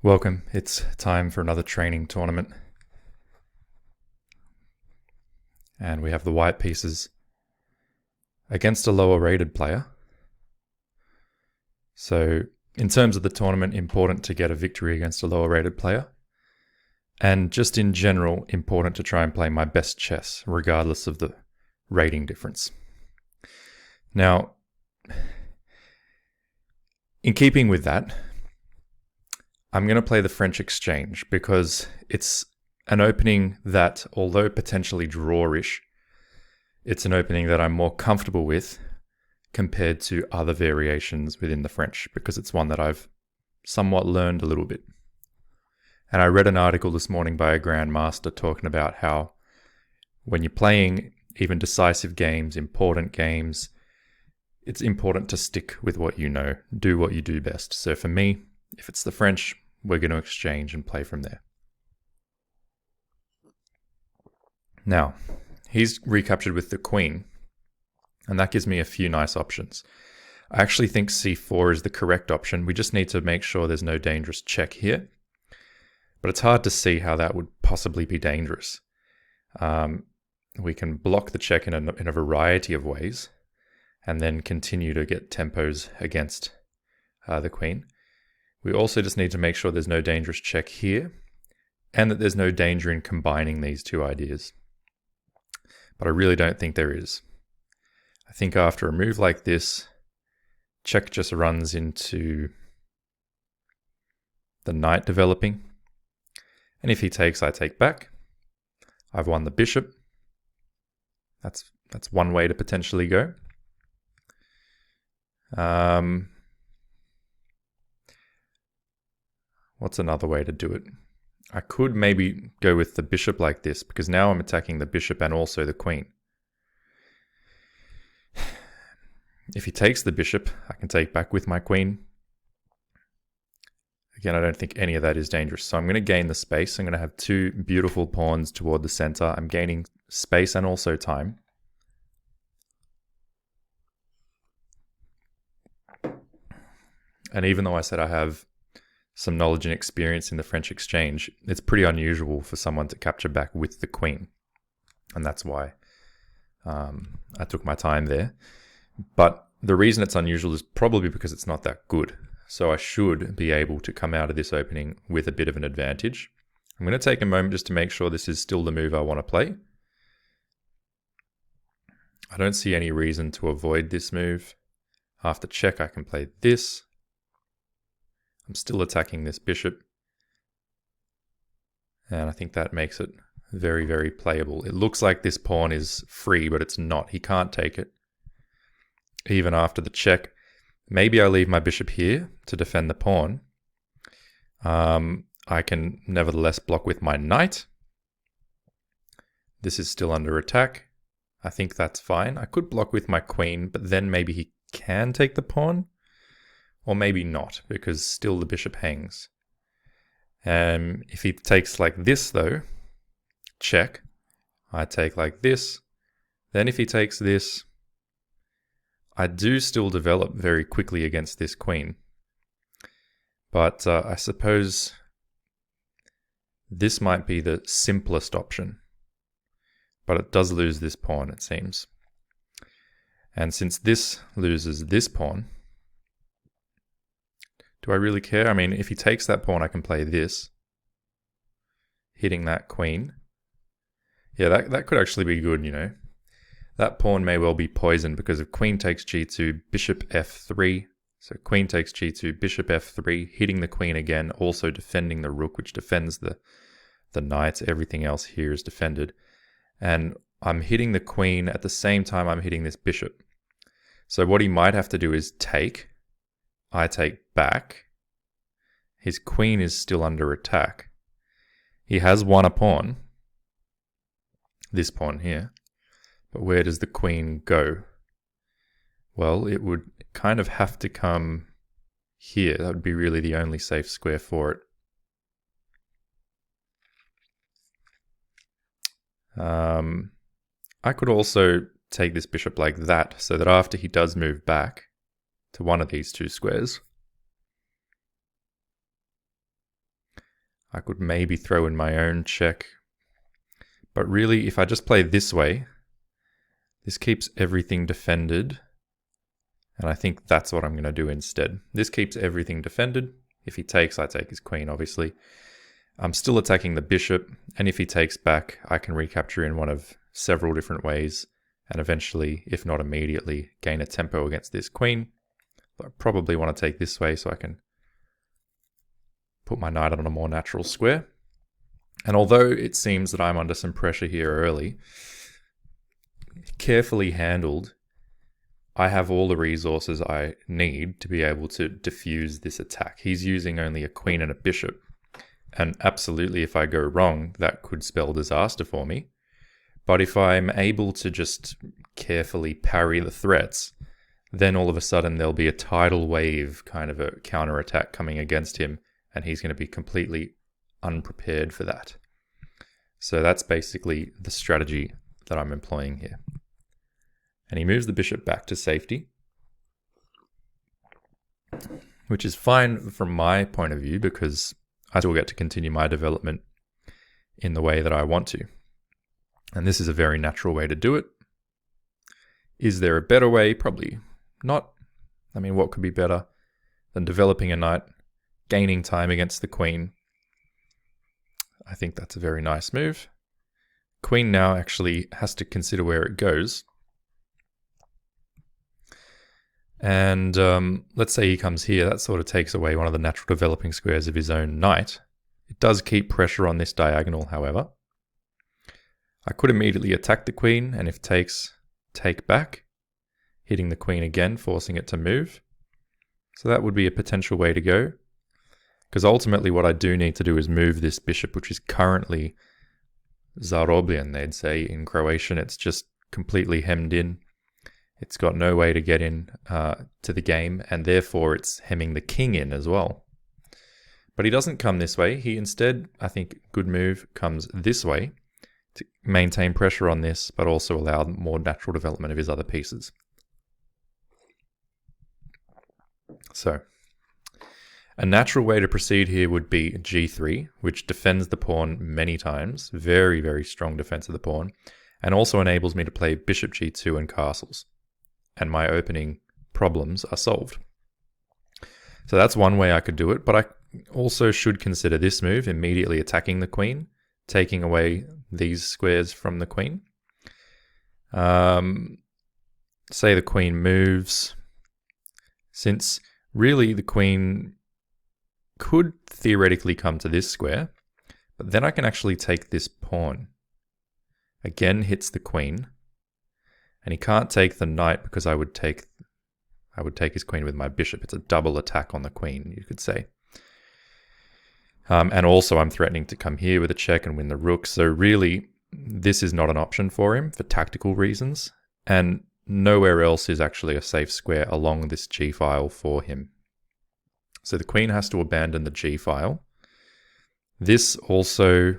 Welcome, it's time for another training tournament. And we have the white pieces against a lower rated player. So in terms of the tournament, important to get a victory against a lower rated player. And just in general, important to try and play my best chess, regardless of the rating difference. Now, in keeping with that, I'm going to play the French Exchange because it's an opening that, although potentially drawish, it's an opening that I'm more comfortable with compared to other variations within the French, because it's one that I've somewhat learned a little bit. And I read an article this morning by a grandmaster talking about how when you're playing even decisive games, important games, it's important to stick with what you know, do what you do best. So for me, if it's the French, we're going to exchange and play from there. Now, he's recaptured with the queen, and that gives me a few nice options. I actually think c4 is the correct option. We just need to make sure there's no dangerous check here. But it's hard to see how that would possibly be dangerous. We can block the check in a variety of ways, and then continue to get tempos against the queen. We also just need to make sure there's no dangerous check here, and that there's no danger in combining these two ideas. But I really don't think there is. I think after a move like this, check just runs into the knight developing. And if he takes, I take back. I've won the bishop. That's one way to potentially go. What's another way to do it? I could maybe go with the bishop like this, because now I'm attacking the bishop and also the queen. If he takes the bishop, I can take back with my queen. Again, I don't think any of that is dangerous. So I'm going to gain the space. I'm going to have two beautiful pawns toward the center. I'm gaining space and also time. And even though I said I have some knowledge and experience in the French Exchange, it's pretty unusual for someone to capture back with the queen. And that's why I took my time there. But the reason it's unusual is probably because it's not that good. So I should be able to come out of this opening with a bit of an advantage. I'm going to take a moment just to make sure this is still the move I want to play. I don't see any reason to avoid this move. After check, I can play this. I'm still attacking this bishop. And I think that makes it very, very playable. It looks like this pawn is free, but it's not. He can't take it. Even after the check. Maybe I leave my bishop here to defend the pawn. I can nevertheless block with my knight. This is still under attack. I think that's fine. I could block with my queen, but then maybe he can take the pawn. Or maybe not, because still the bishop hangs. If he takes like this though, check. I take like this. Then if he takes this, I do still develop very quickly against this queen. But I suppose this might be the simplest option. But it does lose this pawn, it seems. And since this loses this pawn, do I really care? I mean, if he takes that pawn, I can play this, hitting that queen. Yeah, that could actually be good, you know. That pawn may well be poisoned because if queen takes g2, bishop f3. So queen takes g2, bishop f3, hitting the queen again, also defending the rook, which defends the knight. Everything else here is defended. And I'm hitting the queen at the same time I'm hitting this bishop. So what he might have to do is take. I take back. His queen is still under attack. He has won a pawn. This pawn here. But where does the queen go? Well, it would kind of have to come here. That would be really the only safe square for it. I could also take this bishop like that, so that after he does move back to one of these two squares, I could maybe throw in my own check. But really, if I just play this way, this keeps everything defended. And I think that's what I'm going to do instead. This keeps everything defended. If he takes, I take his queen, obviously. I'm still attacking the bishop, and if he takes back, I can recapture in one of several different ways, and eventually, if not immediately, gain a tempo against this queen. But I probably want to take this way so I can put my knight on a more natural square. And although it seems that I'm under some pressure here early, carefully handled, I have all the resources I need to be able to defuse this attack. He's using only a queen and a bishop. And absolutely, if I go wrong, that could spell disaster for me. But if I'm able to just carefully parry the threats, then all of a sudden there'll be a tidal wave, kind of a counterattack coming against him, and he's going to be completely unprepared for that. So that's basically the strategy that I'm employing here. And he moves the bishop back to safety, which is fine from my point of view because I still get to continue my development in the way that I want to. And this is a very natural way to do it. Is there a better way? Probably not. I mean, what could be better than developing a knight, gaining time against the queen? I think that's a very nice move. Queen now actually has to consider where it goes. And let's say he comes here, that sort of takes away one of the natural developing squares of his own knight. It does keep pressure on this diagonal, however. I could immediately attack the queen, and if takes, take back, hitting the queen again, forcing it to move. So that would be a potential way to go. Because ultimately what I do need to do is move this bishop, which is currently zarobljen, they'd say in Croatian. It's just completely hemmed in. It's got no way to get in to the game, and therefore it's hemming the king in as well. But he doesn't come this way. He instead, I think, good move, comes this way to maintain pressure on this, but also allow more natural development of his other pieces. So, a natural way to proceed here would be g3, which defends the pawn many times. Very, very strong defense of the pawn. And also enables me to play bishop g2 and castles. And my opening problems are solved. So that's one way I could do it, but I also should consider this move, immediately attacking the queen, taking away these squares from the queen. Say the queen moves. Since really the queen could theoretically come to this square, but then I can actually take this pawn. Again hits the queen. And he can't take the knight because I would take his queen with my bishop. It's a double attack on the queen, you could say. And also I'm threatening to come here with a check and win the rook. So really, this is not an option for him for tactical reasons. And nowhere else is actually a safe square along this g-file for him. So the queen has to abandon the g-file. This also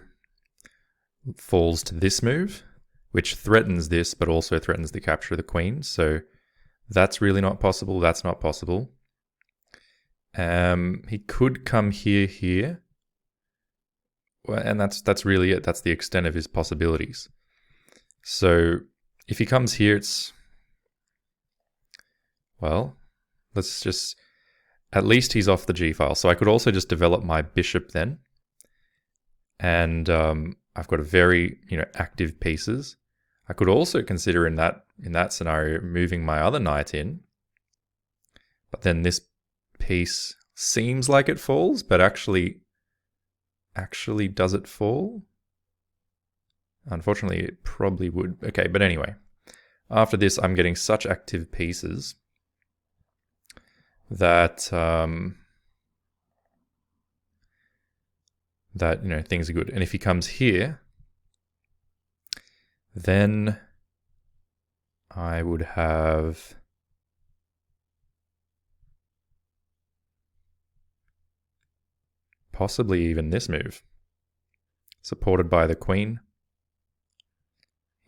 falls to this move, which threatens this, but also threatens the capture of the queen. So that's really not possible. That's not possible. He could come here. Well, and that's really it. That's the extent of his possibilities. So if he comes here, it's... Well, let's just... At least he's off the g-file. So I could also just develop my bishop then. And I've got a very, active pieces. I could also consider in that scenario moving my other knight in. But then this piece seems like it falls, but actually does it fall? Unfortunately, it probably would. Okay, but anyway. After this, I'm getting such active pieces that things are good. And if he comes here, then I would have possibly even this move, supported by the queen.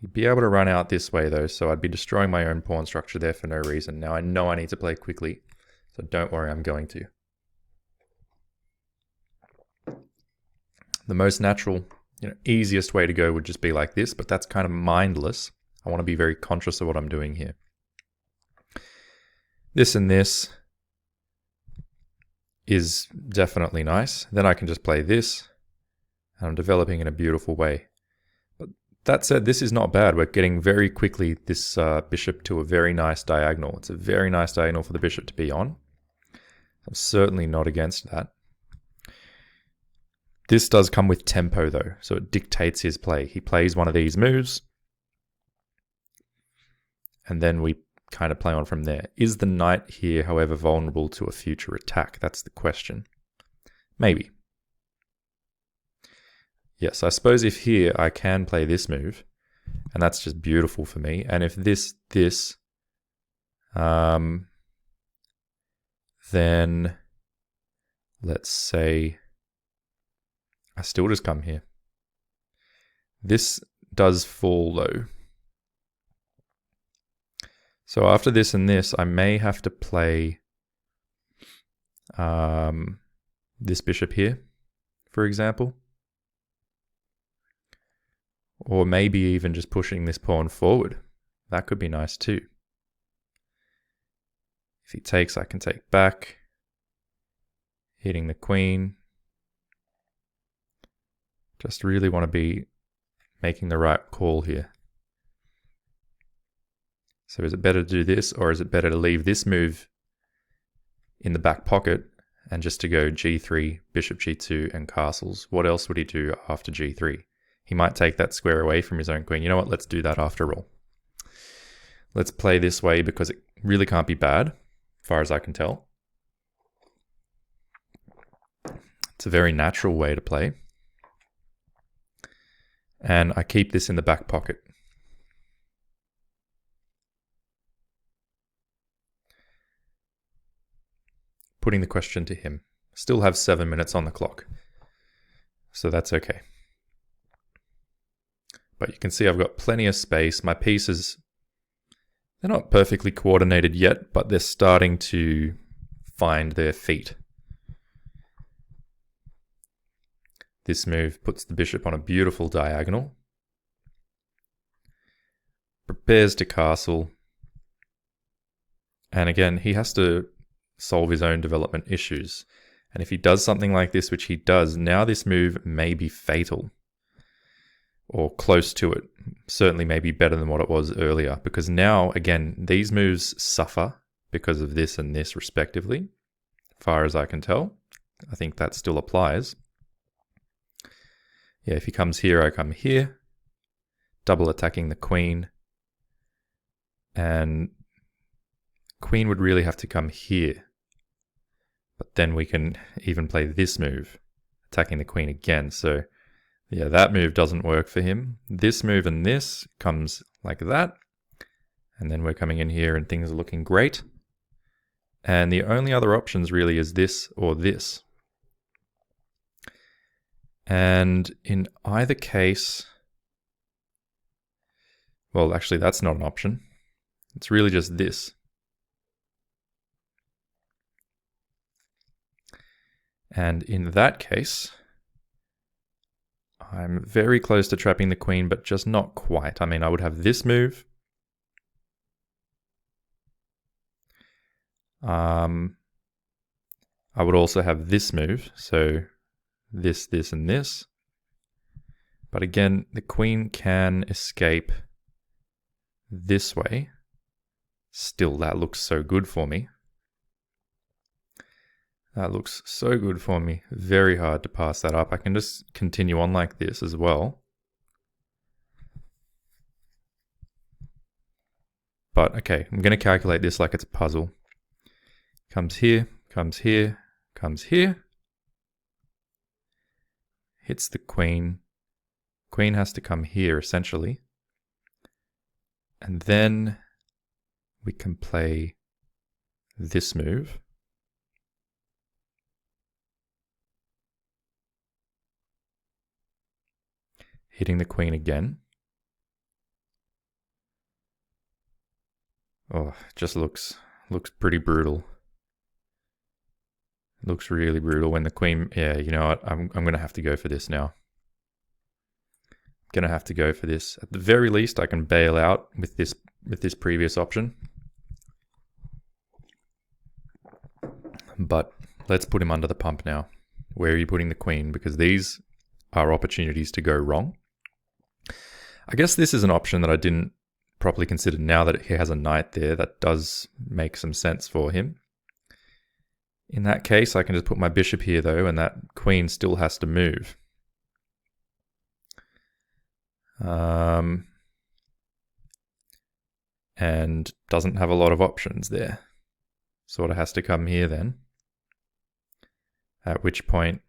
He'd be able to run out this way though, so I'd be destroying my own pawn structure there for no reason. Now I know I need to play quickly, so don't worry, I'm going to. The most natural, easiest way to go would just be like this, but that's kind of mindless. I want to be very conscious of what I'm doing here. This and this is definitely nice. Then I can just play this, and I'm developing in a beautiful way. But that said, this is not bad. We're getting very quickly this bishop to a very nice diagonal. It's a very nice diagonal for the bishop to be on. I'm certainly not against that. This does come with tempo though, so it dictates his play. He plays one of these moves, and then we kind of play on from there. Is the knight here, however, vulnerable to a future attack? That's the question. Maybe. Yes, I suppose if here I can play this move, and that's just beautiful for me. And if this, then let's say I still just come here. This does fall though. So after this and this, I may have to play this bishop here, for example. Or maybe even just pushing this pawn forward. That could be nice too. If he takes, I can take back. Hitting the queen. Just really want to be making the right call here. So is it better to do this, or is it better to leave this move in the back pocket and just to go g3, bishop g2, and castles? What else would he do after g3? He might take that square away from his own queen. You know what? Let's do that after all. Let's play this way because it really can't be bad, as far as I can tell. It's a very natural way to play. And I keep this in the back pocket. Putting the question to him. Still have 7 minutes on the clock. So that's okay. But you can see I've got plenty of space. My pieces, they're not perfectly coordinated yet, but they're starting to find their feet. This move puts the bishop on a beautiful diagonal. Prepares to castle. And again, he has to solve his own development issues. And if he does something like this, which he does, now this move may be fatal. Or close to it. Certainly maybe better than what it was earlier. Because now, again, these moves suffer because of this and this respectively. As far as I can tell. I think that still applies. Yeah, if he comes here, I come here. Double attacking the queen. And queen would really have to come here. But then we can even play this move, attacking the queen again. So yeah, that move doesn't work for him. This move and this comes like that. And then we're coming in here and things are looking great. And the only other options really is this or this. And in either case, well, actually that's not an option. It's really just this. And in that case, I'm very close to trapping the queen, but just not quite. I mean, I would have this move. I would also have this move. So this, this, and this. But again, the queen can escape this way. Still, that looks so good for me. That looks so good for me. Very hard to pass that up. I can just continue on like this as well. But okay, I'm going to calculate this like it's a puzzle. Comes here, comes here, comes here. Hits the queen. Queen has to come here, essentially. And then we can play this move. Hitting the queen again. Oh, it just looks pretty brutal. Looks really brutal when the queen... Yeah, you know what? I'm going to have to go for this now. Going to have to go for this. At the very least, I can bail out with this previous option. But let's put him under the pump now. Where are you putting the queen? Because these are opportunities to go wrong. I guess this is an option that I didn't properly consider. Now that he has a knight there, that does make some sense for him. In that case, I can just put my bishop here though, and that queen still has to move. And doesn't have a lot of options there. Sort of has to come here then. At which point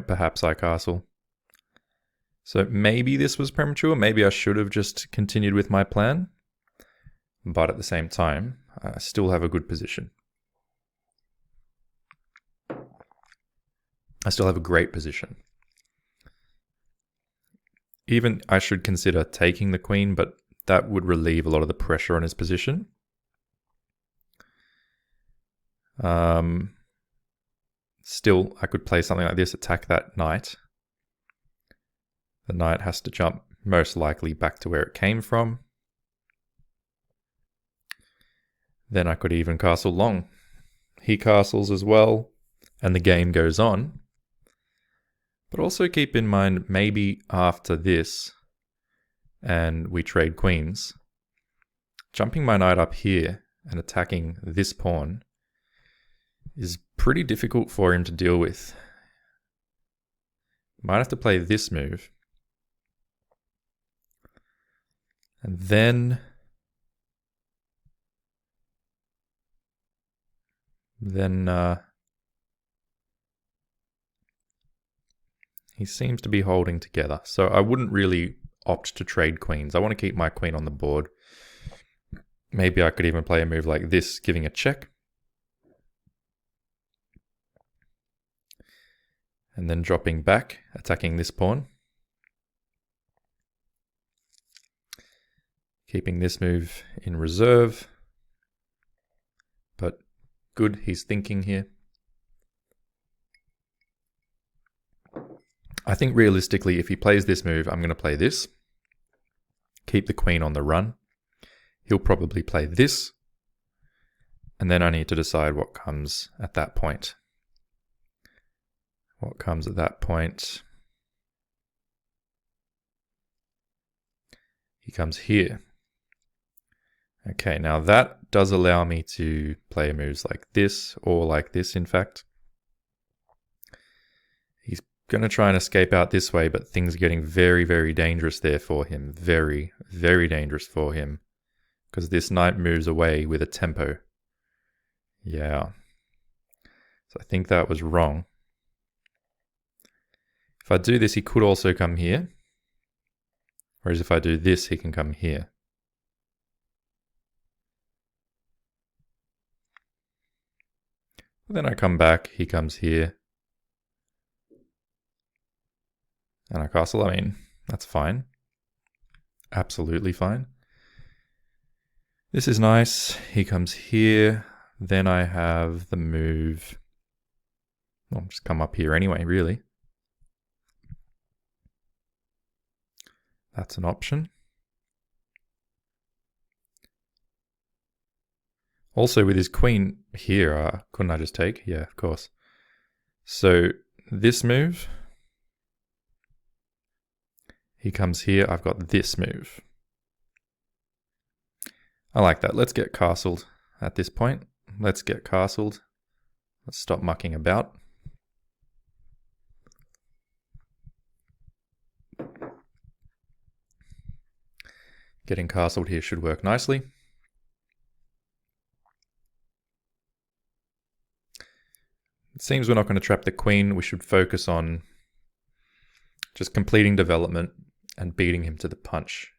perhaps I castle. So maybe this was premature. Maybe I should have just continued with my plan. But at the same time, I still have a good position. I still have a great position. Even I should consider taking the queen, but that would relieve a lot of the pressure on his position. Still, I could play something like this, attack that knight. The knight has to jump most likely back to where it came from. Then I could even castle long. He castles as well, and the game goes on. But also keep in mind, maybe after this, and we trade queens, jumping my knight up here and attacking this pawn is pretty difficult for him to deal with. Might have to play this move. And then he seems to be holding together. So I wouldn't really opt to trade queens. I want to keep my queen on the board. Maybe I could even play a move like this, giving a check. And then dropping back, attacking this pawn. Keeping this move in reserve. But good, he's thinking here. I think realistically, if he plays this move, I'm going to play this. Keep the queen on the run. He'll probably play this. And then I need to decide what comes at that point. What comes at that point? He comes here. Okay, now that does allow me to play moves like this, or like this, in fact. He's going to try and escape out this way, but things are getting very, very dangerous there for him. Very, very dangerous for him. Because this knight moves away with a tempo. Yeah. So I think that was wrong. If I do this, he could also come here. Whereas if I do this, he can come here. Then I come back, he comes here. And I castle. I mean, that's fine. Absolutely fine. This is nice. He comes here. Then I have the move. I'll just come up here anyway, really. That's an option. Also with his queen here, couldn't I just take? Yeah, of course. So this move, he comes here, I've got this move. I like that. Let's get castled at this point. Let's get castled. Let's stop mucking about. Getting castled here should work nicely. It seems we're not going to trap the queen. We should focus on just completing development and beating him to the punch,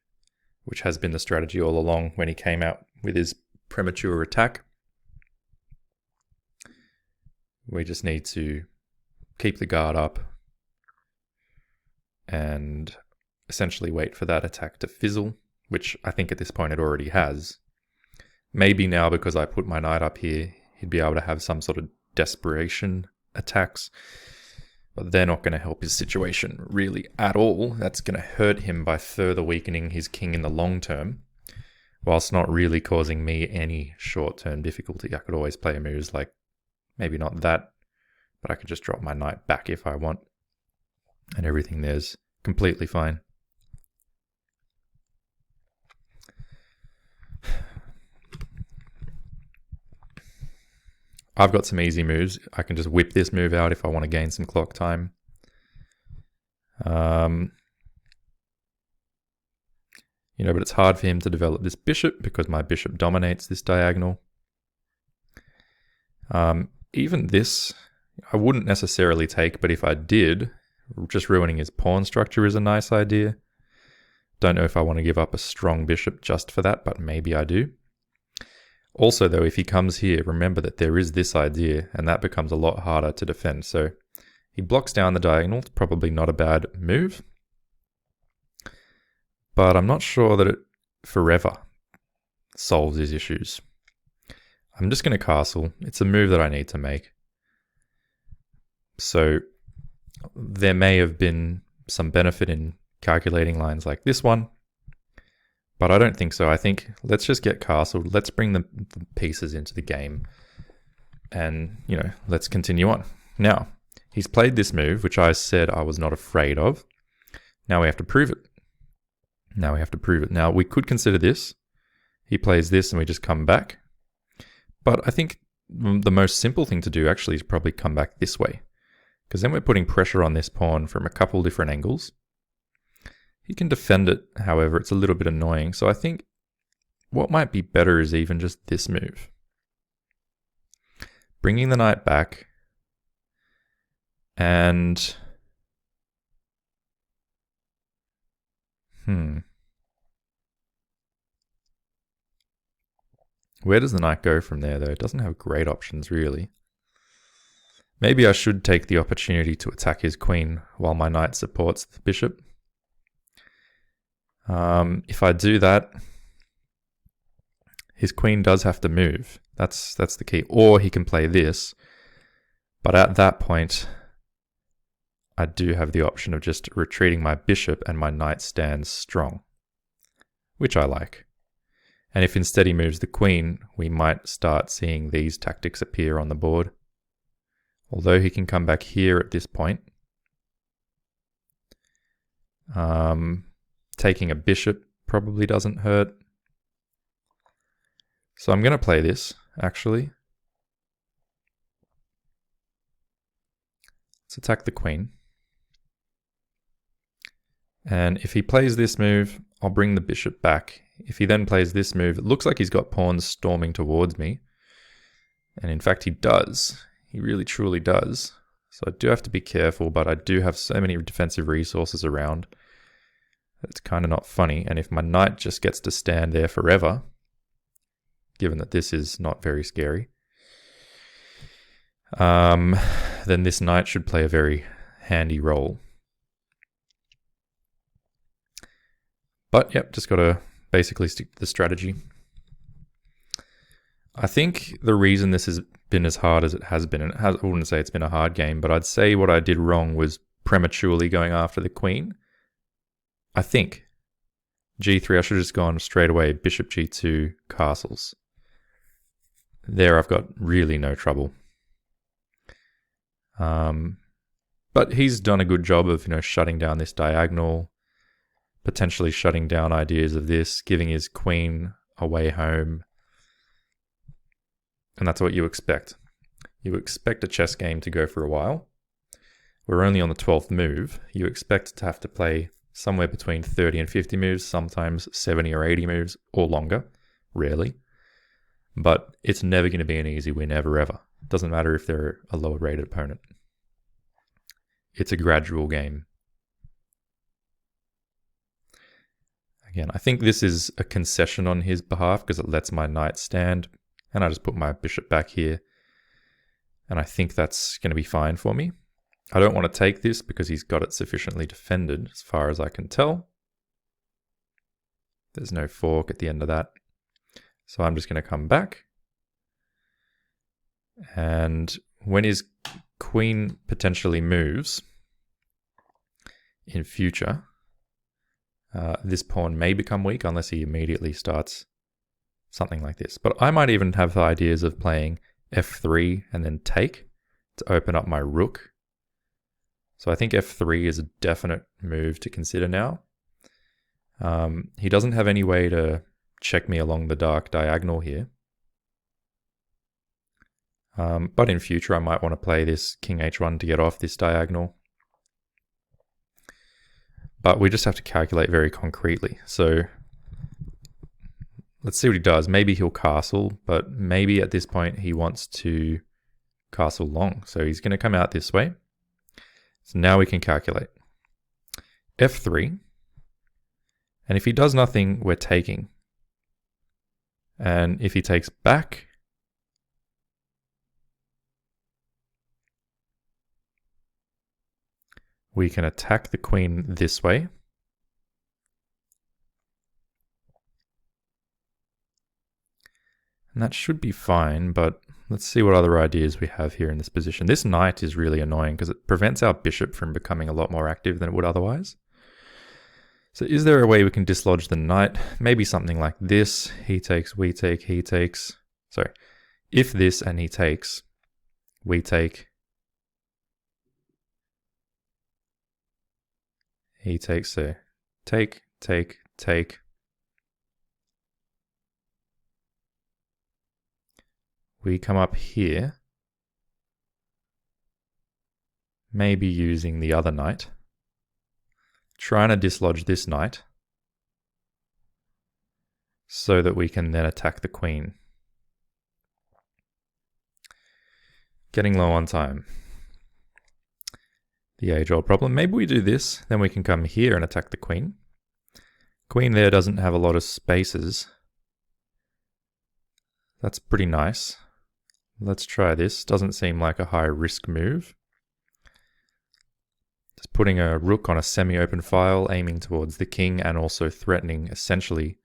which has been the strategy all along when he came out with his premature attack. We just need to keep the guard up and essentially wait for that attack to fizzle, which I think at this point it already has. Maybe now because I put my knight up here, he'd be able to have some sort of desperation attacks. But they're not going to help his situation really at all. That's going to hurt him by further weakening his king in the long term, whilst not really causing me any short-term difficulty. I could always play moves like, maybe not that, but I could just drop my knight back if I want. And everything there's completely fine. I've got some easy moves. I can just whip this move out if I want to gain some clock time. But it's hard for him to develop this bishop because my bishop dominates this diagonal. Even this, I wouldn't necessarily take, but if I did, just ruining his pawn structure is a nice idea. Don't know if I want to give up a strong bishop just for that, but maybe I do. Also, though, if he comes here, remember that there is this idea, and that becomes a lot harder to defend. So he blocks down the diagonal. It's probably not a bad move. But I'm not sure that it forever solves his issues. I'm just going to castle. It's a move that I need to make. So there may have been some benefit in calculating lines like this one, but I don't think so. I think let's just get castled. Let's bring the pieces into the game and, let's continue on. Now, he's played this move, which I said I was not afraid of. Now we have to prove it. Now, we could consider this. He plays this and we just come back. But I think the most simple thing to do actually is probably come back this way, because then we're putting pressure on this pawn from a couple different angles. He can defend it, however, it's a little bit annoying. So I think what might be better is even just this move. Bringing the knight back and... Where does the knight go from there, though? It doesn't have great options, really. Maybe I should take the opportunity to attack his queen while my knight supports the bishop. If I do that, his queen does have to move. That's the key. Or he can play this. But at that point, I do have the option of just retreating my bishop and my knight stands strong, which I like. And if instead he moves the queen, we might start seeing these tactics appear on the board. Although he can come back here at this point. Taking a bishop probably doesn't hurt. So I'm going to play this, actually. Let's attack the queen. And if he plays this move, I'll bring the bishop back. If he then plays this move, it looks like he's got pawns storming towards me. And in fact, he does. He really truly does. So I do have to be careful, but I do have so many defensive resources around. It's kind of not funny. And if my knight just gets to stand there forever, given that this is not very scary, then this knight should play a very handy role. But yep, just got to basically stick to the strategy. I think the reason this has been as hard as it has been, and I wouldn't say it's been a hard game, but I'd say what I did wrong was prematurely going after the queen. I think g3, I should have just gone straight away, bishop g2, castles. There I've got really no trouble. But he's done a good job of, shutting down this diagonal, potentially shutting down ideas of this, giving his queen a way home. And that's what you expect. You expect a chess game to go for a while. We're only on the 12th move. You expect to have to play somewhere between 30 and 50 moves, sometimes 70 or 80 moves, or longer. Rarely. But it's never going to be an easy win, ever. It doesn't matter if they're a lower rated opponent. It's a gradual game. Again, I think this is a concession on his behalf because it lets my knight stand. And I just put my bishop back here. And I think that's going to be fine for me. I don't want to take this because he's got it sufficiently defended as far as I can tell. There's no fork at the end of that. So I'm just going to come back. And when his queen potentially moves in future, this pawn may become weak unless he immediately starts something like this. But I might even have the ideas of playing f3 and then take to open up my rook. So I think f3 is a definite move to consider now. He doesn't have any way to check me along the dark diagonal here. But in future I might want to play this king h1 to get off this diagonal. But we just have to calculate very concretely. So let's see what he does. Maybe he'll castle, but maybe at this point he wants to castle long. So he's going to come out this way. So now we can calculate. f3. And if he does nothing, we're taking. And if he takes back, we can attack the queen this way. And that should be fine, but let's see what other ideas we have here in this position. This knight is really annoying because it prevents our bishop from becoming a lot more active than it would otherwise. So is there a way we can dislodge the knight? Maybe something like this. He takes, we take, he takes. Sorry. If this and he takes, we take, he takes, so take, take, take. We come up here, maybe using the other knight, trying to dislodge this knight so that we can then attack the queen. Getting low on time. The age-old problem. Maybe we do this, then we can come here and attack the queen. Queen there doesn't have a lot of spaces. That's pretty nice. Let's try this. Doesn't seem like a high risk move. Just putting a rook on a semi-open file, aiming towards the king and also threatening essentially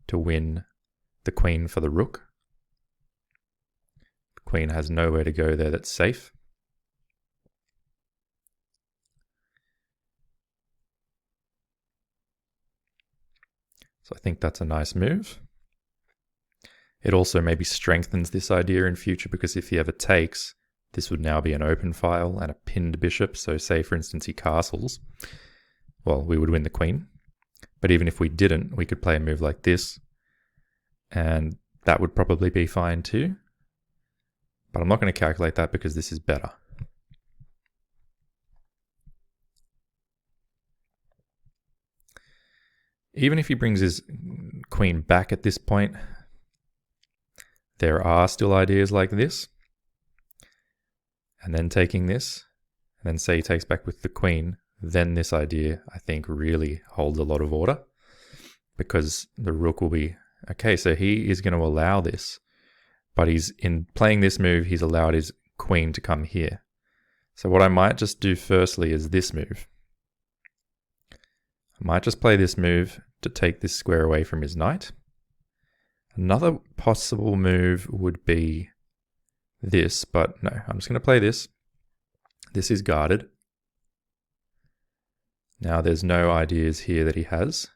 to win the queen for the rook. The queen has nowhere to go there that's safe. So I think that's a nice move. It also maybe strengthens this idea in future because if he ever takes, this would now be an open file and a pinned bishop. So say, for instance, he castles. Well, we would win the queen. But even if we didn't, we could play a move like this. And that would probably be fine too. But I'm not going to calculate that because this is better. Even if he brings his queen back at this point, there are still ideas like this. And then taking this, and then say he takes back with the queen, then this idea, I think, really holds a lot of order. Because the rook will be, okay, so he is going to allow this. But he's, in playing this move, he's allowed his queen to come here. So what I might just do firstly is this move. I might just play this move to take this square away from his knight. Another possible move would be this, but no, I'm just going to play this. This is guarded. Now there's no ideas here that he has.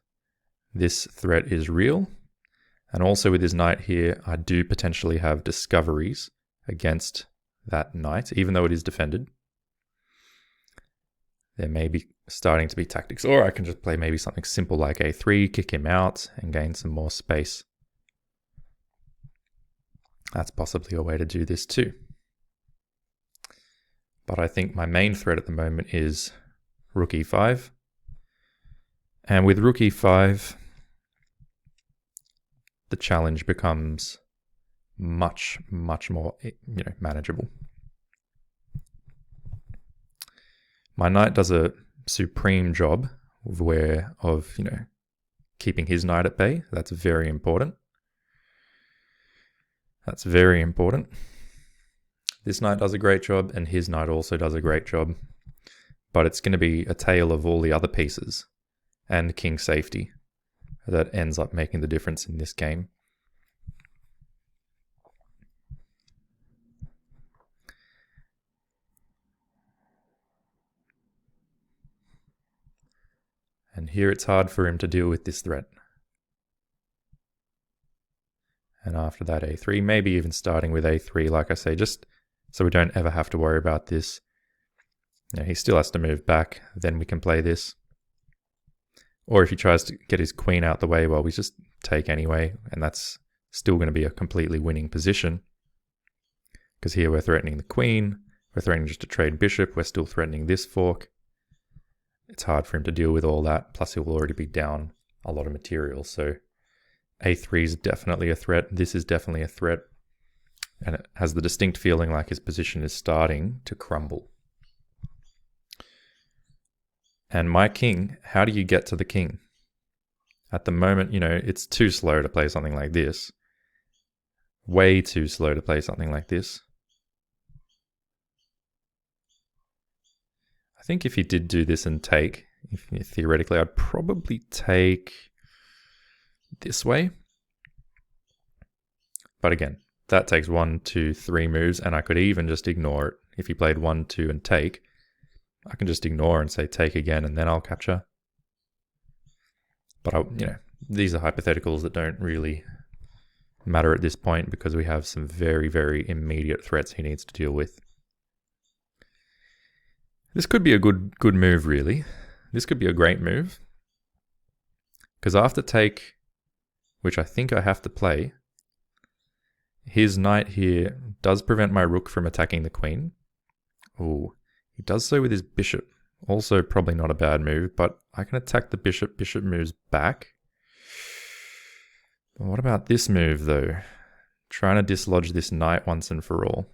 This threat is real. And also with his knight here, I do potentially have discoveries against that knight, even though it is defended. There may be starting to be tactics, or I can just play maybe something simple like a3, kick him out, and gain some more space. That's possibly a way to do this too. But I think my main threat at the moment is rook e5. And with rook e5, the challenge becomes much, much more, manageable. My knight does a supreme job of keeping his knight at bay. That's very important. That's very important. This knight does a great job, and his knight also does a great job. But it's going to be a tale of all the other pieces and king safety that ends up making the difference in this game. And here it's hard for him to deal with this threat. And after that a3, maybe even starting with a3, like I say, just so we don't ever have to worry about this. He still has to move back, then we can play this. Or if he tries to get his queen out the way, well, we just take anyway, and that's still going to be a completely winning position. Because here we're threatening the queen, we're threatening just a trade bishop, we're still threatening this fork. It's hard for him to deal with all that, plus he will already be down a lot of material, so a3 is definitely a threat, this is definitely a threat, and it has the distinct feeling like his position is starting to crumble. And my king, how do you get to the king? At the moment, it's too slow to play something like this. Way too slow to play something like this. I think if he did do this and take, theoretically, I'd probably take this way. But again, that takes 1, 2, 3 moves, and I could even just ignore it. If he played 1, 2, and take, I can just ignore and say take again, and then I'll capture. But these are hypotheticals that don't really matter at this point because we have some very, very immediate threats he needs to deal with. This could be a good move, really. This could be a great move. Because after take, which I think I have to play, his knight here does prevent my rook from attacking the queen. Ooh, he does so with his bishop. Also probably not a bad move, but I can attack the bishop. Bishop moves back. What about this move, though? Trying to dislodge this knight once and for all.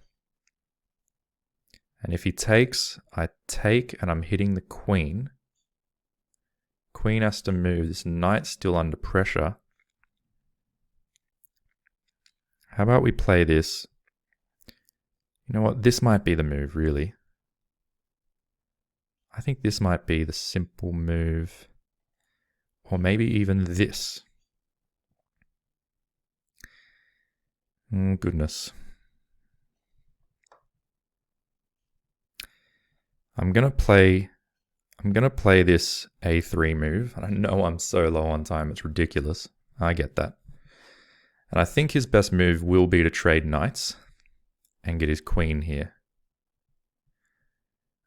And if he takes, I take, and I'm hitting the queen. Queen has to move. This knight's still under pressure. How about we play this? You know what? This might be the move, really. I think this might be the simple move. Or maybe even this. Oh, goodness. I'm gonna play this a3 move. I know I'm so low on time, it's ridiculous. I get that. And I think his best move will be to trade knights and get his queen here.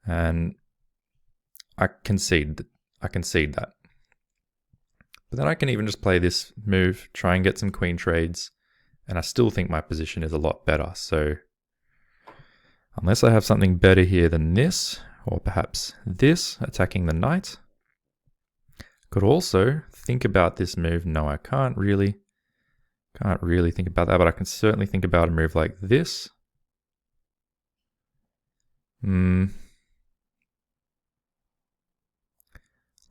And I concede that. But then I can even just play this move, try and get some queen trades, and I still think my position is a lot better. So unless I have something better here than this, or perhaps this, attacking the knight, could also think about this move. No, I can't really think about that, but I can certainly think about a move like this.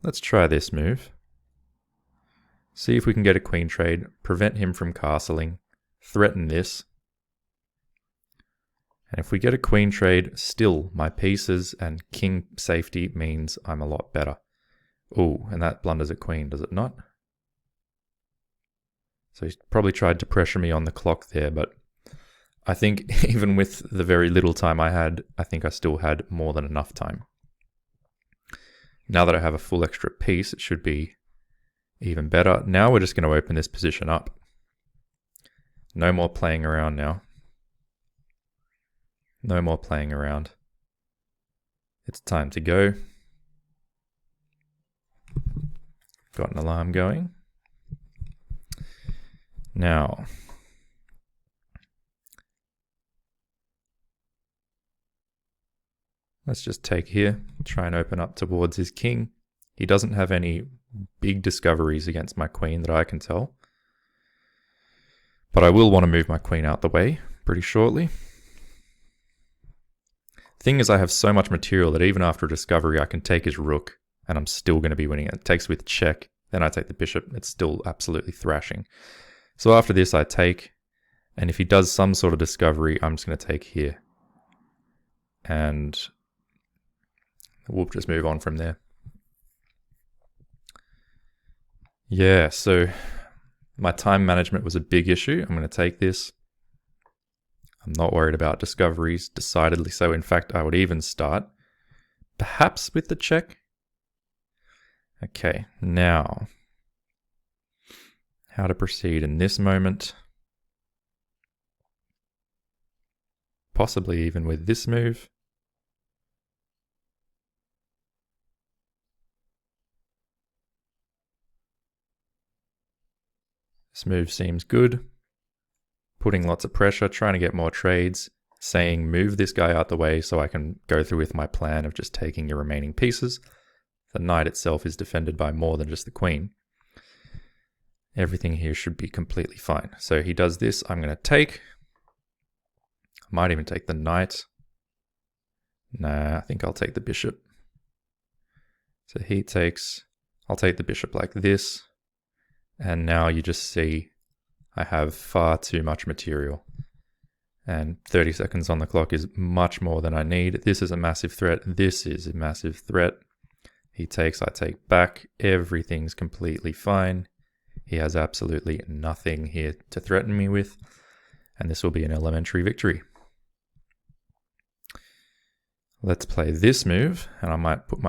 Let's try this move. See if we can get a queen trade, prevent him from castling, threaten this. And if we get a queen trade, still my pieces and king safety means I'm a lot better. Ooh, and that blunders a queen, does it not? So he probably tried to pressure me on the clock there, but I think even with the very little time I had, I think I still had more than enough time. Now that I have a full extra piece, it should be even better. Now we're just going to open this position up. No more playing around now. No more playing around. It's time to go. Got an alarm going. Now, let's just take here, try and open up towards his king. He doesn't have any big discoveries against my queen that I can tell. But I will want to move my queen out the way pretty shortly. Thing is, I have so much material that even after a discovery, I can take his rook and I'm still going to be winning it. It takes with check, then I take the bishop. It's still absolutely thrashing. So after this, I take, and if he does some sort of discovery, I'm just going to take here. And we'll just move on from there. Yeah, so my time management was a big issue. I'm going to take this. I'm not worried about discoveries, decidedly so. In fact, I would even start perhaps with the check. Okay, now how to proceed in this moment. Possibly even with this move. This move seems good. Putting lots of pressure, trying to get more trades, saying move this guy out the way so I can go through with my plan of just taking your remaining pieces. The knight itself is defended by more than just the queen. Everything here should be completely fine. So he does this, I'm going to take. I might even take the knight. Nah, I think I'll take the bishop. So he takes, I'll take the bishop like this. And now you just see I have far too much material. And 30 seconds on the clock is much more than I need. This is a massive threat. This is a massive threat. He takes, I take back. Everything's completely fine. He has absolutely nothing here to threaten me with. And this will be an elementary victory. Let's play this move. And I might put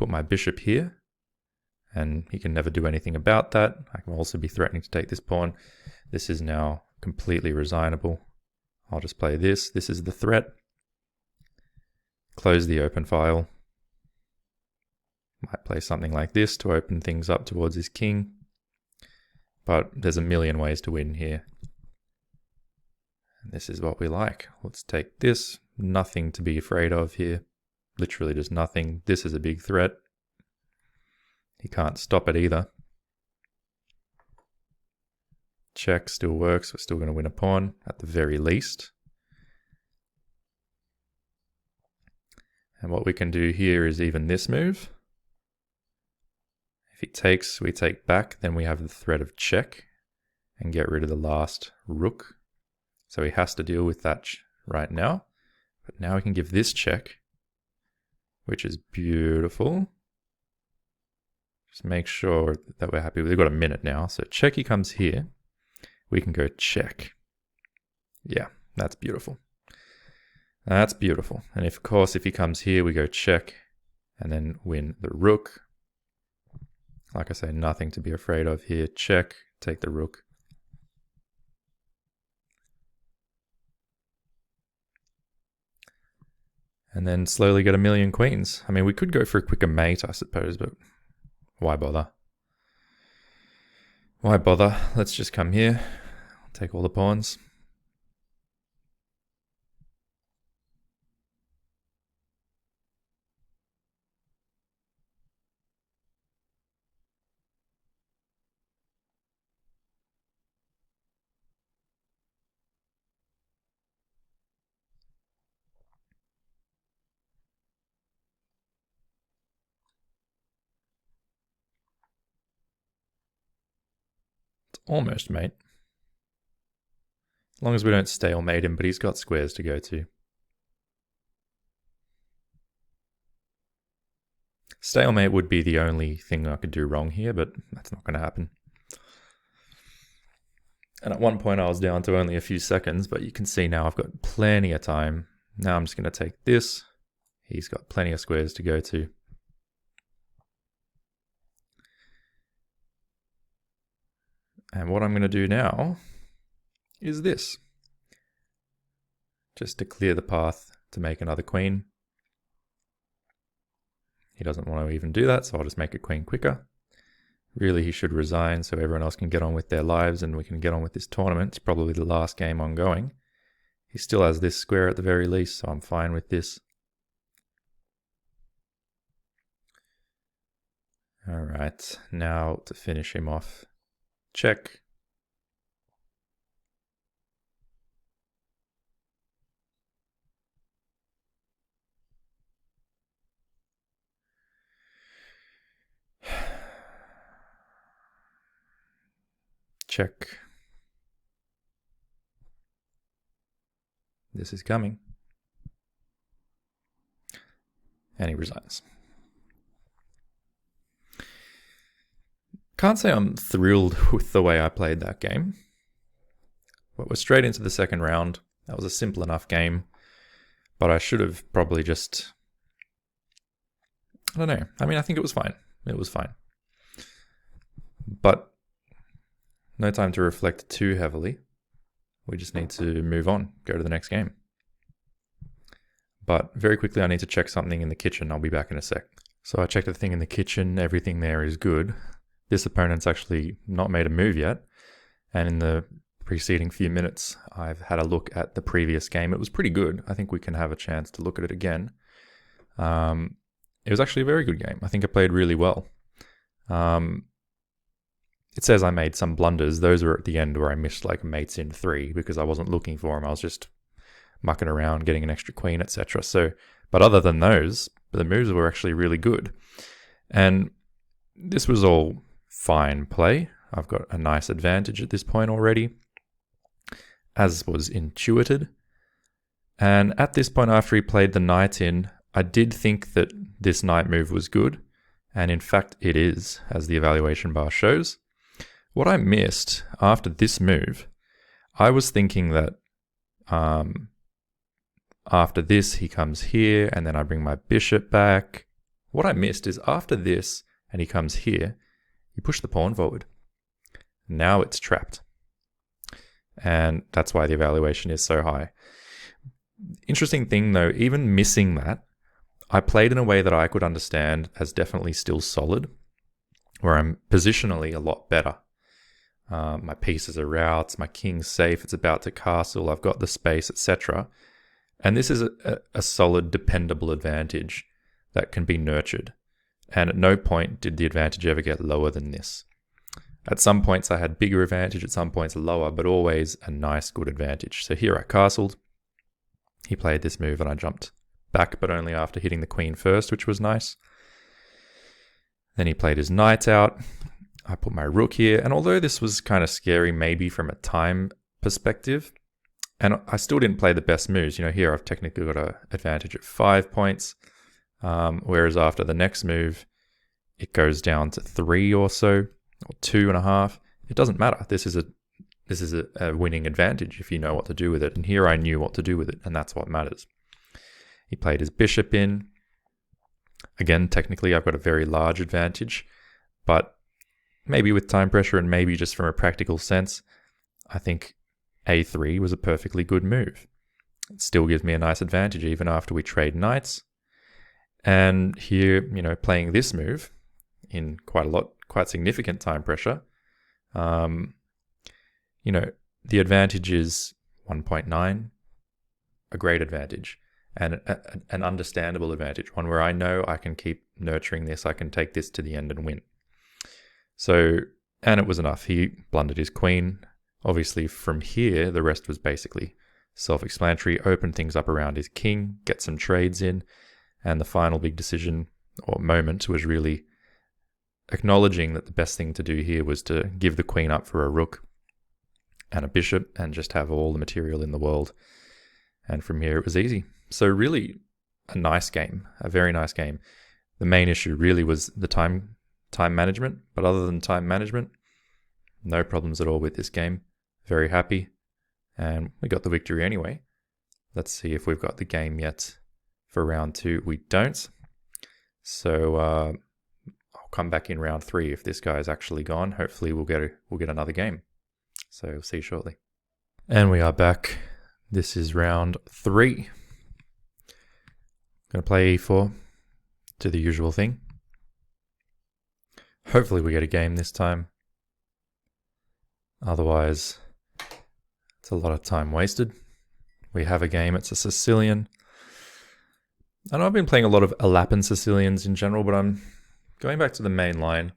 my bishop here. And he can never do anything about that. I can also be threatening to take this pawn. This is now completely resignable. I'll just play this. This is the threat. Close the open file. Might play something like this to open things up towards his king. But there's a million ways to win here. And this is what we like. Let's take this. Nothing to be afraid of here. Literally just nothing. This is a big threat. He can't stop it either. Check still works. We're still going to win a pawn at the very least. And what we can do here is even this move. If he takes, we take back, then we have the threat of check and get rid of the last rook. So he has to deal with that right now. But now we can give this check, which is beautiful. Just make sure that we're happy. We've got a minute now. So check, he comes here. We can go check. Yeah, that's beautiful. That's beautiful. And of course, if he comes here, we go check and then win the rook. Like I say, nothing to be afraid of here. Check, take the rook. And then slowly get a million queens. I mean, we could go for a quicker mate, I suppose, but why bother? Why bother? Let's just come here. Take all the pawns. It's almost mate. As long as we don't stalemate him, but he's got squares to go to. Stalemate would be the only thing I could do wrong here, but that's not going to happen. And at one point I was down to only a few seconds, but you can see now I've got plenty of time. Now I'm just going to take this. He's got plenty of squares to go to. And what I'm going to do now is this. Just to clear the path to make another queen. He doesn't want to even do that, so I'll just make a queen quicker. Really, he should resign so everyone else can get on with their lives and we can get on with this tournament. It's probably the last game ongoing. He still has this square at the very least, so I'm fine with this. All right, now to finish him off. Check. Check. This is coming. And he resigns. Can't say I'm thrilled with the way I played that game. But we're straight into the second round. That was a simple enough game. But I should have probably just... I don't know. I mean, I think it was fine. It was fine. But no time to reflect too heavily. We just need to move on, go to the next game. But very quickly, I need to check something in the kitchen. I'll be back in a sec. So I checked the thing in the kitchen. Everything there is good. This opponent's actually not made a move yet. And in the preceding few minutes, I've had a look at the previous game. It was pretty good. I think we can have a chance to look at it again. It was actually a very good game. I think I played really well. It says I made some blunders. Those are at the end where I missed like mates in 3 because I wasn't looking for them. I was just mucking around, getting an extra queen, etc. So, but other than those, the moves were actually really good. And this was all fine play. I've got a nice advantage at this point already, as was intuited. And at this point, after he played the knight in, I did think that this knight move was good. And in fact, it is, as the evaluation bar shows. What I missed after this move, I was thinking that after this, he comes here, and then I bring my bishop back. What I missed is after this, and he comes here, you push the pawn forward. Now it's trapped. And that's why the evaluation is so high. Interesting thing though, even missing that, I played in a way that I could understand as definitely still solid, where I'm positionally a lot better. My pieces are out, my king's safe, it's about to castle, I've got the space, etc. And this is a solid, dependable advantage that can be nurtured. And at no point did the advantage ever get lower than this. At some points I had bigger advantage, at some points lower, but always a nice, good advantage. So here I castled, he played this move and I jumped back, but only after hitting the queen first, which was nice. Then he played his knight out. I put my rook here, and although this was kind of scary maybe from a time perspective, and I still didn't play the best moves. You know, here I've technically got an advantage of 5 points, whereas after the next move, it goes down to 3 or so, or 2.5. It doesn't matter. This is a winning advantage if you know what to do with it, and here I knew what to do with it, and that's what matters. He played his bishop in. Again, technically I've got a very large advantage, but maybe with time pressure and maybe just from a practical sense, I think a3 was a perfectly good move. It still gives me a nice advantage even after we trade knights. And here, you know, playing this move in quite significant time pressure, you know, the advantage is 1.9, a great advantage, and an understandable advantage, one where I know I can keep nurturing this, I can take this to the end and win. So, and it was enough. He blundered his queen. Obviously, from here, the rest was basically self-explanatory. Open things up around his king, get some trades in, and the final big decision or moment was really acknowledging that the best thing to do here was to give the queen up for a rook and a bishop and just have all the material in the world. And from here, it was easy. So really, a nice game, a very nice game. The main issue really was the time management, but other than time management, no problems at all with this game. Very happy, and we got the victory anyway. Let's see if we've got the game yet for round 2. We don't. So I'll come back in round 3 if this guy's actually gone. Hopefully we'll get another game. So we'll see you shortly. And we are back. This is round 3. Gonna play e4, do the usual thing. Hopefully we get a game this time. Otherwise, it's a lot of time wasted. We have a game, it's a Sicilian. I know I've been playing a lot of Elappin Sicilians in general, but I'm going back to the main line.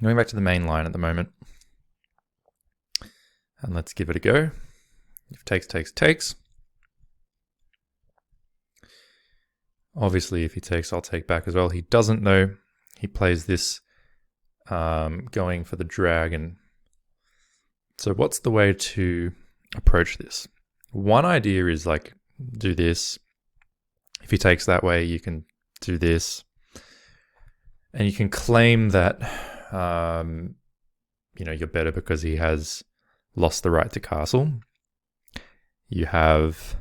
Going back to the main line at the moment. And let's give it a go. If takes. Obviously, if he takes, I'll take back as well. He doesn't though. He plays this going for the dragon. So what's the way to approach this? One idea is like, do this. If he takes that way, you can do this. And you can claim that, you know, you're better because he has lost the right to castle. You have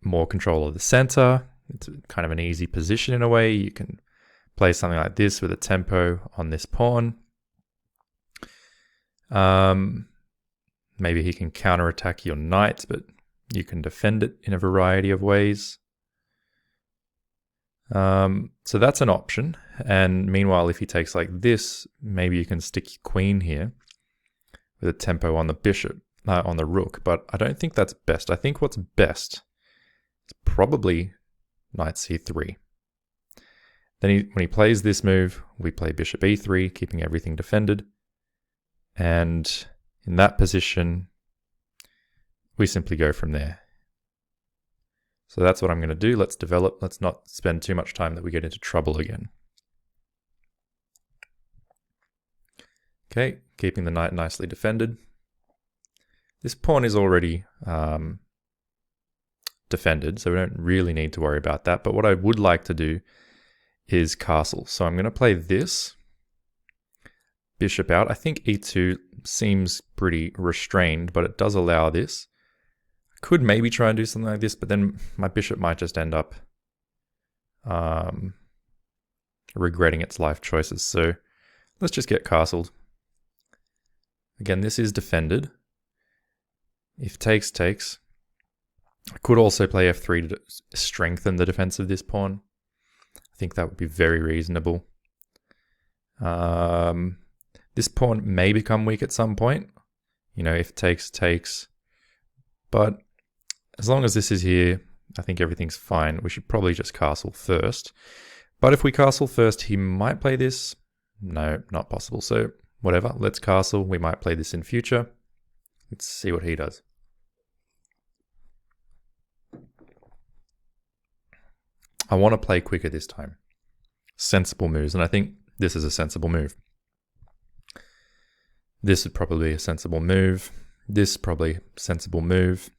more control of the center. It's kind of an easy position in a way. You can play something like this with a tempo on this pawn. Maybe he can counterattack your knight, but you can defend it in a variety of ways. So that's an option. And meanwhile, if he takes like this, maybe you can stick your queen here with a tempo on the bishop, on the rook. But I don't think that's best. I think what's best is probably knight c3. Then when he plays this move, we play bishop e3, keeping everything defended. And in that position, we simply go from there. So that's what I'm going to do. Let's develop. Let's not spend too much time that we get into trouble again. Okay, keeping the knight nicely defended. This pawn is already defended, so we don't really need to worry about that. But what I would like to do is castle. So I'm going to play this. Bishop out. I think e2 seems pretty restrained, but it does allow this. I could maybe try and do something like this, but then my bishop might just end up regretting its life choices. So let's just get castled. Again, this is defended. If takes, takes. I could also play f3 to strengthen the defense of this pawn. I think that would be very reasonable. This pawn may become weak at some point, you know, if takes, takes. But as long as this is here, I think everything's fine. We should probably just castle first. But if we castle first, he might play this. No, not possible. So whatever, let's castle. We might play this in future. Let's see what he does. I want to play quicker this time. Sensible moves, and I think this is a sensible move. This would probably be a sensible move. This probably sensible move.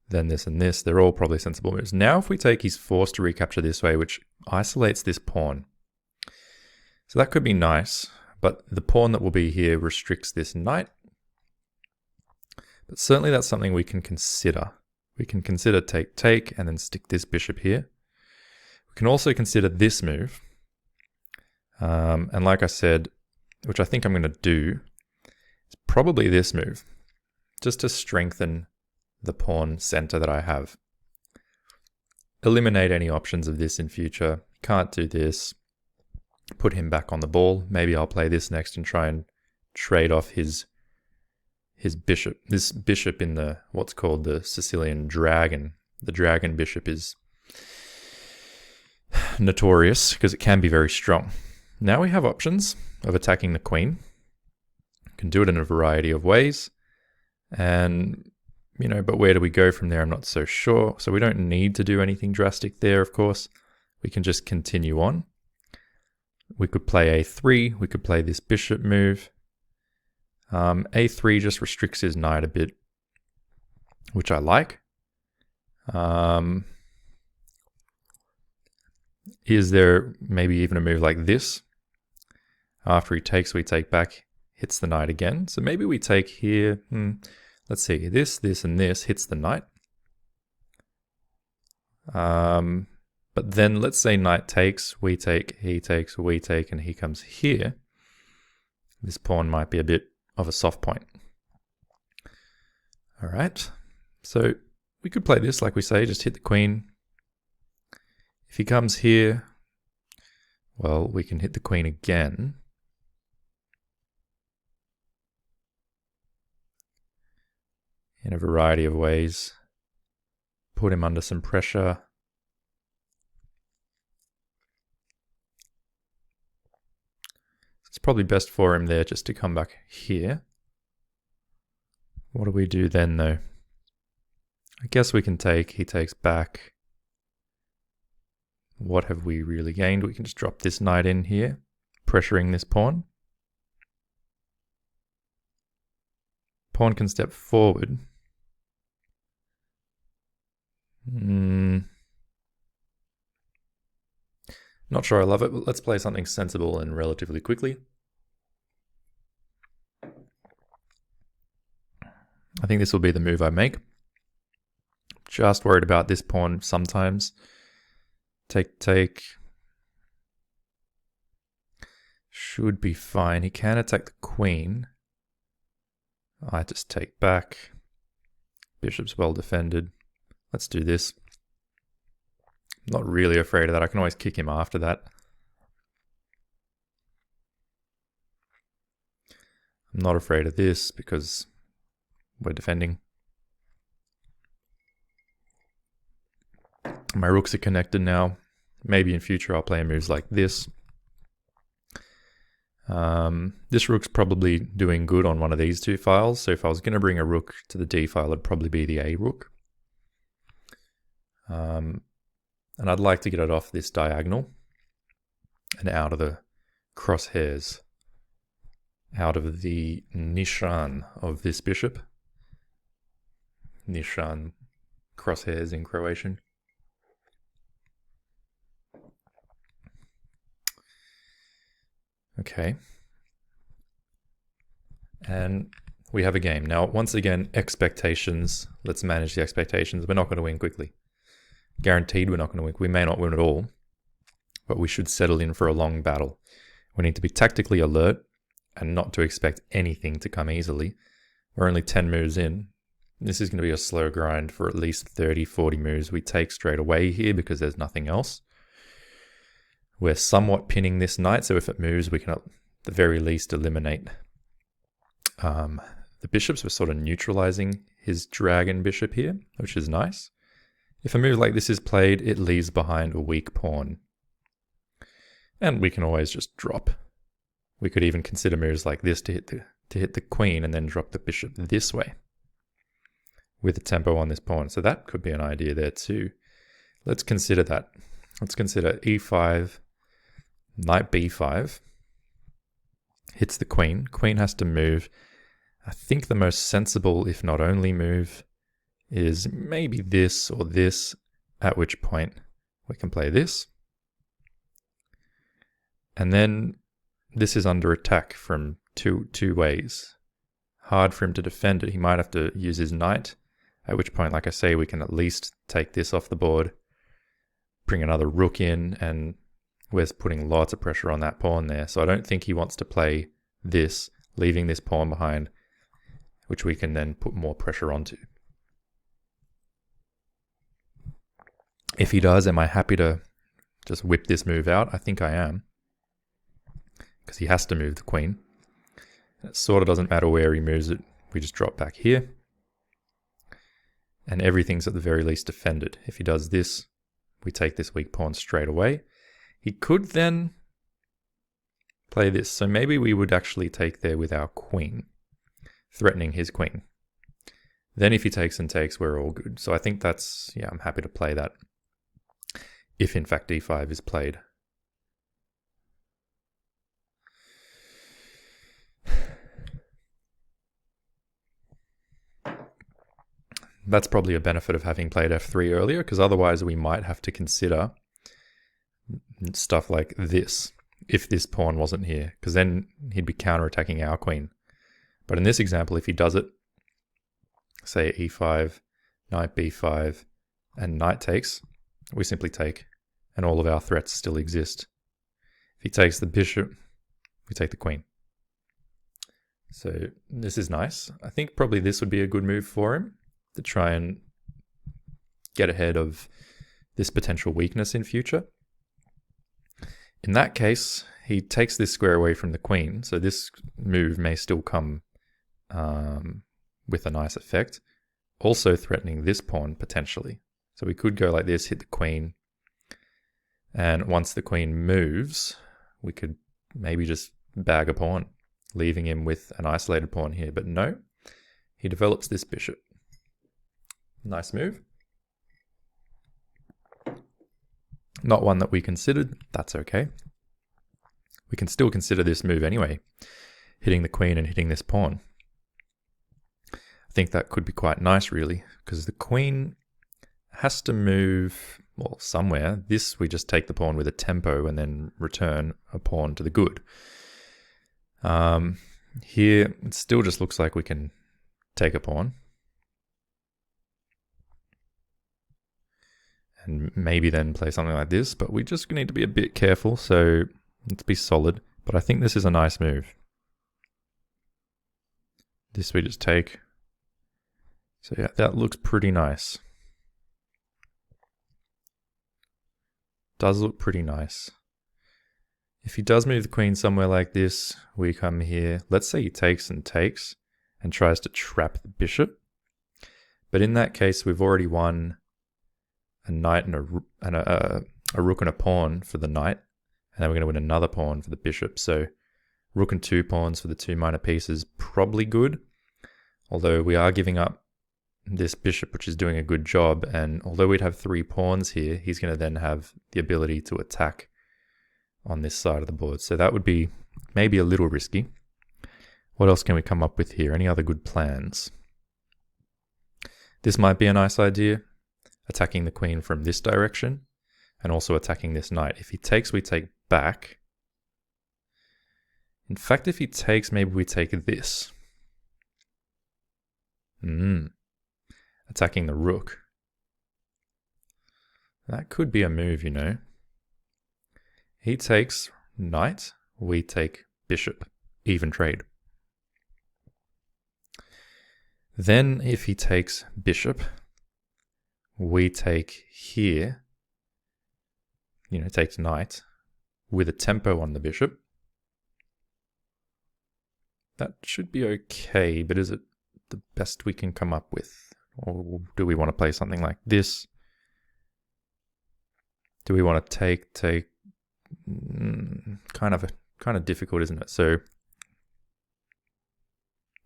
Then this and this, they're all probably sensible moves. Now if we take, he's forced to recapture this way, which isolates this pawn. So that could be nice, but the pawn that will be here restricts this knight. But certainly that's something we can consider. We can consider take, take, and then stick this bishop here. We can also consider this move. And like I said, which I think I'm going to do, is probably this move, just to strengthen the pawn center that I have. Eliminate any options of this in future. Can't do this. Put him back on the ball. Maybe I'll play this next and try and trade off his bishop. This bishop in the what's called the Sicilian dragon. The dragon bishop is notorious because it can be very strong. Now we have options of attacking the queen. Can do it in a variety of ways. And, you know, but where do we go from there? I'm not so sure. So we don't need to do anything drastic there, of course. We can just continue on. We could play a3. We could play this bishop move. A3 just restricts his knight a bit, which I like. Is there maybe even a move like this? After he takes, we take back, hits the knight again. So maybe we take here, let's see, this, and this hits the knight. But then let's say knight takes, we take, he takes, we take, and he comes here. This pawn might be a bit of a soft point. All right, so we could play this, like we say, just hit the queen. If he comes here, well, we can hit the queen again. In a variety of ways. Put him under some pressure. It's probably best for him there just to come back here. What do we do then, though? I guess we can take, he takes back. What have we really gained? We can just drop this knight in here, pressuring this pawn. Pawn can step forward. Not sure I love it, but let's play something sensible and relatively quickly. I think this will be the move I make. Just worried about this pawn sometimes. Take, take. Should be fine. He can attack the queen. I just take back. Bishop's well defended. Let's do this. Not really afraid of that. I can always kick him after that. I'm not afraid of this because we're defending. My rooks are connected now. Maybe in future I'll play moves like this. This rook's probably doing good on one of these two files. So if I was going to bring a rook to the D file, it'd probably be the A rook. And I'd like to get it off this diagonal and out of the crosshairs, out of the nishan of this bishop. Nishan, crosshairs in Croatian. Okay. And we have a game. Now, once again, expectations. Let's manage the expectations. We're not going to win quickly. Guaranteed we're not going to win. We may not win at all, but we should settle in for a long battle. We need to be tactically alert and not to expect anything to come easily. We're only 10 moves in. This is going to be a slow grind for at least 30, 40 moves we take straight away here because there's nothing else. We're somewhat pinning this knight, so if it moves, we can at the very least eliminate the bishops. We're sort of neutralizing his dragon bishop here, which is nice. If a move like this is played, it leaves behind a weak pawn. And we can always just drop. We could even consider moves like this to hit the queen and then drop the bishop this way with the tempo on this pawn. So that could be an idea there too. Let's consider that. Let's consider e5, knight b5, hits the queen. Queen has to move. I think the most sensible, if not only move, is maybe this or this, at which point we can play this. And then this is under attack from two ways. Hard for him to defend it. He might have to use his knight, at which point, like I say, we can at least take this off the board, bring another rook in, and we're putting lots of pressure on that pawn there. So I don't think he wants to play this, leaving this pawn behind, which we can then put more pressure onto. If he does, am I happy to just whip this move out? I think I am, because he has to move the queen. It sort of doesn't matter where he moves it. We just drop back here. And everything's at the very least defended. If he does this, we take this weak pawn straight away. He could then play this. So maybe we would actually take there with our queen, threatening his queen. Then if he takes and takes, we're all good. So I think that's, yeah, I'm happy to play that. If in fact d5 is played. That's probably a benefit of having played f3 earlier, because otherwise we might have to consider stuff like this if this pawn wasn't here, because then he'd be counterattacking our queen. But in this example, if he does it, say e5, knight b5, and knight takes, we simply take, and all of our threats still exist. If he takes the bishop, we take the queen. So this is nice. I think probably this would be a good move for him, to try and get ahead of this potential weakness in future. In that case, he takes this square away from the queen, so this move may still come with a nice effect, also threatening this pawn potentially. So we could go like this, hit the queen, and once the queen moves, we could maybe just bag a pawn, leaving him with an isolated pawn here. But no, he develops this bishop. Nice move. Not one that we considered. That's okay. We can still consider this move anyway, hitting the queen and hitting this pawn. I think that could be quite nice, really, because the queen has to move, well, somewhere. This, we just take the pawn with a tempo and then return a pawn to the good. Here, it still just looks like we can take a pawn. And maybe then play something like this, but we just need to be a bit careful, so let's be solid. But I think this is a nice move. This we just take. So yeah, that looks pretty nice. Does look pretty nice. If he does move the queen somewhere like this, we come here. Let's say he takes and tries to trap the bishop. But in that case, we've already won a knight and a rook and a pawn for the knight. And then we're going to win another pawn for the bishop. So rook and 2 pawns for the 2 minor pieces, probably good. Although we are giving up this bishop, which is doing a good job. And although we'd have 3 pawns here, he's going to then have the ability to attack on this side of the board. So that would be maybe a little risky. What else can we come up with here? Any other good plans? This might be a nice idea. Attacking the queen from this direction and also attacking this knight. If he takes, we take back. In fact, if he takes, maybe we take this. Attacking the rook. That could be a move, you know. He takes knight, we take bishop. Even trade. Then if he takes bishop, we take here, you know, takes knight with a tempo on the bishop. That should be okay, but is it the best we can come up with? Or do we want to play something like this? Do we want to take? Kind of difficult, isn't it? So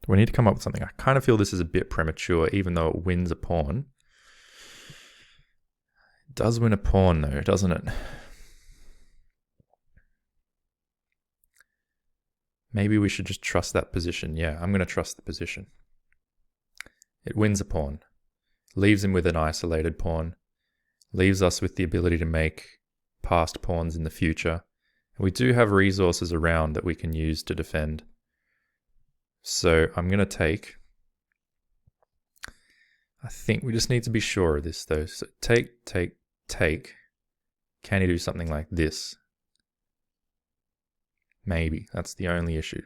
we need to come up with something. I kind of feel this is a bit premature, even though it wins a pawn. It does win a pawn though, doesn't it? Maybe we should just trust that position. Yeah, I'm going to trust the position. It wins a pawn. Leaves him with an isolated pawn. Leaves us with the ability to make passed pawns in the future. And we do have resources around that we can use to defend. So I'm going to take. I think we just need to be sure of this though. So take. Can he do something like this? Maybe. That's the only issue.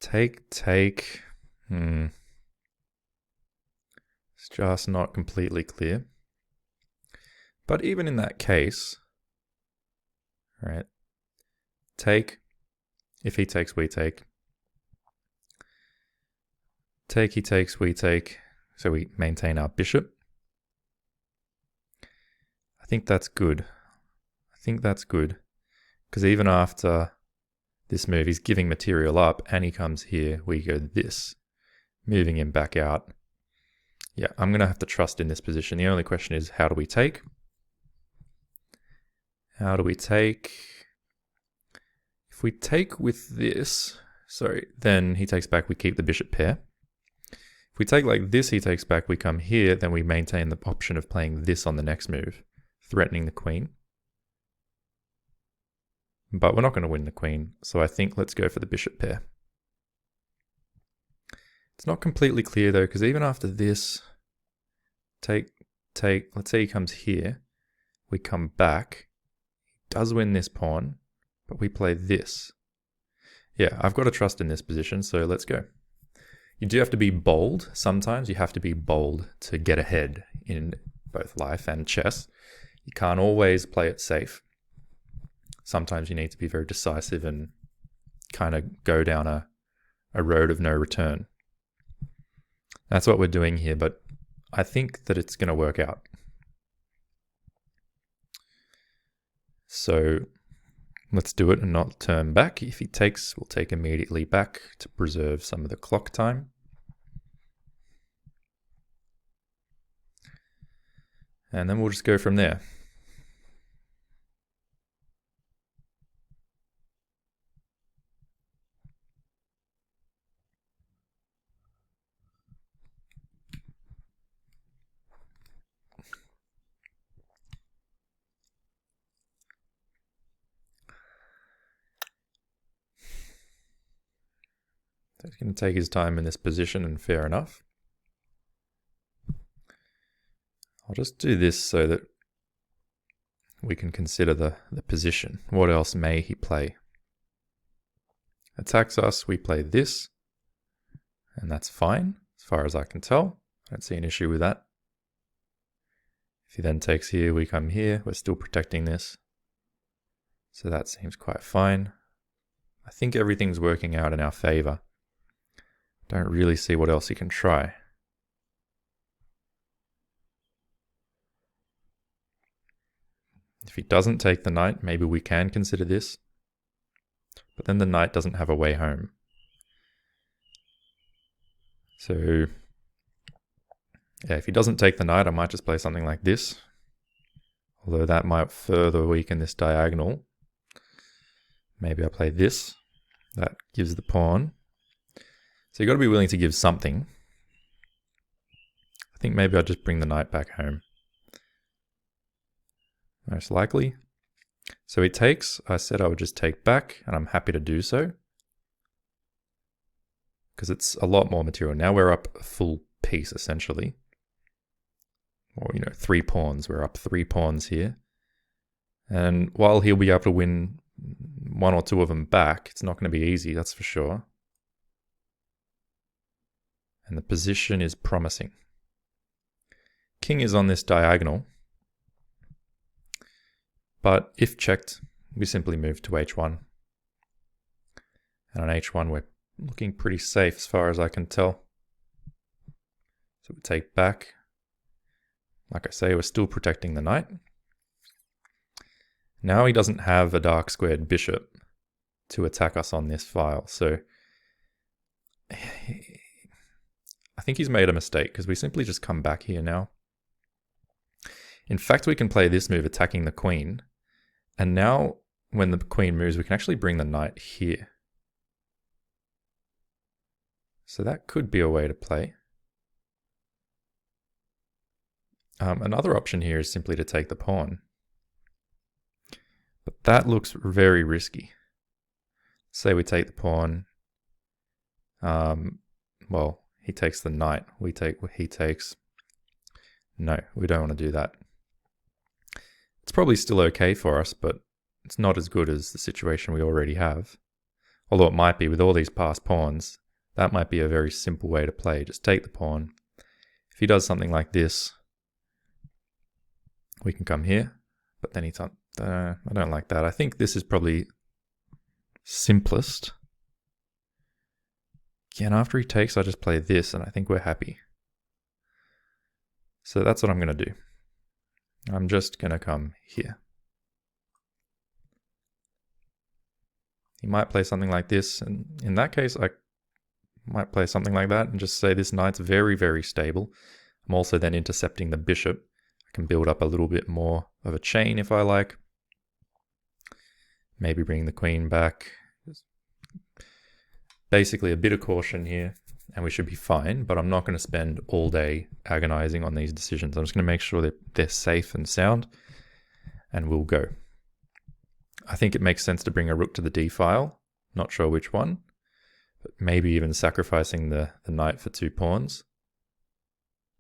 Take. It's just not completely clear. But even in that case, right? Take. If he takes, we take. Take, he takes, we take. So we maintain our bishop. I think that's good. Because even after this move, he's giving material up and he comes here, we go this. Moving him back out. Yeah, I'm going to have to trust in this position. The only question is, how do we take? If we take with this, then he takes back, we keep the bishop pair. If we take like this, he takes back, we come here, then we maintain the option of playing this on the next move, threatening the queen. But we're not going to win the queen, so I think let's go for the bishop pair. It's not completely clear though, because even after this, take, let's say he comes here, we come back, he does win this pawn, but we play this. Yeah, I've got to trust in this position, so let's go. You do have to be bold. Sometimes you have to be bold to get ahead in both life and chess. You can't always play it safe. Sometimes you need to be very decisive and kind of go down a road of no return. That's what we're doing here, but I think that it's going to work out. So let's do it and not turn back. If he takes, we'll take immediately back to preserve some of the clock time. And then we'll just go from there. So he's going to take his time in this position, and fair enough. I'll just do this so that we can consider the position. What else may he play? Attacks us, we play this, and that's fine, as far as I can tell. I don't see an issue with that. If he then takes here, we come here, we're still protecting this. So that seems quite fine. I think everything's working out in our favor. Don't really see what else he can try. If he doesn't take the knight, maybe we can consider this. But then the knight doesn't have a way home. So, yeah, if he doesn't take the knight, I might just play something like this. Although that might further weaken this diagonal. Maybe I play this. That gives the pawn. So you've got to be willing to give something. I think maybe I'll just bring the knight back home. Most likely. So he takes. I said I would just take back, and I'm happy to do so. Because it's a lot more material. Now we're up a full piece, essentially. Or, 3 pawns. We're up 3 pawns here. And while he'll be able to win 1 or 2 of them back, it's not going to be easy, that's for sure. And the position is promising. King is on this diagonal. But if checked, we simply move to h1. And on h1 we're looking pretty safe as far as I can tell. So we take back. Like I say, we're still protecting the knight. Now he doesn't have a dark squared bishop to attack us on this file. So I think he's made a mistake because we simply just come back here now. In fact, we can play this move attacking the queen. And now when the queen moves, we can actually bring the knight here. So that could be a way to play. Another option here is simply to take the pawn. But that looks very risky. Say we take the pawn. Well, he takes the knight. He takes. No, we don't want to do that. It's probably still okay for us, but it's not as good as the situation we already have. Although it might be with all these passed pawns. That might be a very simple way to play. Just take the pawn. If he does something like this, we can come here. But then he's on. I don't like that. I think this is probably simplest. Again, after he takes, I just play this, and I think we're happy. So that's what I'm going to do. I'm just going to come here. He might play something like this, and in that case, I might play something like that and just say this knight's very, very stable. I'm also then intercepting the bishop. I can build up a little bit more of a chain if I like. Maybe bring the queen back. Basically a bit of caution here, and we should be fine, but I'm not going to spend all day agonizing on these decisions. I'm just going to make sure that they're safe and sound, and we'll go. I think it makes sense to bring a rook to the d file. Not sure which one, but maybe even sacrificing the knight for 2 pawns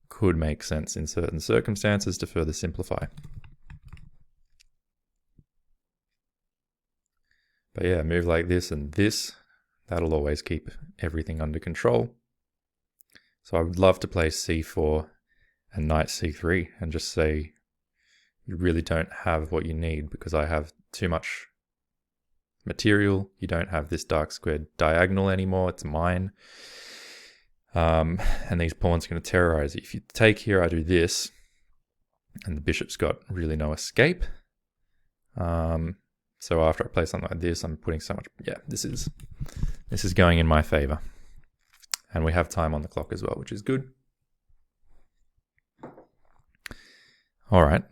could make sense in certain circumstances to further simplify. But yeah, a move like this and this, that'll always keep everything under control. So I would love to play c4 and knight c3 and just say you really don't have what you need because I have too much material. You don't have this dark squared diagonal anymore. It's mine. And these pawns are going to terrorize you. If you take here, I do this, and the bishop's got really no escape. So after I play something like this, I'm putting so much. Yeah, this is going in my favor, and we have time on the clock as well, which is good. All right.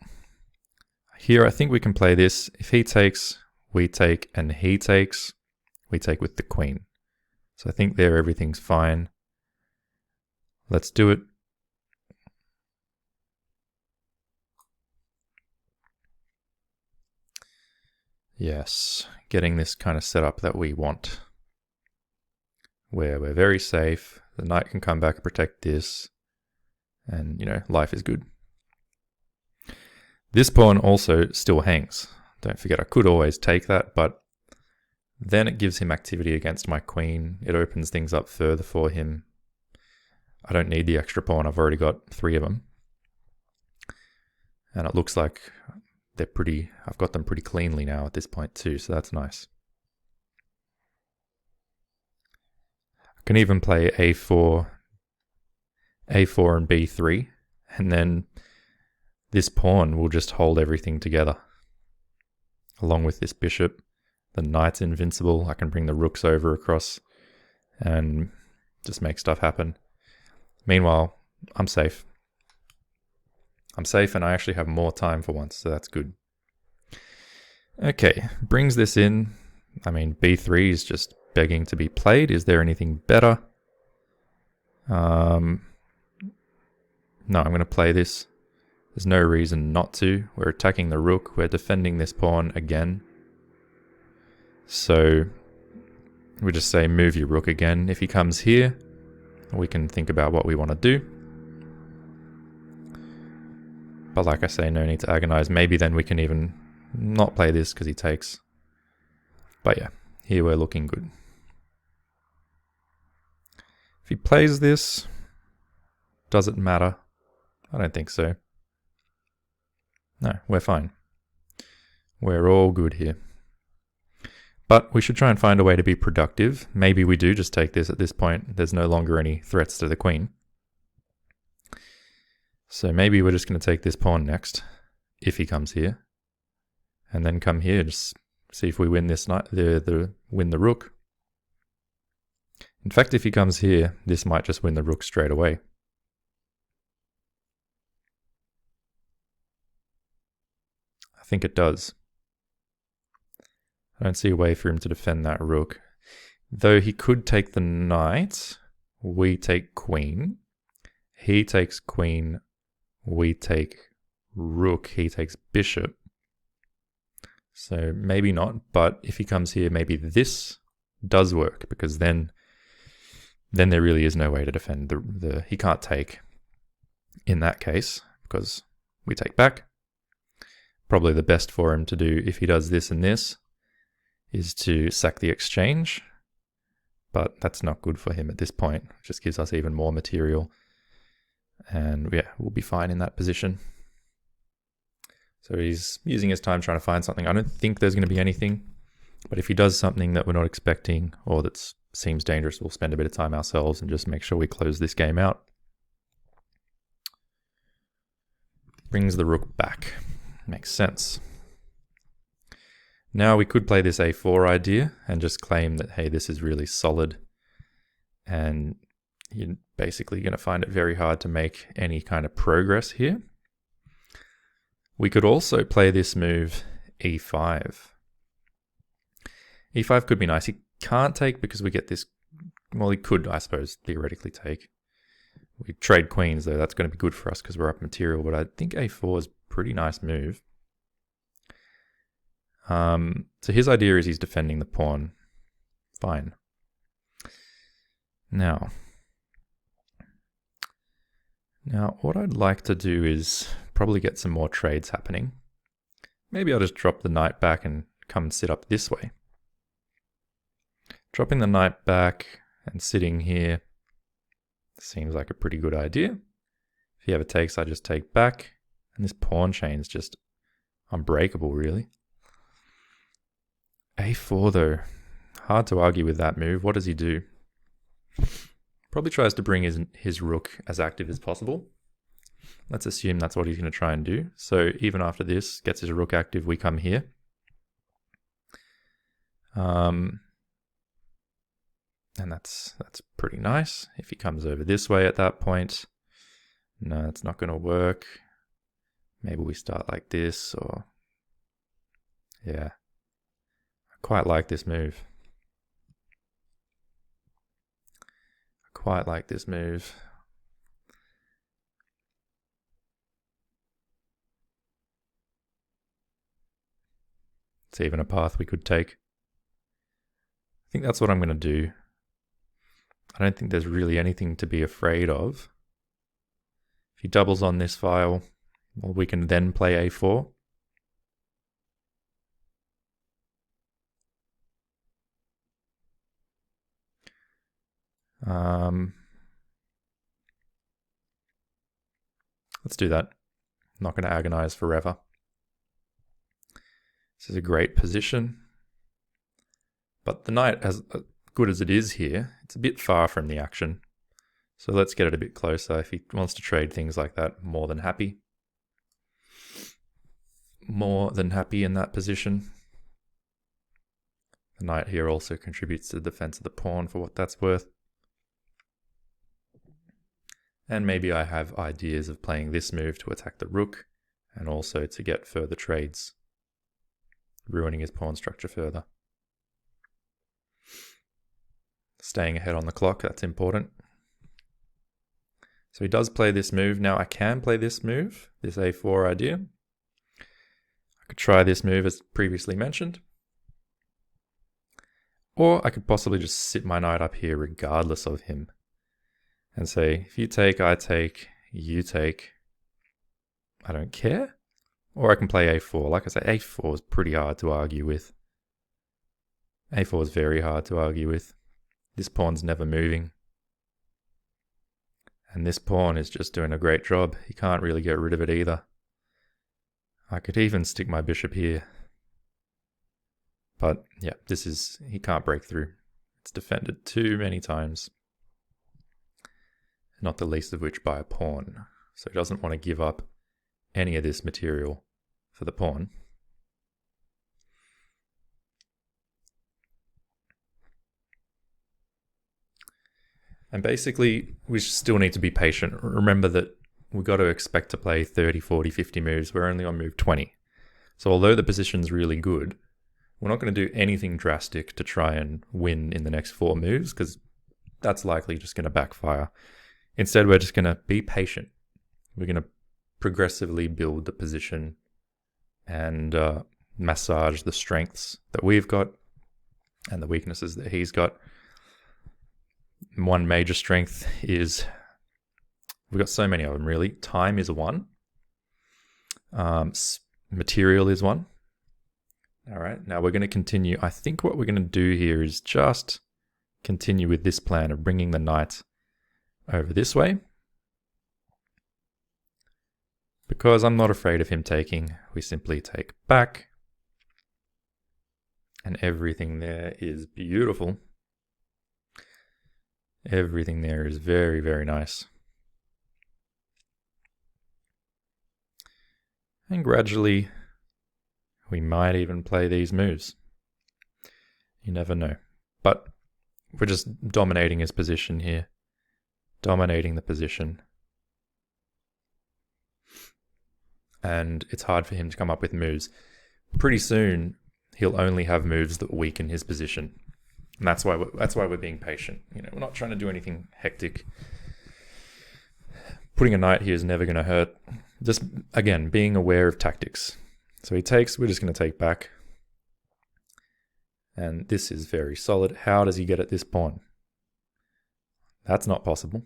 Here, I think we can play this. If he takes, we take, and he takes, we take with the queen. So I think there everything's fine. Let's do it. Yes, getting this kind of setup that we want, where we're very safe. The knight can come back and protect this, and life is good. This pawn also still hangs. Don't forget, I could always take that, but then it gives him activity against my queen. It opens things up further for him. I don't need the extra pawn. I've already got 3 of them. And it looks like I've got them pretty cleanly now at this point too, so that's nice. I can even play a4 and b3, and then this pawn will just hold everything together. Along with this bishop, the knight's invincible. I can bring the rooks over across and just make stuff happen. Meanwhile, I'm safe. I'm safe and I actually have more time for once, so that's good. Okay, brings this in. I mean, b3 is just begging to be played. Is there anything better? No, I'm going to play this. There's no reason not to. We're attacking the rook. We're defending this pawn again. So we just say move your rook again. If he comes here, we can think about what we want to do. But like I say, no need to agonize. Maybe then we can even not play this because he takes. But yeah, here we're looking good. If he plays this, does it matter? I don't think so. No, we're fine. We're all good here. But we should try and find a way to be productive. Maybe we do just take this at this point. There's no longer any threats to the queen. So maybe we're just going to take this pawn next, if he comes here. And then come here, just see if we win this knight, win the rook. In fact, if he comes here, this might just win the rook straight away. I think it does. I don't see a way for him to defend that rook. Though he could take the knight, we take queen. He takes queen, we take rook, he takes bishop. So maybe not, but if he comes here, maybe this does work, because then there really is no way to defend he can't take in that case, because we take back. Probably the best for him to do if he does this and this is to sack the exchange, but that's not good for him at this point. It just gives us even more material, and yeah, we'll be fine in that position. So he's using his time trying to find something. I don't think there's going to be anything, but if he does something that we're not expecting or that seems dangerous, we'll spend a bit of time ourselves and just make sure we close this game out. Brings the rook back. Makes sense. Now we could play this a4 idea and just claim that, hey, this is really solid, and you're basically going to find it very hard to make any kind of progress here. We could also play this move e5. e5 could be nice. He can't take because we get this. Well, he could, I suppose, theoretically take. We trade queens, though. That's going to be good for us because we're up material, but I think a4 is a pretty nice move. So his idea is he's defending the pawn. Fine. Now, what I'd like to do is probably get some more trades happening. Maybe I'll just drop the knight back and come and sit up this way. Dropping the knight back and sitting here seems like a pretty good idea. If he ever takes, I just take back. And this pawn chain's just unbreakable, really. a4 though, hard to argue with that move. What does he do? Probably tries to bring his rook as active as possible. Let's assume that's what he's going to try and do. So even after this, gets his rook active, we come here. And that's pretty nice. If he comes over this way at that point, no, it's not going to work. Maybe we start like this, or yeah. I quite like this move. Quite like this move. It's even a path we could take. I think that's what I'm going to do. I don't think there's really anything to be afraid of. If he doubles on this file, Well, we can then play a4. Let's do that. I'm not going to agonize forever. This is a great position. But the knight, as good as it is here, it's a bit far from the action. So let's get it a bit closer. If he wants to trade things like that, more than happy. More than happy in that position. The knight here also contributes to the defense of the pawn for what that's worth. And maybe I have ideas of playing this move to attack the rook and also to get further trades, ruining his pawn structure further. Staying ahead on the clock, that's important. So he does play this move. Now I can play this move, this a4 idea. I could try this move as previously mentioned. Or I could possibly just sit my knight up here regardless of him and say, if you take, I take, you take, I don't care. Or I can play a4. Like I say, a4 is pretty hard to argue with. a4 is very hard to argue with. This pawn's never moving. And this pawn is just doing a great job. He can't really get rid of it either. I could even stick my bishop here. But yeah, he can't break through. It's defended too many times. Not the least of which by a pawn. So he doesn't want to give up any of this material for the pawn. And basically, we still need to be patient. Remember that we've got to expect to play 30, 40, 50 moves. We're only on move 20. So although the position's really good, we're not going to do anything drastic to try and win in the next 4 moves, because that's likely just going to backfire. Instead, we're just going to be patient. We're going to progressively build the position and massage the strengths that we've got and the weaknesses that he's got. One major strength is, we've got so many of them really. Time is one. Material is one. All right, now we're going to continue. I think what we're going to do here is just continue with this plan of bringing the knight over this way. Because I'm not afraid of him taking, we simply take back. And everything there is beautiful. Everything there is very, very nice. And gradually, we might even play these moves. You never know. But we're just dominating his position here. Dominating the position. And it's hard for him to come up with moves. Pretty soon, he'll only have moves that weaken his position. And that's why we're being patient. We're not trying to do anything hectic. Putting a knight here is never going to hurt. Just, again, being aware of tactics. So he takes, we're just going to take back. And this is very solid. How does he get at this pawn? That's not possible.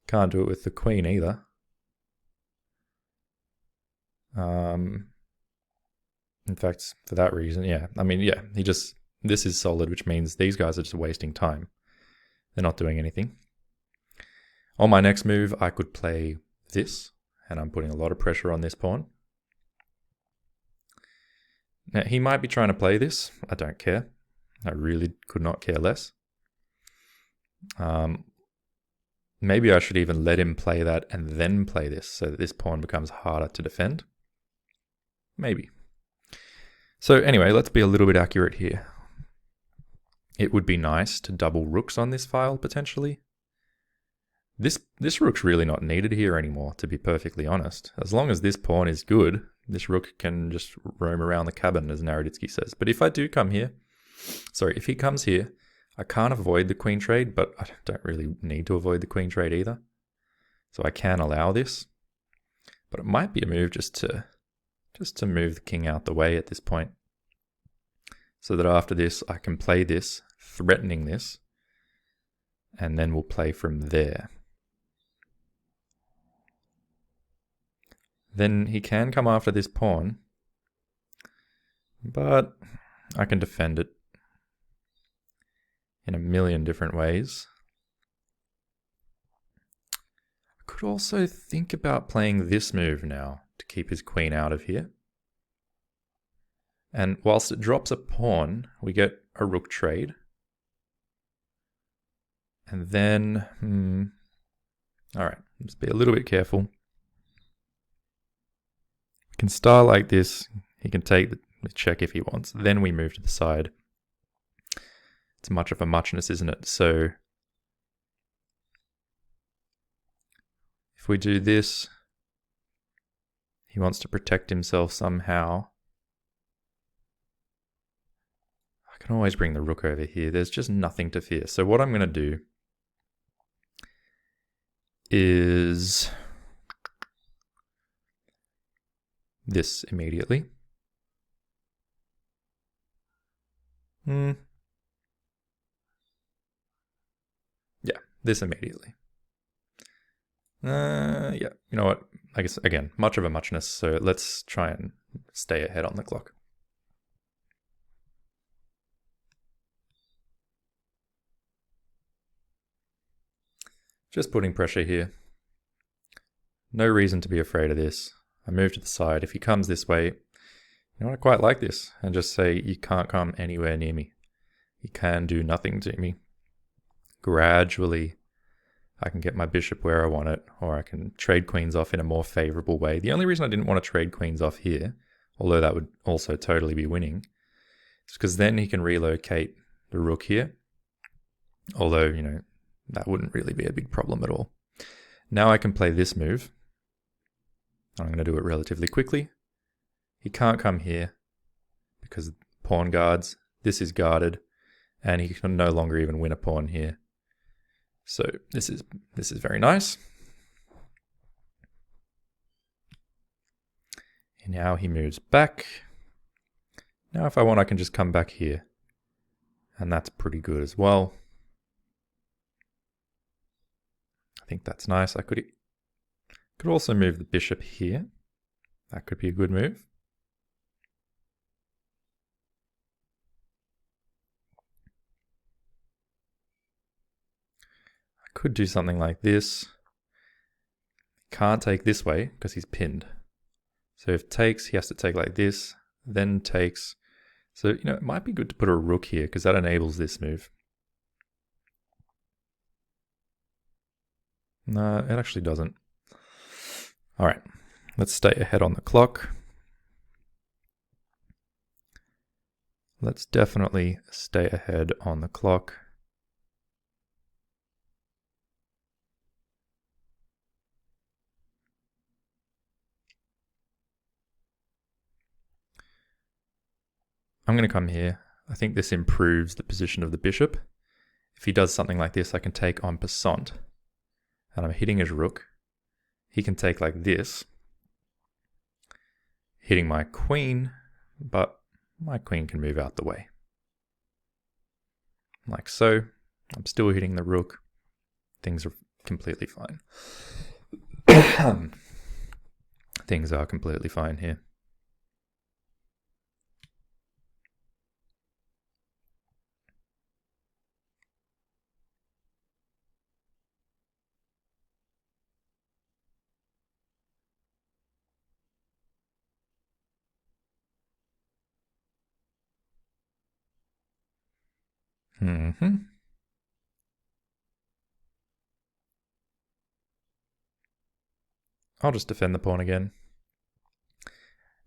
Can't do it with the queen either. In fact, for that reason, this is solid, which means these guys are just wasting time. They're not doing anything. On my next move, I could play this, and I'm putting a lot of pressure on this pawn. Now, he might be trying to play this. I don't care. I really could not care less. Maybe I should even let him play that and then play this so that this pawn becomes harder to defend. Maybe. So anyway, let's be a little bit accurate here. It would be nice to double rooks on this file, potentially. This rook's really not needed here anymore, to be perfectly honest. As long as this pawn is good, this rook can just roam around the cabin, as Naroditsky says. But if I do come here, if he comes here, I can't avoid the queen trade, but I don't really need to avoid the queen trade either. So I can allow this. But it might be a move just to move the king out the way at this point. So that after this, I can play this, threatening this, and then we'll play from there. Then he can come after this pawn, but I can defend it in a million different ways. I could also think about playing this move now to keep his queen out of here. And whilst it drops a pawn, we get a rook trade. And then, all right, let's be a little bit careful. We can start like this. He can take the check if he wants. Then we move to the side. It's much of a muchness, isn't it? So if we do this, he wants to protect himself somehow. I can always bring the rook over here. There's just nothing to fear. So what I'm going to do is this immediately. Yeah, this immediately. Yeah, you know what? I guess, again, much of a muchness, so let's try and stay ahead on the clock. Just putting pressure here. No reason to be afraid of this. I move to the side. If he comes this way, you know, I quite like this. And just say, you can't come anywhere near me. You can do nothing to me. Gradually, I can get my bishop where I want it, or I can trade queens off in a more favorable way. The only reason I didn't want to trade queens off here, although that would also totally be winning, is because then he can relocate the rook here. Although, you know, that wouldn't really be a big problem at all. Now I can play this move. I'm going to do it relatively quickly. He can't come here because pawn guards. This is guarded, and he can no longer even win a pawn here. So this is very nice. And now he moves back. Now if I want, I can just come back here. And that's pretty good as well. I think that's nice. I could also move the bishop here. That could be a good move. I could do something like this. Can't take this way because he's pinned. So if takes, he has to take like this, then takes. So, you know, it might be good to put a rook here because that enables this move. No, it actually doesn't. All right, let's stay ahead on the clock. Let's definitely stay ahead on the clock. I'm going to come here. I think this improves the position of the bishop. If he does something like this, I can take en passant. And I'm hitting his rook. He can take like this, hitting my queen, but my queen can move out the way. Like so. I'm still hitting the rook. Things are completely fine. Things are completely fine here. I'll just defend the pawn again.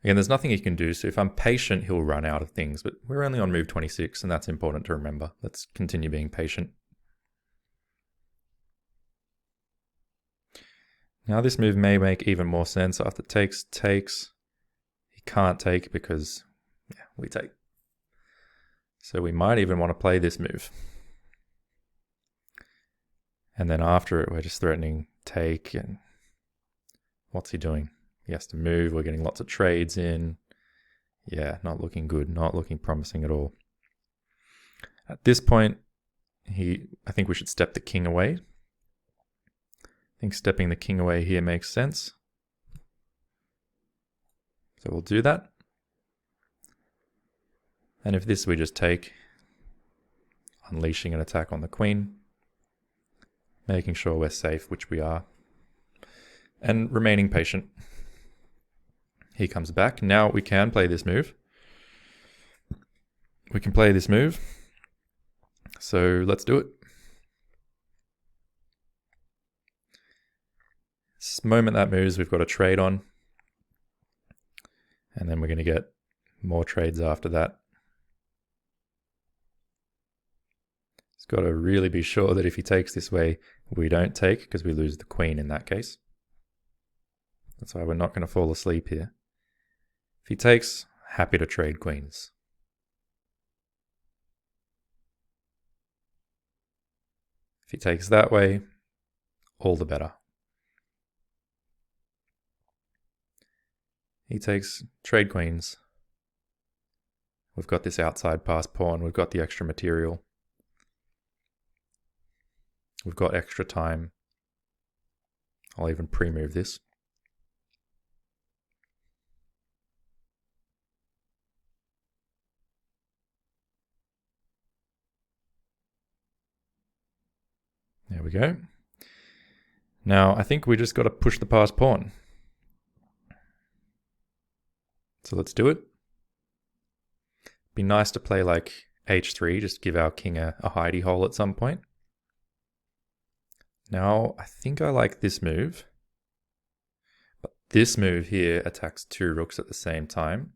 Again, there's nothing he can do, so if I'm patient, he'll run out of things, but we're only on move 26, and that's important to remember. Let's continue being patient. Now this move may make even more sense. After takes, he can't take because, yeah, we take. So we might even want to play this move. And then after it, we're just threatening take, and what's he doing? He has to move. We're getting lots of trades in. Yeah, not looking good. Not looking promising at all. At this point, I think we should step the king away. I think stepping the king away here makes sense. So we'll do that. And if this we just take, unleashing an attack on the queen, making sure we're safe, which we are, and remaining patient. He comes back. Now we can play this move. We can play this move. So let's do it. This moment that moves, we've got a trade on. And then we're going to get more trades after that. He's got to really be sure that if he takes this way, we don't take, because we lose the queen in that case. That's why we're not going to fall asleep here. If he takes, happy to trade queens. If he takes that way, all the better. He takes trade queens. We've got this outside pass pawn. We've got the extra material. We've got extra time. I'll even pre-move this. There we go. Now, I think we just got to push the pass pawn. So let's do it. Be nice to play like h3, just give our king a hidey hole at some point. Now, I think I like this move. But this move here attacks two rooks at the same time.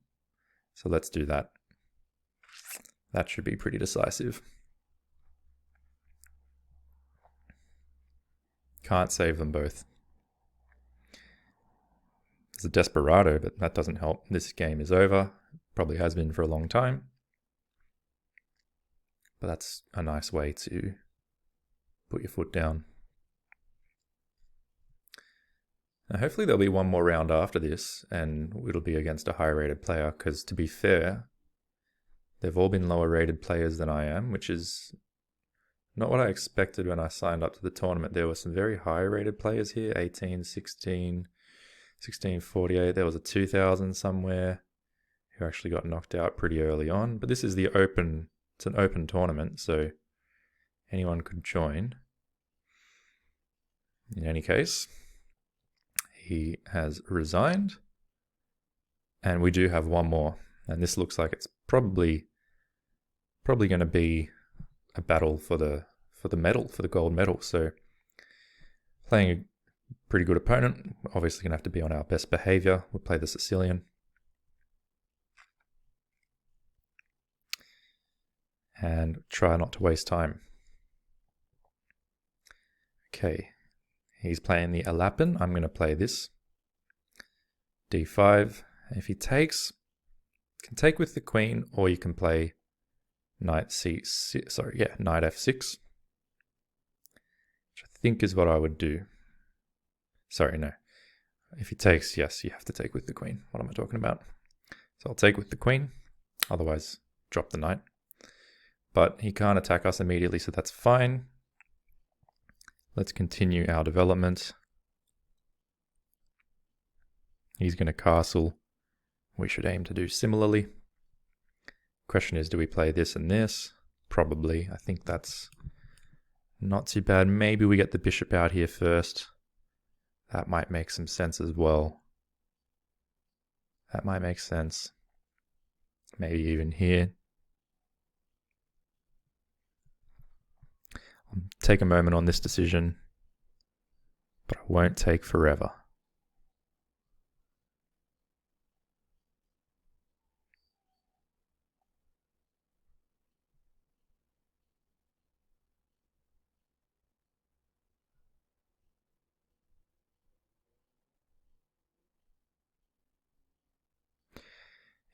So let's do that. That should be pretty decisive. Can't save them both. It's a desperado, but that doesn't help. This game is over. Probably has been for a long time. But that's a nice way to put your foot down. Now hopefully there'll be one more round after this, and it'll be against a higher rated player, because to be fair, they've all been lower rated players than I am, which is not what I expected when I signed up to the tournament. There were some very high rated players here, 18, 16, 1648. There was a 2000 somewhere who actually got knocked out pretty early on. But this is the open, it's an open tournament, so anyone could join. In any case, he has resigned. And we do have one more. And this looks like it's probably going to be a battle for the medal, for the gold medal. So playing a pretty good opponent, obviously going to have to be on our best behavior. We'll play the Sicilian. And try not to waste time. Okay, he's playing the Alapin. I'm going to play this. D5. If he takes, you can take with the queen, or you can play knight c6, sorry, yeah, knight f6, which I think is what I would do. Sorry, no. If he takes, yes, you have to take with the queen. What am I talking about? So I'll take with the queen, otherwise drop the knight. But he can't attack us immediately, so that's fine. Let's continue our development. He's going to castle. We should aim to do similarly. Question is, do we play this and this? Probably. I think that's not too bad. Maybe we get the bishop out here first. That might make some sense as well. That might make sense. Maybe even here. I'll take a moment on this decision, but I won't take forever.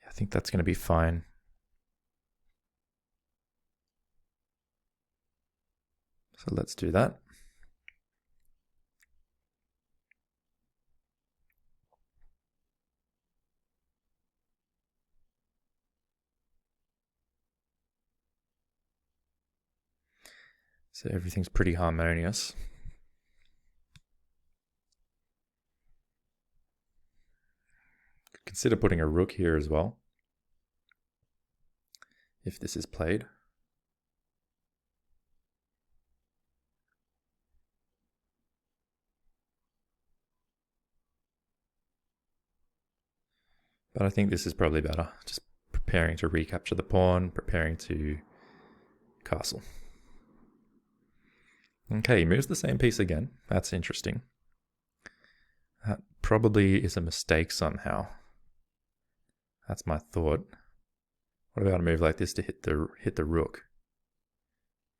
I think that's going to be fine. So let's do that. So everything's pretty harmonious. consider putting a rook here as well, if this is played. But I think this is probably better. Just preparing to recapture the pawn, preparing to castle. Okay, he moves the same piece again. That's interesting. That probably is a mistake somehow. That's my thought. What about a move like this to hit the rook?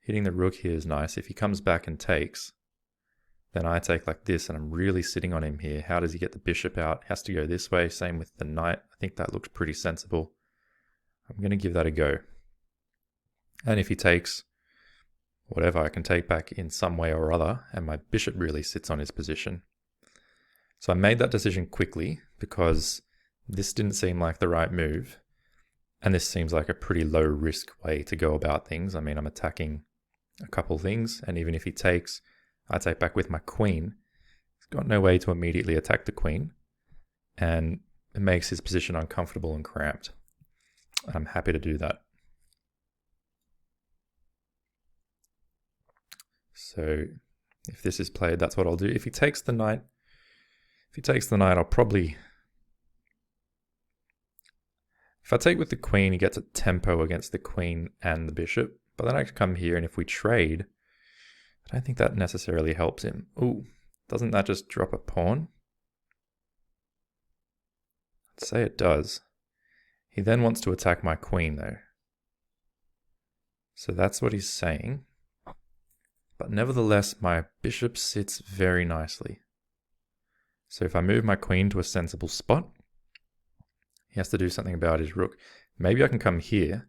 Hitting the rook here is nice. If he comes back and takes, then I take like this, and I'm really sitting on him here. How does he get the bishop out? Has to go this way. Same with the knight. I think that looks pretty sensible. I'm going to give that a go. And if he takes, whatever, I can take back in some way or other, and my bishop really sits on his position. So I made that decision quickly because this didn't seem like the right move. And this seems like a pretty low risk way to go about things. I mean, I'm attacking a couple things, and even if he takes, I take back with my queen. He's got no way to immediately attack the queen, and it makes his position uncomfortable and cramped. I'm happy to do that. So if this is played, that's what I'll do. If he takes the knight, I'll probably... If I take with the queen, he gets a tempo against the queen and the bishop. But then I can come here, and if we trade, I don't think that necessarily helps him. Ooh, doesn't that just drop a pawn? I'd say it does. He then wants to attack my queen, though. So that's what he's saying. But nevertheless, my bishop sits very nicely. So if I move my queen to a sensible spot, he has to do something about his rook. Maybe I can come here.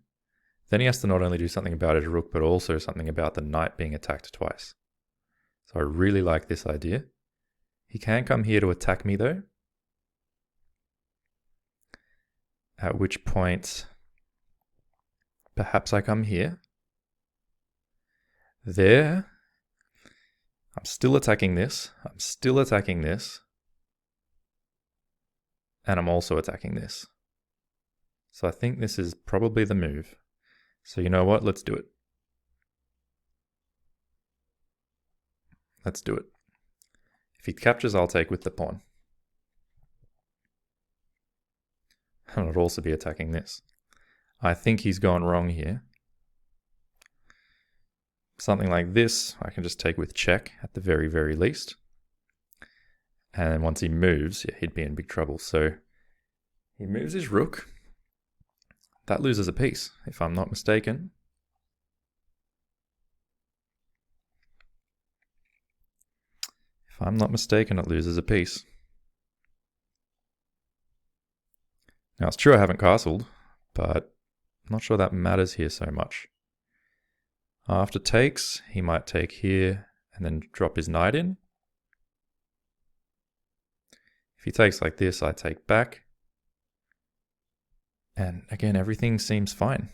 Then he has to not only do something about his rook, but also something about the knight being attacked twice. So I really like this idea. He can come here to attack me though. At which point, perhaps I come here. There. I'm still attacking this. I'm still attacking this. And I'm also attacking this. So I think this is probably the move. So you know what? Let's do it. Let's do it. If he captures, I'll take with the pawn. And I'd also be attacking this. I think he's gone wrong here. Something like this, I can just take with check at the very, very least. And once he moves, yeah, he'd be in big trouble. So he moves his rook. That loses a piece, if I'm not mistaken. If I'm not mistaken, it loses a piece. Now, it's true I haven't castled, but I'm not sure that matters here so much. After takes, he might take here and then drop his knight in. If he takes like this, I take back. And again, everything seems fine.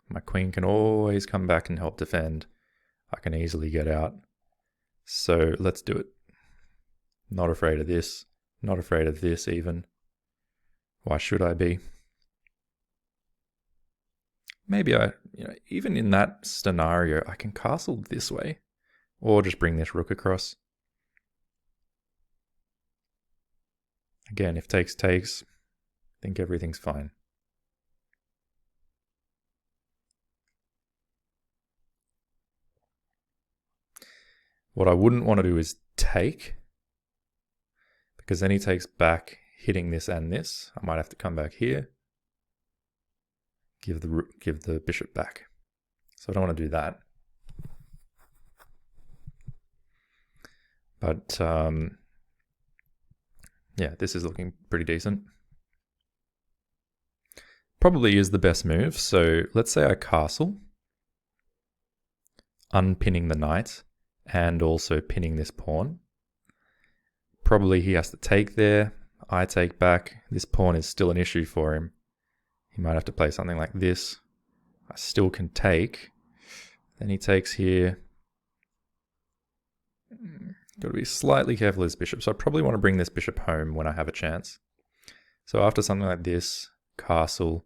My queen can always come back and help defend. I can easily get out. So let's do it. Not afraid of this. Not afraid of this even. Why should I be? Maybe even in that scenario, I can castle this way. Or just bring this rook across. Again, if takes, takes. I think everything's fine. What I wouldn't want to do is take, because then he takes back, hitting this and this. I might have to come back here, give the bishop back. So I don't want to do that. But yeah, this is looking pretty decent. Probably is the best move. So let's say I castle, unpinning the knight and also pinning this pawn. Probably he has to take there. I take back. This pawn is still an issue for him. He might have to play something like this. I still can take. Then he takes here. Got to be slightly careful with his bishop. So I probably want to bring this bishop home when I have a chance. So after something like this, castle,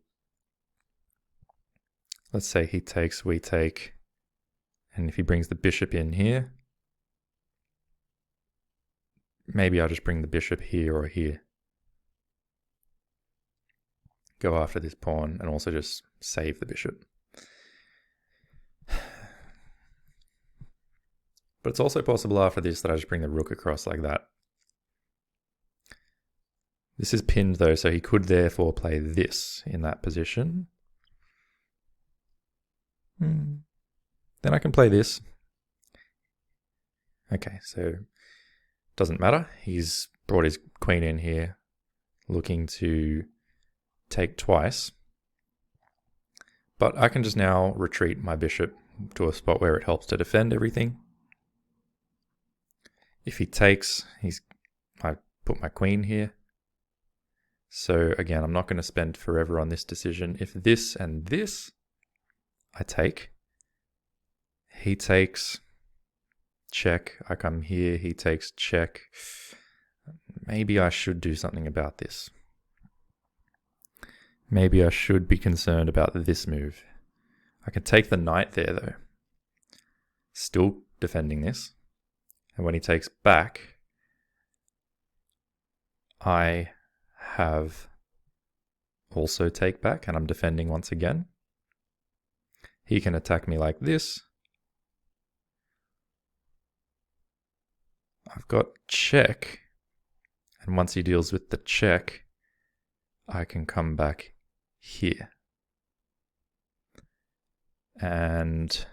let's say he takes, we take, and if he brings the bishop in here, maybe I'll just bring the bishop here or here. Go after this pawn and also just save the bishop. But it's also possible after this that I just bring the rook across like that. This is pinned though, so he could therefore play this in that position. Then I can play this. Okay, so doesn't matter. He's brought his queen in here, looking to take twice. But I can just now retreat my bishop to a spot where it helps to defend everything. If he takes, I put my queen here. So again, I'm not going to spend forever on this decision. If this and this, I take. He takes, check. I come here, he takes, check. Maybe I should do something about this. Maybe I should be concerned about this move. I can take the knight there though. Still defending this. And when he takes back, I have also take back and I'm defending once again. He can attack me like this. I've got check. And once he deals with the check, I can come back here. And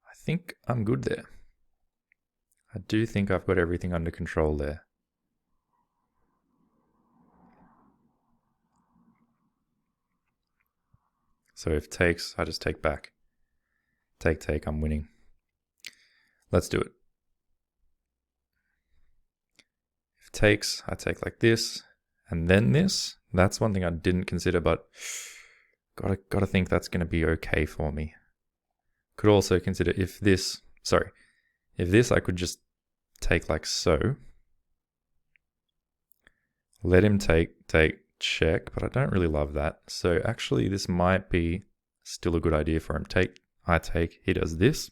I think I'm good there. I do think I've got everything under control there. So if takes, I just take back. Take, I'm winning. Let's do it. If takes, I take like this, and then this. That's one thing I didn't consider, but gotta think that's gonna be okay for me. Could also consider if this I could just take like so. Let him take, check, but I don't really love that. So actually this might be still a good idea for him. Take, I take, he does this.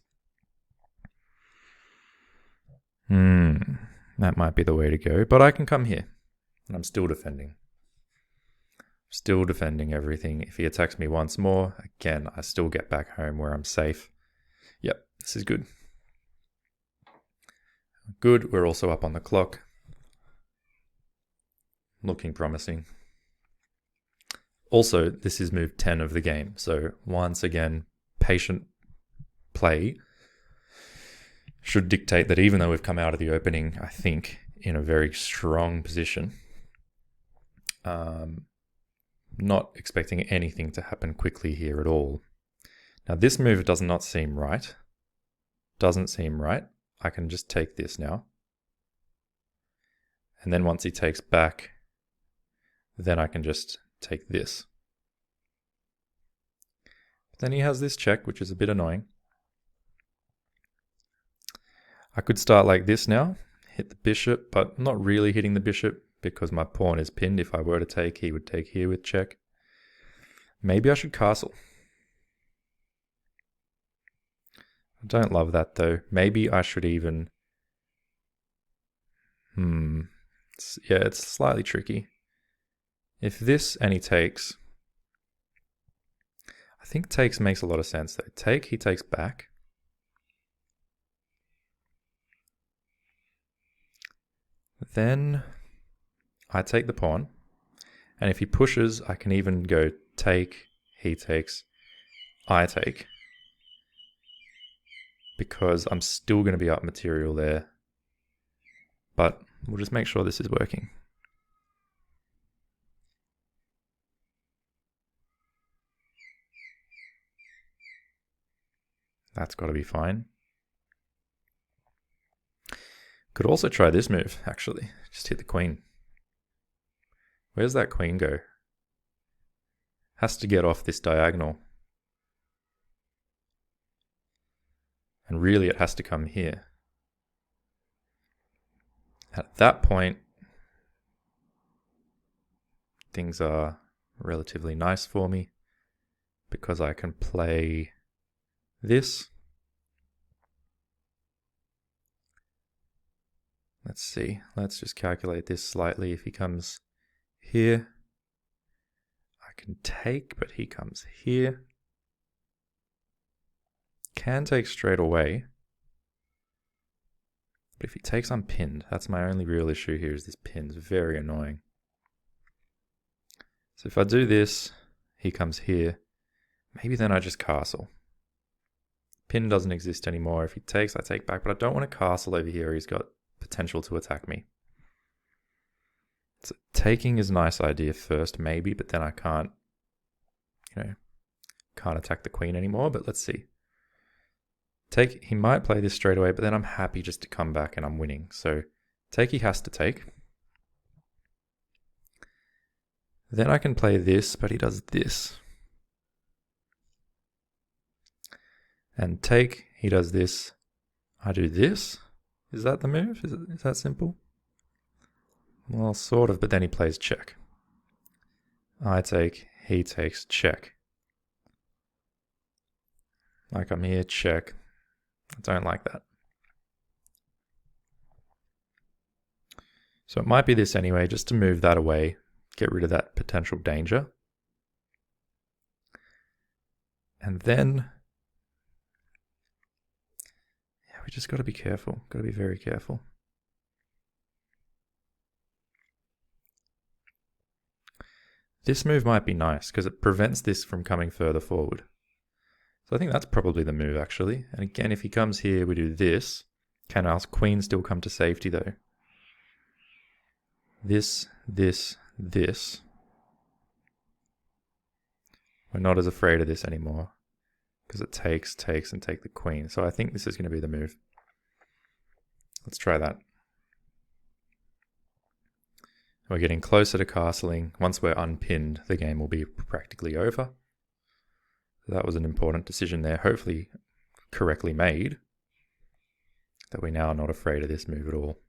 That might be the way to go, but I can come here and I'm still defending. Still defending everything. If he attacks me once more, again, I still get back home where I'm safe. Yep, this is good. Good, we're also up on the clock. Looking promising. Also, this is move 10 of the game. So once again, patient play should dictate that even though we've come out of the opening, I think, in a very strong position, not expecting anything to happen quickly here at all. Now this move does not seem right. Doesn't seem right. I can just take this now. And then once he takes back, then I can just take this. But then he has this check, which is a bit annoying. I could start like this now, hit the bishop, but I'm not really hitting the bishop because my pawn is pinned. If I were to take, he would take here with check. Maybe I should castle. I don't love that though. Maybe I should even... it's slightly tricky. If this and he takes... I think takes makes a lot of sense though. Take, he takes back. Then I take the pawn. And if he pushes, I can even go take, he takes, I take. Because I'm still going to be up material there. But we'll just make sure this is working. That's got to be fine. Could also try this move, actually. Just hit the queen. Where's that queen go? Has to get off this diagonal. And really it has to come here. At that point, things are relatively nice for me because I can play this. Let's see, let's just calculate this slightly. If he comes here, I can take, but he comes here. Can take straight away. But if he takes, I'm pinned. That's my only real issue here, is this pin's very annoying. So if I do this, he comes here. Maybe then I just castle. Pin doesn't exist anymore. If he takes, I take back, but I don't want to castle over here. He's got potential to attack me. So taking is a nice idea first, maybe, but then I can't, can't attack the queen anymore, but let's see. Take, he might play this straight away, but then I'm happy just to come back and I'm winning. So take, he has to take. Then I can play this, but he does this. And take, he does this. I do this. Is that the move? Is that simple? Well, sort of, but then he plays check. I take, he takes, check. Like I'm here, check. I don't like that. So it might be this anyway, just to move that away, get rid of that potential danger. And then, yeah, we just got to be careful. Got to be very careful. This move might be nice because it prevents this from coming further forward. So I think that's probably the move, actually. And again, if he comes here, we do this. Can our queen still come to safety, though? This, this, this. We're not as afraid of this anymore because it takes, and take the queen. So I think this is going to be the move. Let's try that. We're getting closer to castling. Once we're unpinned, the game will be practically over. That was an important decision there, hopefully correctly made, that we now are not afraid of this move at all.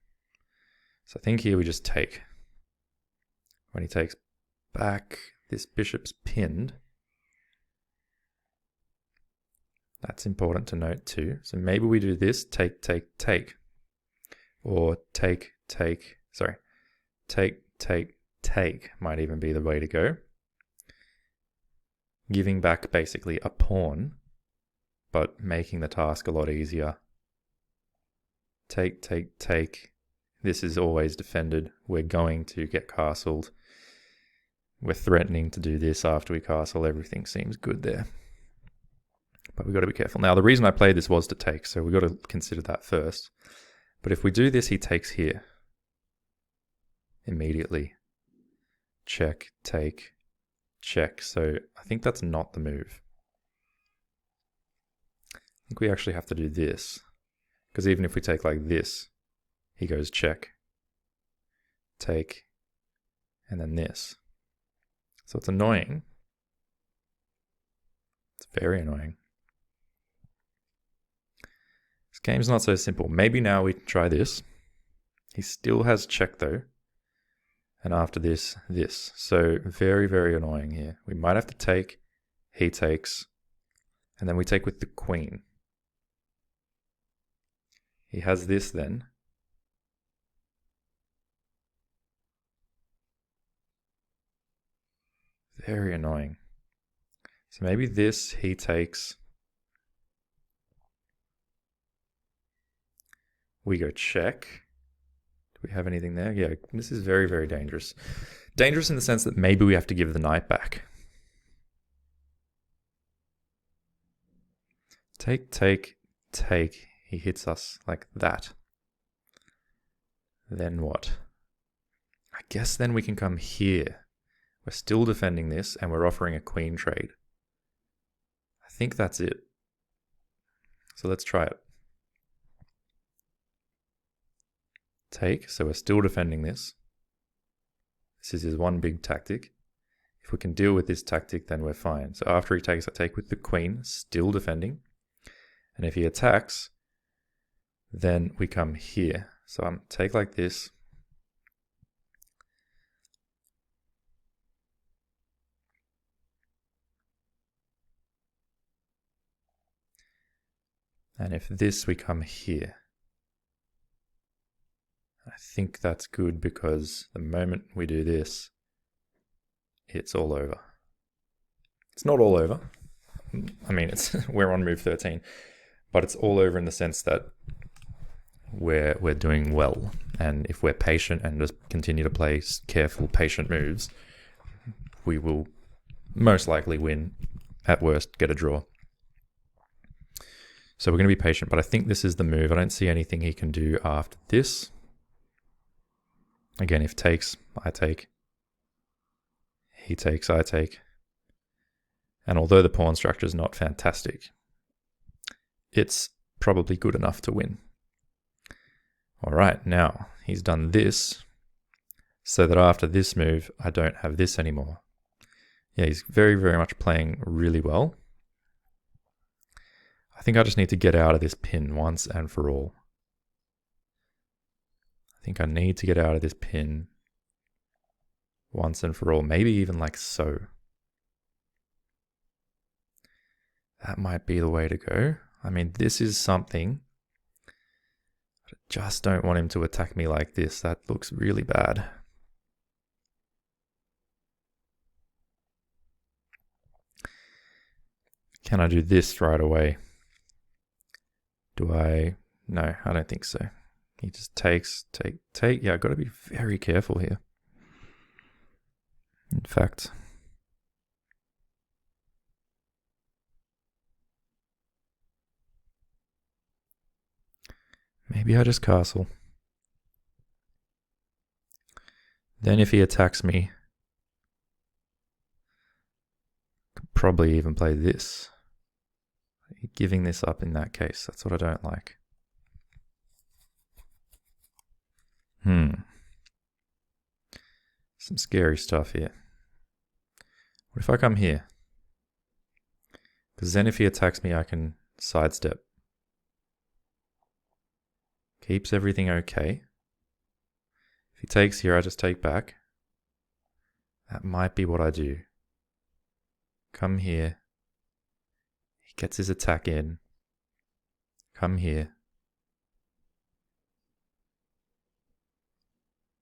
So I think here we just take. When he takes back, this bishop's pinned. That's important to note too. So maybe we do this, take, take, take. Or take, take, sorry. Take, take, take might even be the way to go. Giving back basically a pawn, but making the task a lot easier. Take, take, take. This is always defended. We're going to get castled. We're threatening to do this after we castle. Everything seems good there. But we've got to be careful. Now, the reason I played this was to take, so we've got to consider that first. But if we do this, he takes here. Immediately. Check, take, check. So I think that's not the move. I think we actually have to do this. Because even if we take like this, he goes check, take, and then this. So it's annoying. It's very annoying. This game's not so simple. Maybe now we try this. He still has check though. And after this, this. So very, very annoying here. We might have to take, he takes, and then we take with the queen. He has this then. Very annoying. So maybe this, he takes. We go check. Do we have anything there? Yeah, this is very, very dangerous. Dangerous in the sense that maybe we have to give the knight back. Take, take, take. He hits us like that. Then what? I guess then we can come here. We're still defending this and we're offering a queen trade. I think that's it. So let's try it. Take, so we're still defending this. This is his one big tactic. If we can deal with this tactic, then we're fine. So after he takes, I take with the queen, still defending. And if he attacks, then we come here. So I'm take like this. And if this, we come here. I think that's good because the moment we do this, it's all over. It's not all over. I mean, we're on move 13, but it's all over in the sense that we're doing well. And if we're patient and just continue to play careful, patient moves, we will most likely win. At worst, get a draw. So we're going to be patient, but I think this is the move. I don't see anything he can do after this. Again, if takes, I take. He takes, I take. And although the pawn structure is not fantastic, it's probably good enough to win. All right, now he's done this so that after this move, I don't have this anymore. Yeah, he's very, very much playing really well. I think I just need to get out of this pin once and for all. I think I need to get out of this pin once and for all. Maybe even like so. That might be the way to go. I mean, this is something. I just don't want him to attack me like this. That looks really bad. Can I do this right away? Do I? No, I don't think so. He just takes, take. Yeah, I've got to be very careful here. In fact, maybe I just castle. Then if he attacks me, I could probably even play this. Giving this up in that case, that's what I don't like. Some scary stuff here. What if I come here? Because then if he attacks me, I can sidestep. Keeps everything okay. If he takes here, I just take back. That might be what I do. Come here. He gets his attack in. Come here.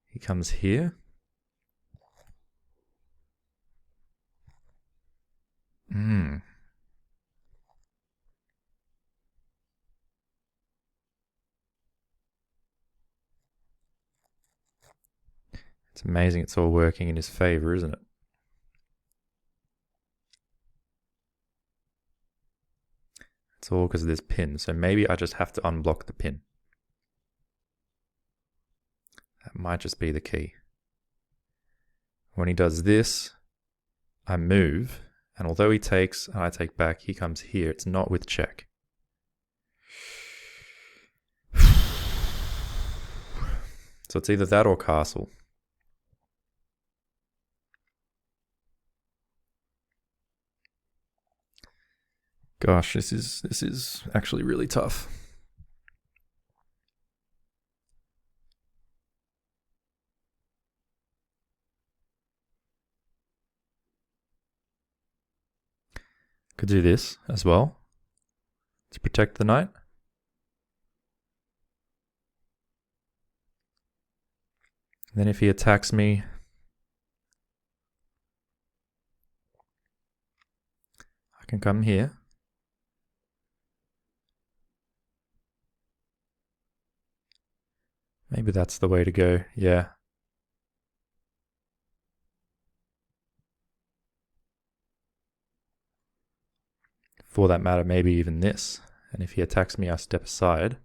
He comes here. It's amazing it's all working in his favor, isn't it? It's all because of this pin. So maybe I just have to unblock the pin. That might just be the key. When he does this, I move. And although he takes and I take back, he comes here. It's not with check. So it's either that or castle. Gosh, this is actually really tough. Could do this as well to protect the knight. Then if he attacks me, I can come here. Maybe that's the way to go, yeah. For that matter, maybe even this. And if he attacks me, I step aside.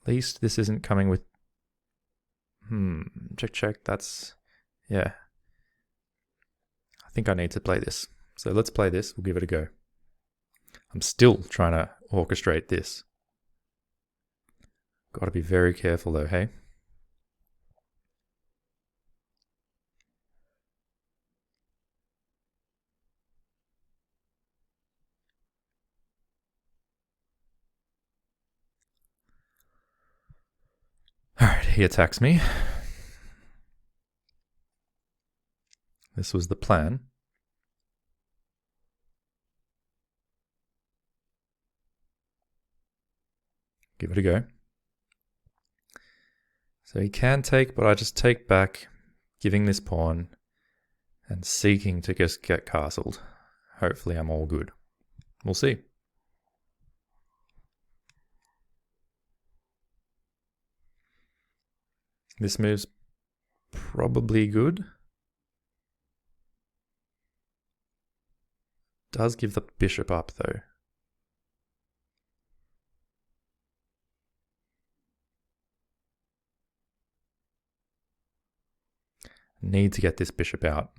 At least this isn't coming with... check, that's... yeah. I think I need to play this. So let's play this, we'll give it a go. I'm still trying to orchestrate this. Got to be very careful though, hey? Alright, he attacks me. This was the plan. give it a go. So he can take, but I just take back, giving this pawn and seeking to just get castled. Hopefully I'm all good. We'll see. This move's probably good. Does give the bishop up though. Need to get this bishop out.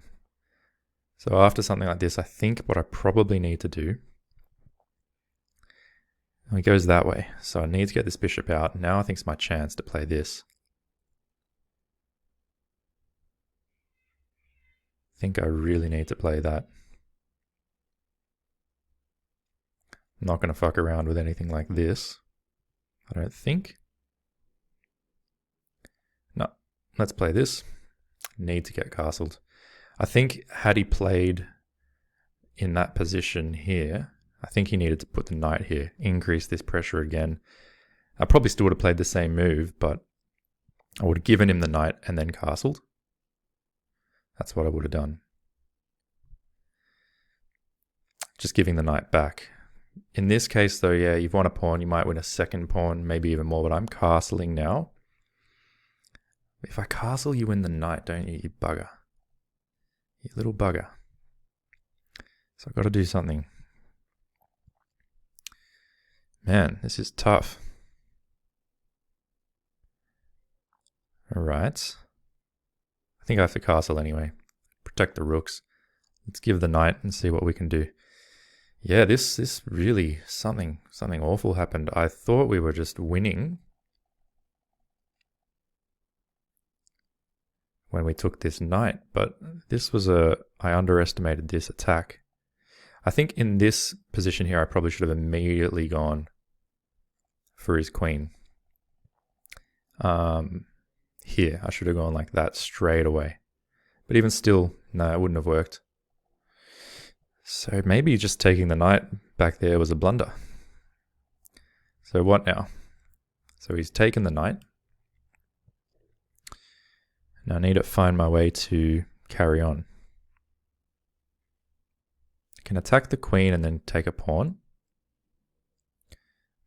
So after something like this, I think what I probably need to do, it goes that way. So I need to get this bishop out. Now I think it's my chance to play this. I think I really need to play that. I'm not going to fuck around with anything like this, I don't think. No, let's play this. Need to get castled. I think had he played in that position here, I think he needed to put the knight here, increase this pressure again. I probably still would have played the same move, but I would have given him the knight and then castled. That's what I would have done. Just giving the knight back. In this case though, yeah, you've won a pawn, you might win a second pawn, maybe even more, but I'm castling now. If I castle, you win the knight, don't you, you bugger. You little bugger. So I've got to do something. Man, this is tough. Alright. I think I have to castle anyway. Protect the rooks. Let's give the knight and see what we can do. Yeah, this really, something awful happened. I thought we were just winning when we took this knight, but this was I underestimated this attack. I think in this position here, I probably should have immediately gone for his queen. Here, I should have gone like that straight away. But even still, no, it wouldn't have worked. So maybe just taking the knight back there was a blunder. So what now? So he's taken the knight. Now I need to find my way to carry on. I can attack the queen and then take a pawn.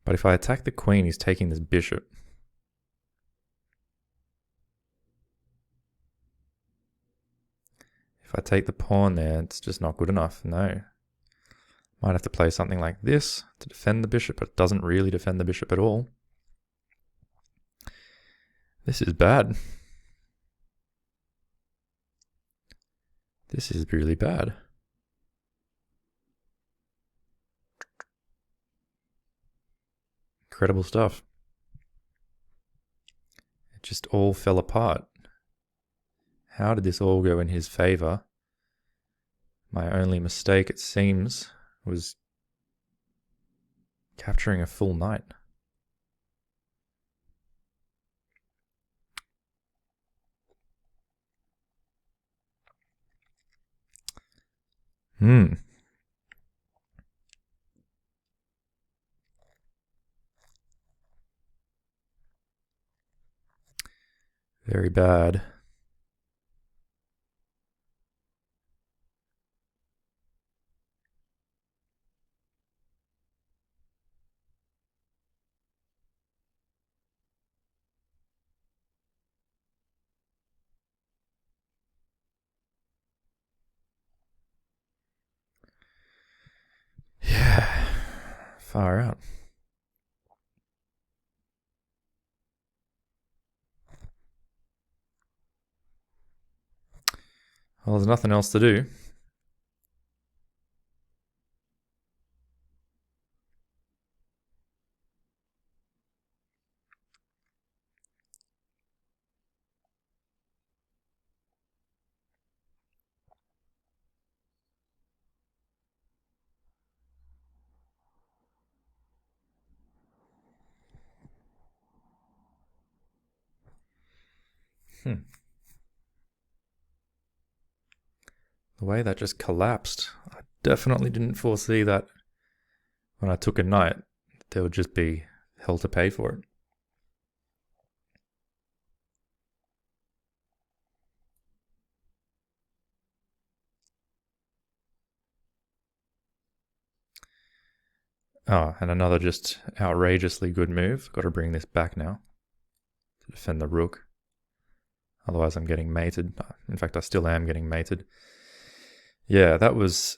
But if I attack the queen, he's taking this bishop. If I take the pawn there, it's just not good enough. No. Might have to play something like this to defend the bishop, but it doesn't really defend the bishop at all. This is bad. This is really bad. Incredible stuff. It just all fell apart. How did this all go in his favor? My only mistake, it seems, was capturing a full knight. Very bad. Yeah, far out. Well, there's nothing else to do. The way that just collapsed, I definitely didn't foresee that when I took a knight, there would just be hell to pay for it. Oh, and another just outrageously good move. Got to bring this back now to defend the rook. Otherwise I'm getting mated. In fact, I still am getting mated. Yeah, that was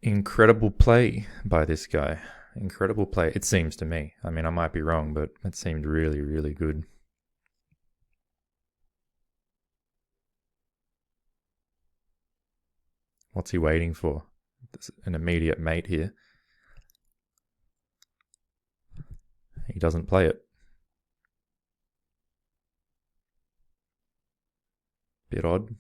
incredible play by this guy. Incredible play, it seems to me. I mean, I might be wrong, but it seemed really, really good. What's he waiting for? There's an immediate mate here. He doesn't play it. Bit odd.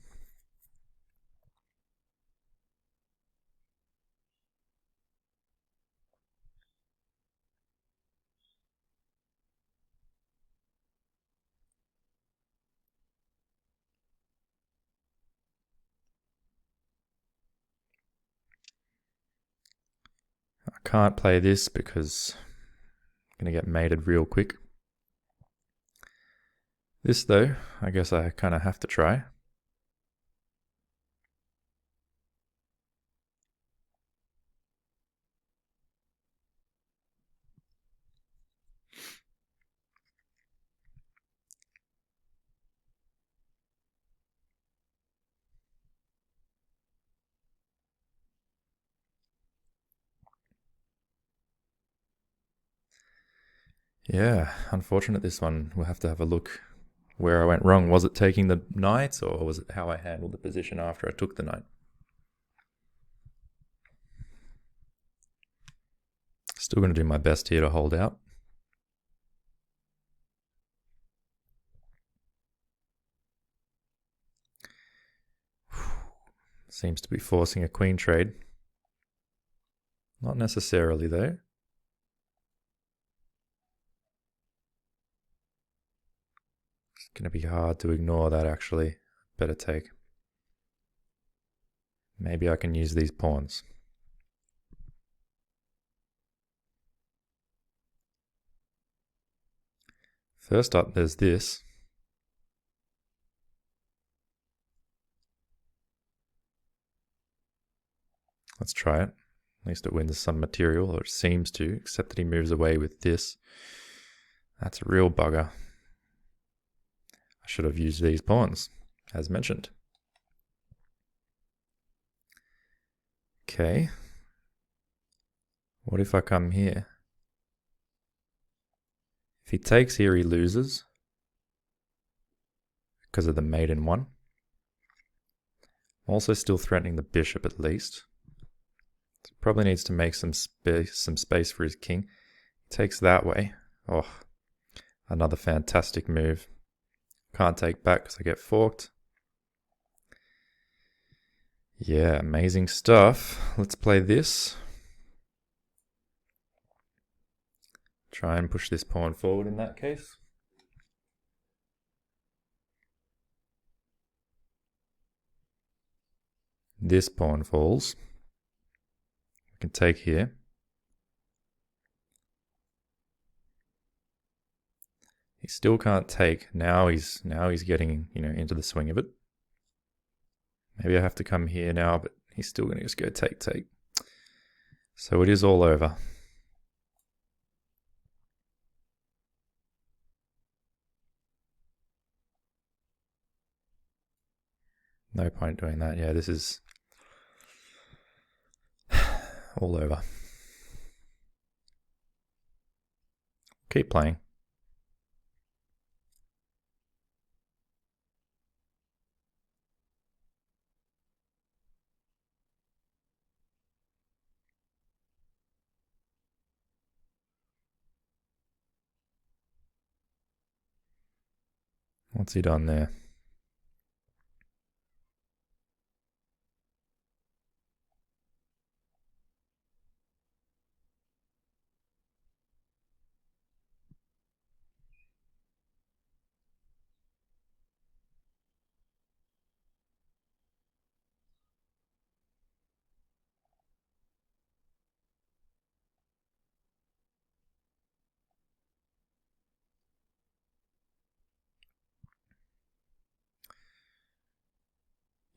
I can't play this because I'm going to get mated real quick. This though, I guess I kind of have to try. Yeah, unfortunate this one. We'll have to have a look where I went wrong. Was it taking the knight, or was it how I handled the position after I took the knight? Still going to do my best here to hold out. Seems to be forcing a queen trade. Not necessarily though. It's going to be hard to ignore that actually. Better take. Maybe I can use these pawns. First up, there's this. Let's try it. At least it wins some material, or it seems to, except that he moves away with this. That's a real bugger. I should have used these pawns, as mentioned. Okay. What if I come here? If he takes here, he loses because of the mate in one. Also still threatening the bishop at least. Probably needs to make some space for his king. He takes that way. Oh, another fantastic move. Can't take back because I get forked. Yeah, amazing stuff. Let's play this. Try and push this pawn forward in that case. This pawn falls. We can take here. He still can't take. Now he's getting, into the swing of it. Maybe I have to come here now, but he's still going to just go take. So it is all over. No point doing that. Yeah, this is all over. Keep playing. What's he done there?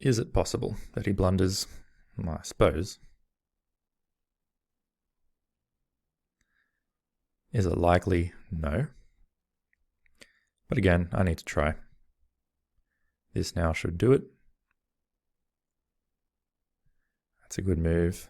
Is it possible that he blunders? Well, I suppose. Is it likely? No. But again, I need to try. This now should do it. That's a good move.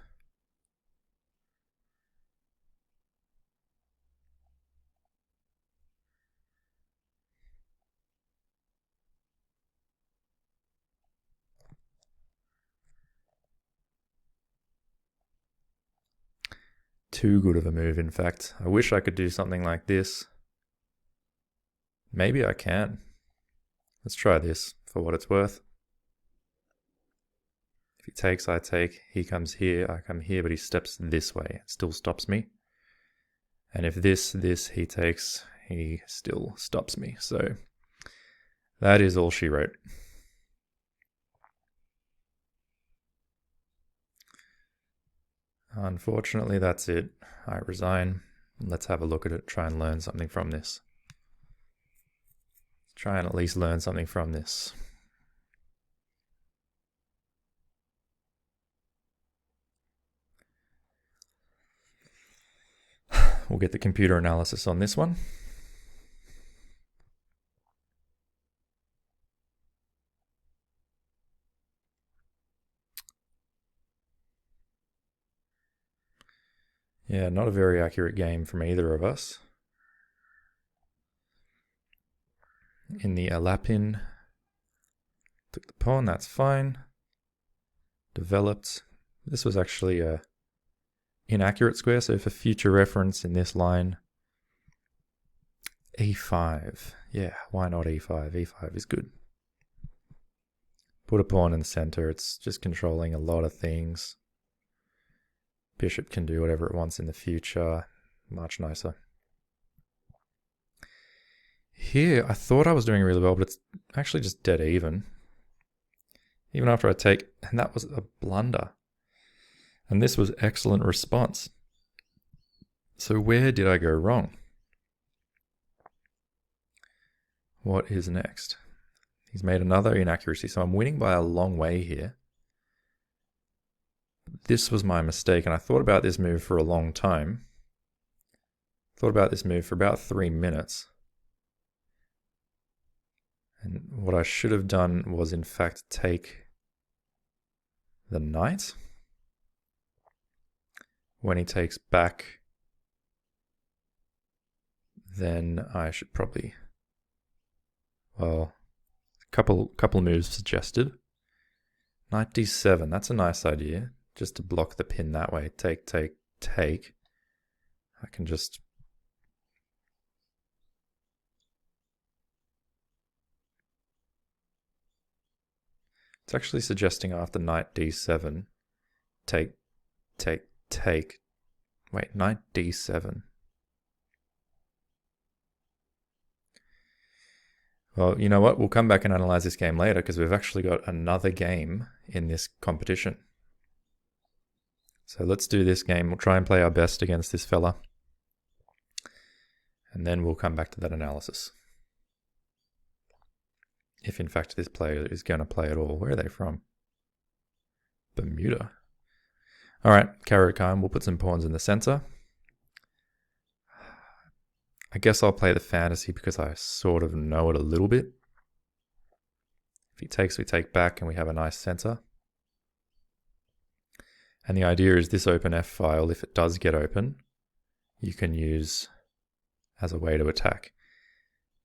Too good of a move, in fact. I wish I could do something like this. Maybe I can. Let's try this for what it's worth. If he takes, I take. He comes here, I come here, but he steps this way. It still stops me. And if this, he takes, he still stops me. So that is all she wrote. Unfortunately, that's it. I resign. Let's have a look at it, try and learn something from this. Try and at least learn something from this. We'll get the computer analysis on this one. Yeah, not a very accurate game from either of us. In the Alapin, took the pawn, that's fine. Developed. This was actually a inaccurate square, so for future reference in this line, e5. Yeah, why not e5? e5 is good. Put a pawn in the center, it's just controlling a lot of things. Bishop can do whatever it wants in the future. Much nicer. Here, I thought I was doing really well, but it's actually just dead even. Even after I take, and that was a blunder. And this was excellent response. So where did I go wrong? What is next? He's made another inaccuracy, so I'm winning by a long way here. This was my mistake, and I thought about this move for a long time. Thought about this move for about 3 minutes. And what I should have done was, in fact, take the knight. When he takes back, then I should probably, well, a couple moves suggested. Knight d7, that's a nice idea. Just to block the pin that way. Take, take, take. I can just... It's actually suggesting after knight d7, take, take, take. Wait, knight d7. Well, you know what? We'll come back and analyze this game later because we've actually got another game in this competition. So let's do this game. We'll try and play our best against this fella. And then we'll come back to that analysis. If in fact this player is going to play at all. Where are they from? Bermuda. Alright, Caro-Kann. We'll put some pawns in the center. I guess I'll play the fantasy because I sort of know it a little bit. If he takes, we take back and we have a nice center. And the idea is this open F file, if it does get open, you can use as a way to attack.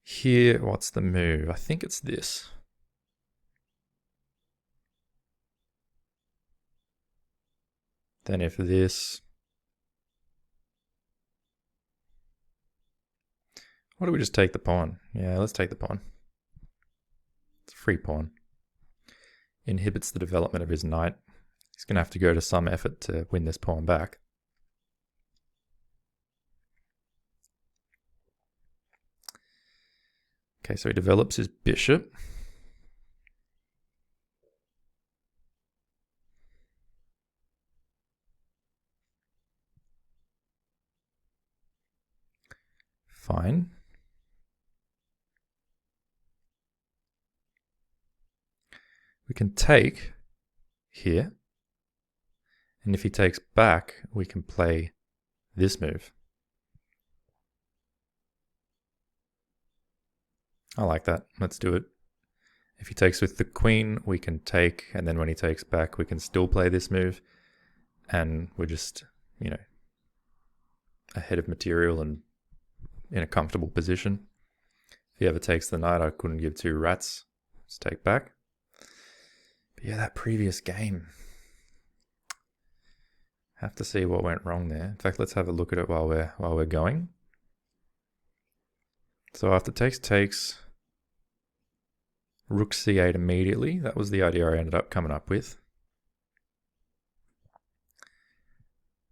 Here, what's the move? I think it's this. Then if this... Why don't we just take the pawn? Yeah, let's take the pawn. It's a free pawn. Inhibits the development of his knight. He's going to have to go to some effort to win this pawn back. Okay, so he develops his bishop. Fine. we can take here. And if he takes back, we can play this move. I like that. Let's do it. If he takes with the queen, we can take, and then when he takes back, we can still play this move. And we're just, you know, ahead of material and in a comfortable position. If he ever takes the knight, I couldn't give two rats. Let's take back. But yeah, that previous game. Have to see what went wrong there. In fact, let's have a look at it while we're going. So after takes, rook c8 immediately. That was the idea I ended up coming up with.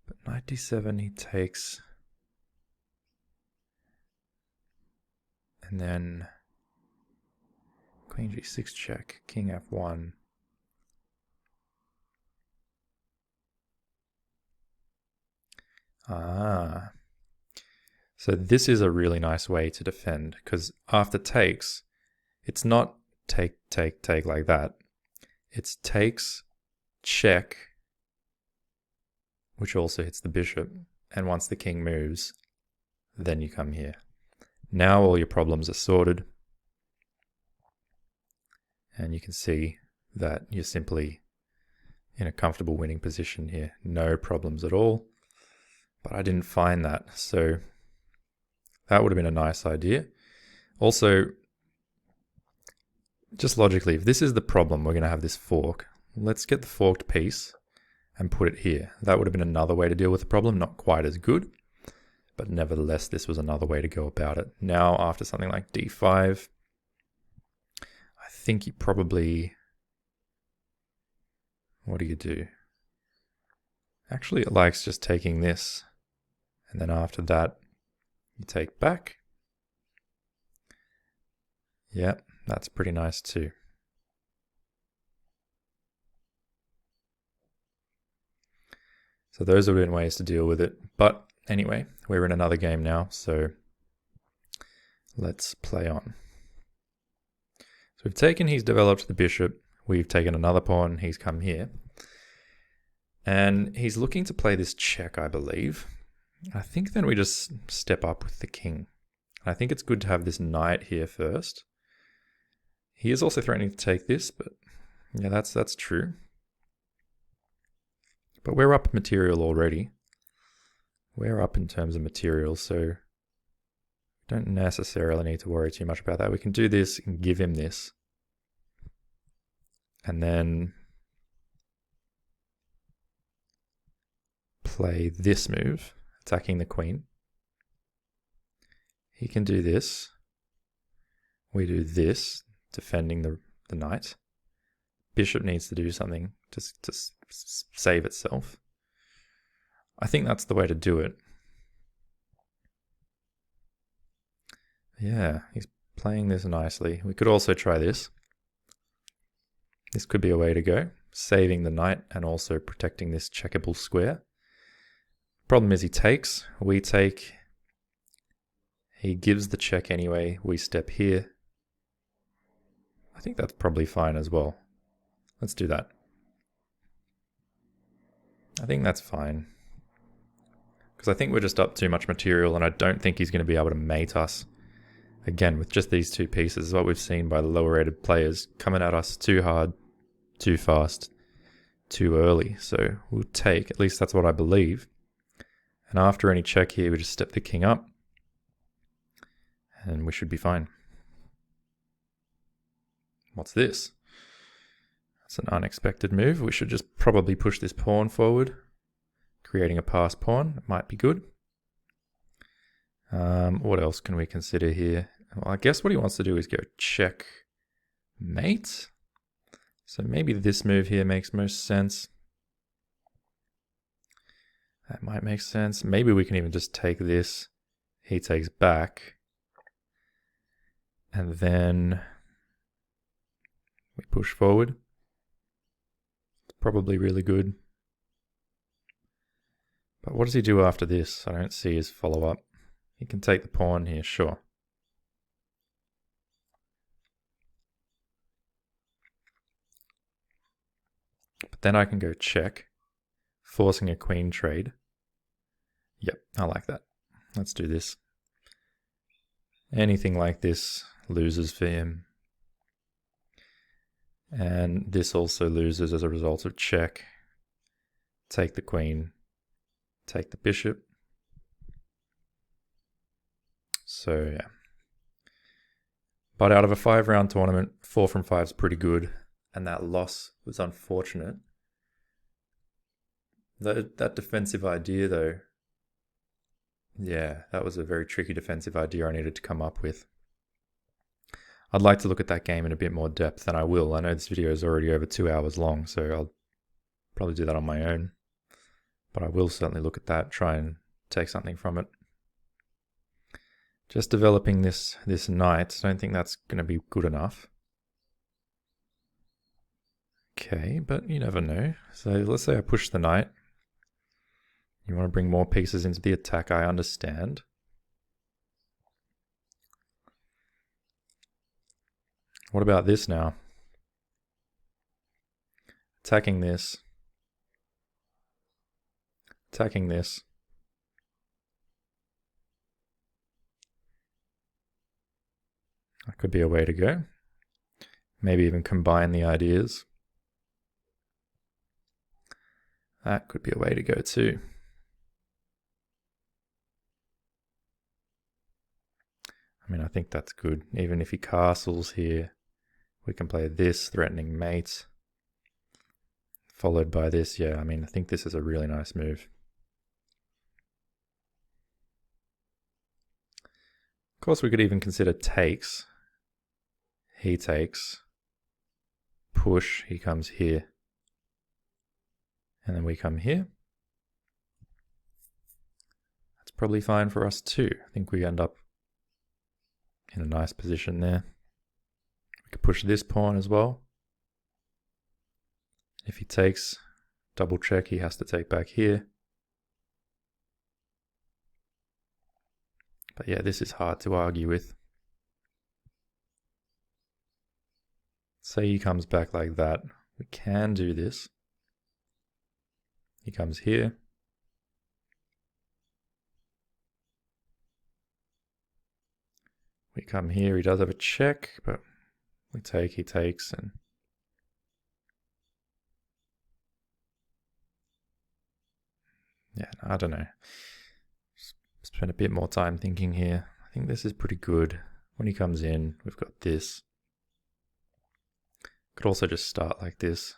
But knight d7, he takes. And then queen g6 check, king f1. So this is a really nice way to defend, because after takes, it's not take like that. It's takes, check, which also hits the bishop. And once the king moves, then you come here. Now all your problems are sorted. And you can see that you're simply in a comfortable winning position here. No problems at all. But I didn't find that, so that would have been a nice idea. Also, just logically, if this is the problem, we're going to have this fork. Let's get the forked piece and put it here. That would have been another way to deal with the problem, not quite as good, but nevertheless, this was another way to go about it. Now, after something like d5, I think you probably... What do you do? Actually, it likes just taking this. And then after that, you take back. Yeah, that's pretty nice too. So those have been ways to deal with it. But anyway, we're in another game now, so let's play on. So we've taken, he's developed the bishop. We've taken another pawn, he's come here. And he's looking to play this check, I believe. I think then we just step up with the king. I think it's good to have this knight here first. He is also threatening to take this, but yeah, that's true. But we're up material already. We're up in terms of material, so don't necessarily need to worry too much about that. We can do this and give him this. And then play this move. Attacking the queen. He can do this. We do this, defending the knight. Bishop needs to do something to save itself. I think that's the way to do it. Yeah, he's playing this nicely. We could also try this. This could be a way to go. Saving the knight and also protecting this checkable square. Problem is he takes, we take, he gives the check anyway, we step here. I think that's probably fine as well. Let's do that. I think that's fine. Because I think we're just up too much material and I don't think he's going to be able to mate us. Again, with just these two pieces, is what we've seen by the lower rated players coming at us too hard, too fast, too early. So we'll take, at least that's what I believe. And after any check here, we just step the king up. And we should be fine. What's this? That's an unexpected move. We should just probably push this pawn forward. Creating a passed pawn. It might be good. What else can we consider here? Well, I guess what he wants to do is go check mate. So maybe this move here makes most sense. That might make sense. Maybe we can even just take this. He takes back. And then we push forward. It's probably really good. But what does he do after this? I don't see his follow-up. He can take the pawn here, sure. then I can go check, forcing a queen trade. Yep, I like that. Let's do this. Anything like this loses for him. And this also loses as a result of check. Take the queen, take the bishop. So yeah. But out of a 5-round tournament, 4 from 5 is pretty good. And that loss was unfortunate. That defensive idea though, yeah, that was a very tricky defensive idea I needed to come up with. I'd like to look at that game in a bit more depth, and I will. I know this video is already over 2 hours long, so I'll probably do that on my own. But I will certainly look at that, try and take something from it. Just developing this knight, I don't think that's going to be good enough. Okay, but you never know. So let's say I push the knight. You want to bring more pieces into the attack, I understand. What about this now? Attacking this. Attacking this. That could be a way to go. Maybe even combine the ideas. That could be a way to go too. I mean, I think that's good. Even if he castles here, we can play this, threatening mate. Followed by this, yeah, I mean, I think this is a really nice move. Of course, we could even consider takes. He takes. Push, he comes here. And then we come here. That's probably fine for us too. I think we end up in a nice position there. We could push this pawn as well. If he takes, double check, he has to take back here. But yeah, this is hard to argue with. Say he comes back like that. We can do this. He comes here. We come here, he does have a check, but we take, he takes, and yeah, I don't know. Spend a bit more time thinking here. I think this is pretty good. When he comes in, we've got this. Could also just start like this.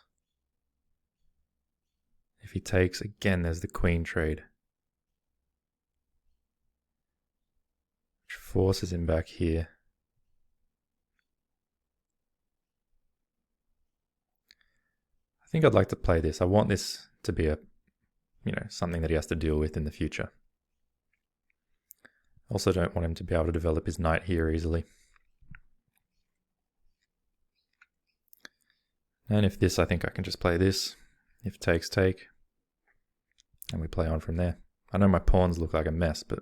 If he takes, again, there's the queen trade, which forces him back here. I think I'd like to play this. I want this to be a, something that he has to deal with in the future. Also don't want him to be able to develop his knight here easily. And if this, I think I can just play this. If takes, take. And we play on from there. I know my pawns look like a mess, but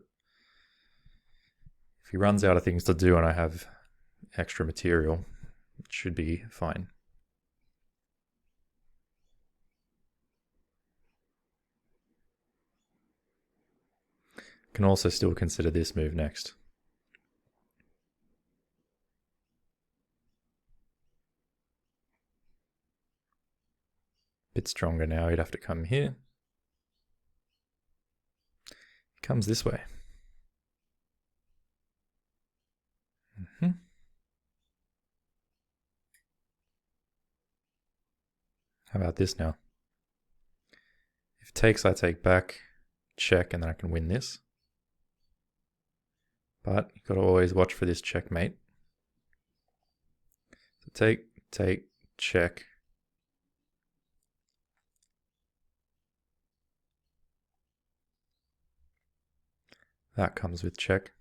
if he runs out of things to do and I have extra material, it should be fine. Can also still consider this move next. Bit stronger now, he'd have to come here. He comes this way. How about this now? If takes, I take back, check, and then I can win this. But you've got to always watch for this checkmate. So take, check. That comes with check.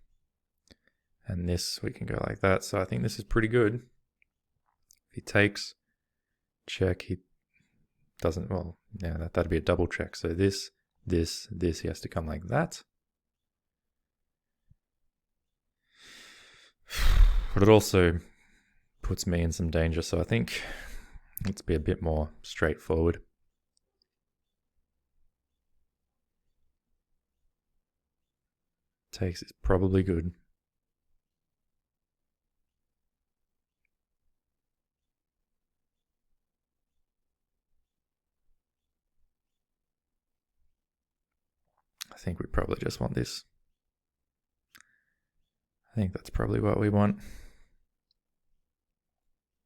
And this, we can go like that. So I think this is pretty good. If he takes, check, he doesn't, well, yeah, that'd be a double check. So this, he has to come like that. But it also puts me in some danger, so I think let's be a bit more straightforward. takes is probably good. I think we probably just want this. I think that's probably what we want.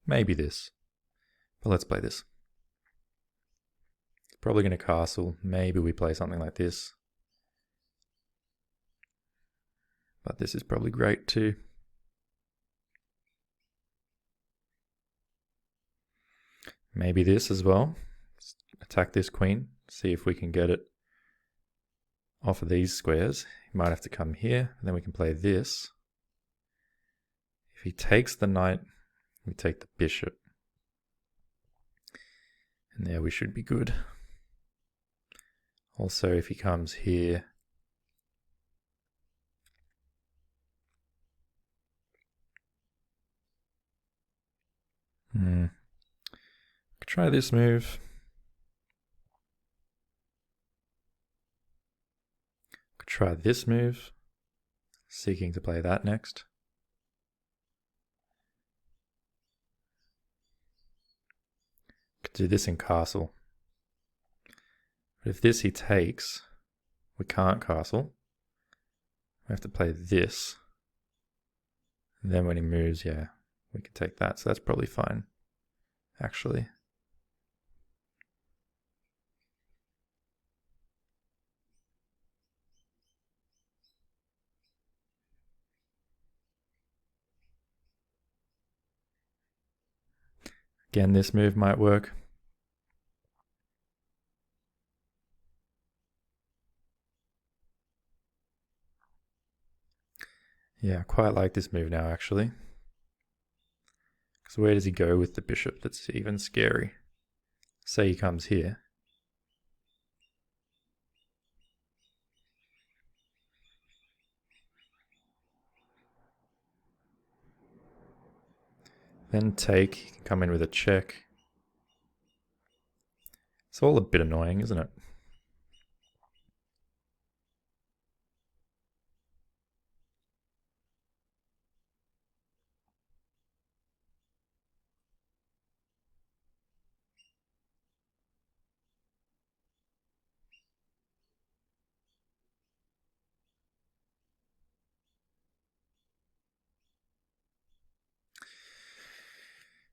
Maybe this. But let's play this. Probably going to castle. Maybe we play something like this. But this is probably great too. Maybe this as well. Let's attack this queen. See if we can get it off of these squares. He might have to come here. And then we can play this. If he takes the knight, we take the bishop. And there we should be good. Also, if he comes here, could try this move. Could try this move, seeking to play that next. Could do this in castle. But if this he takes, we can't castle. We have to play this. And then when he moves, yeah, we can take that. So that's probably fine, actually. Again, this move might work. Yeah, I quite like this move now, actually. Because where does he go with the bishop? That's even scary. Say he comes here. Then take, he can come in with a check. It's all a bit annoying, isn't it?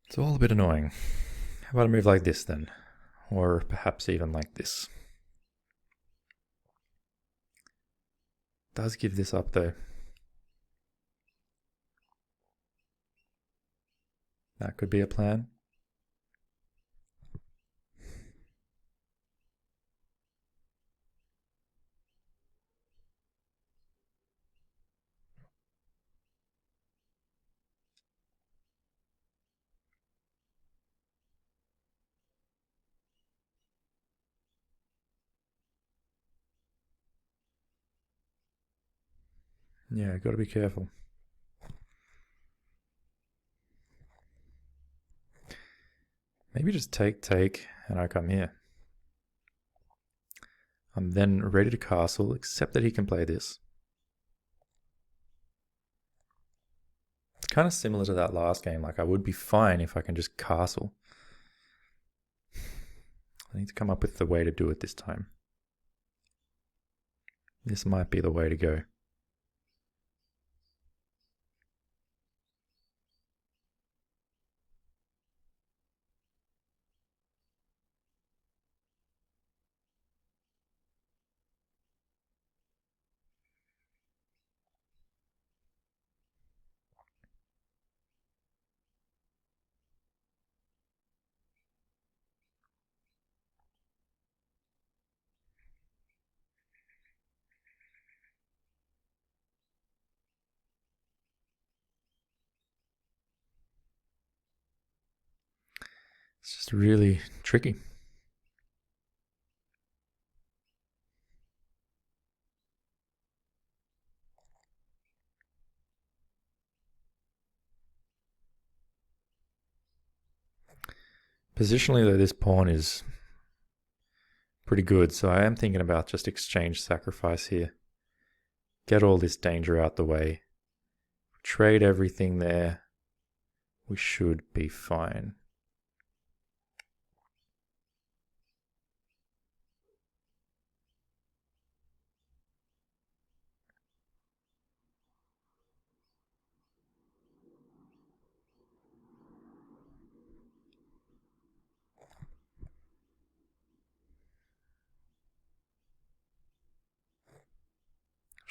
It's all a bit annoying. How about a move like this then? Or perhaps even like this. Does give this up though. That could be a plan. Yeah, got to be careful. Maybe just take, and I come here. I'm then ready to castle, except that he can play this. It's kind of similar to that last game. Like, I would be fine if I can just castle. I need to come up with the way to do it this time. This might be the way to go. It's just really tricky. Positionally though, this pawn is pretty good, so I am thinking about just exchange sacrifice here. get all this danger out the way, trade everything there, we should be fine.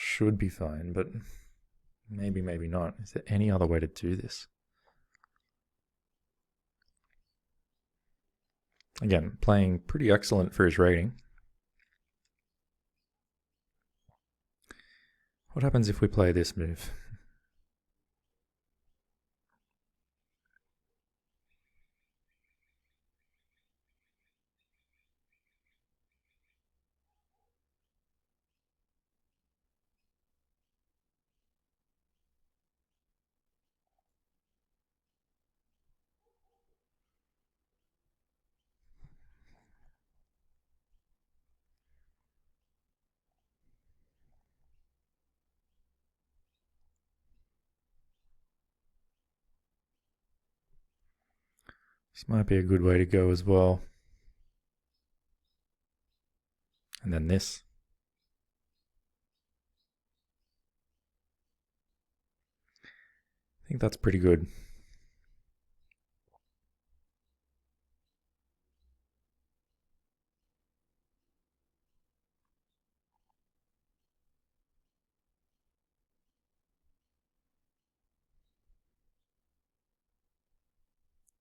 Should be fine, but maybe, maybe not. Is there any other way to do this? Again, playing pretty excellent for his rating. What happens if we play this move? This might be a good way to go as well. And then this. I think that's pretty good.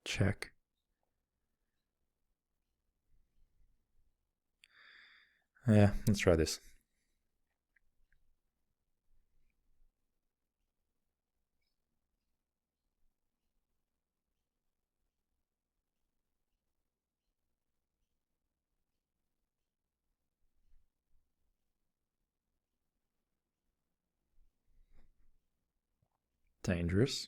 Check. Yeah, let's try this. Dangerous.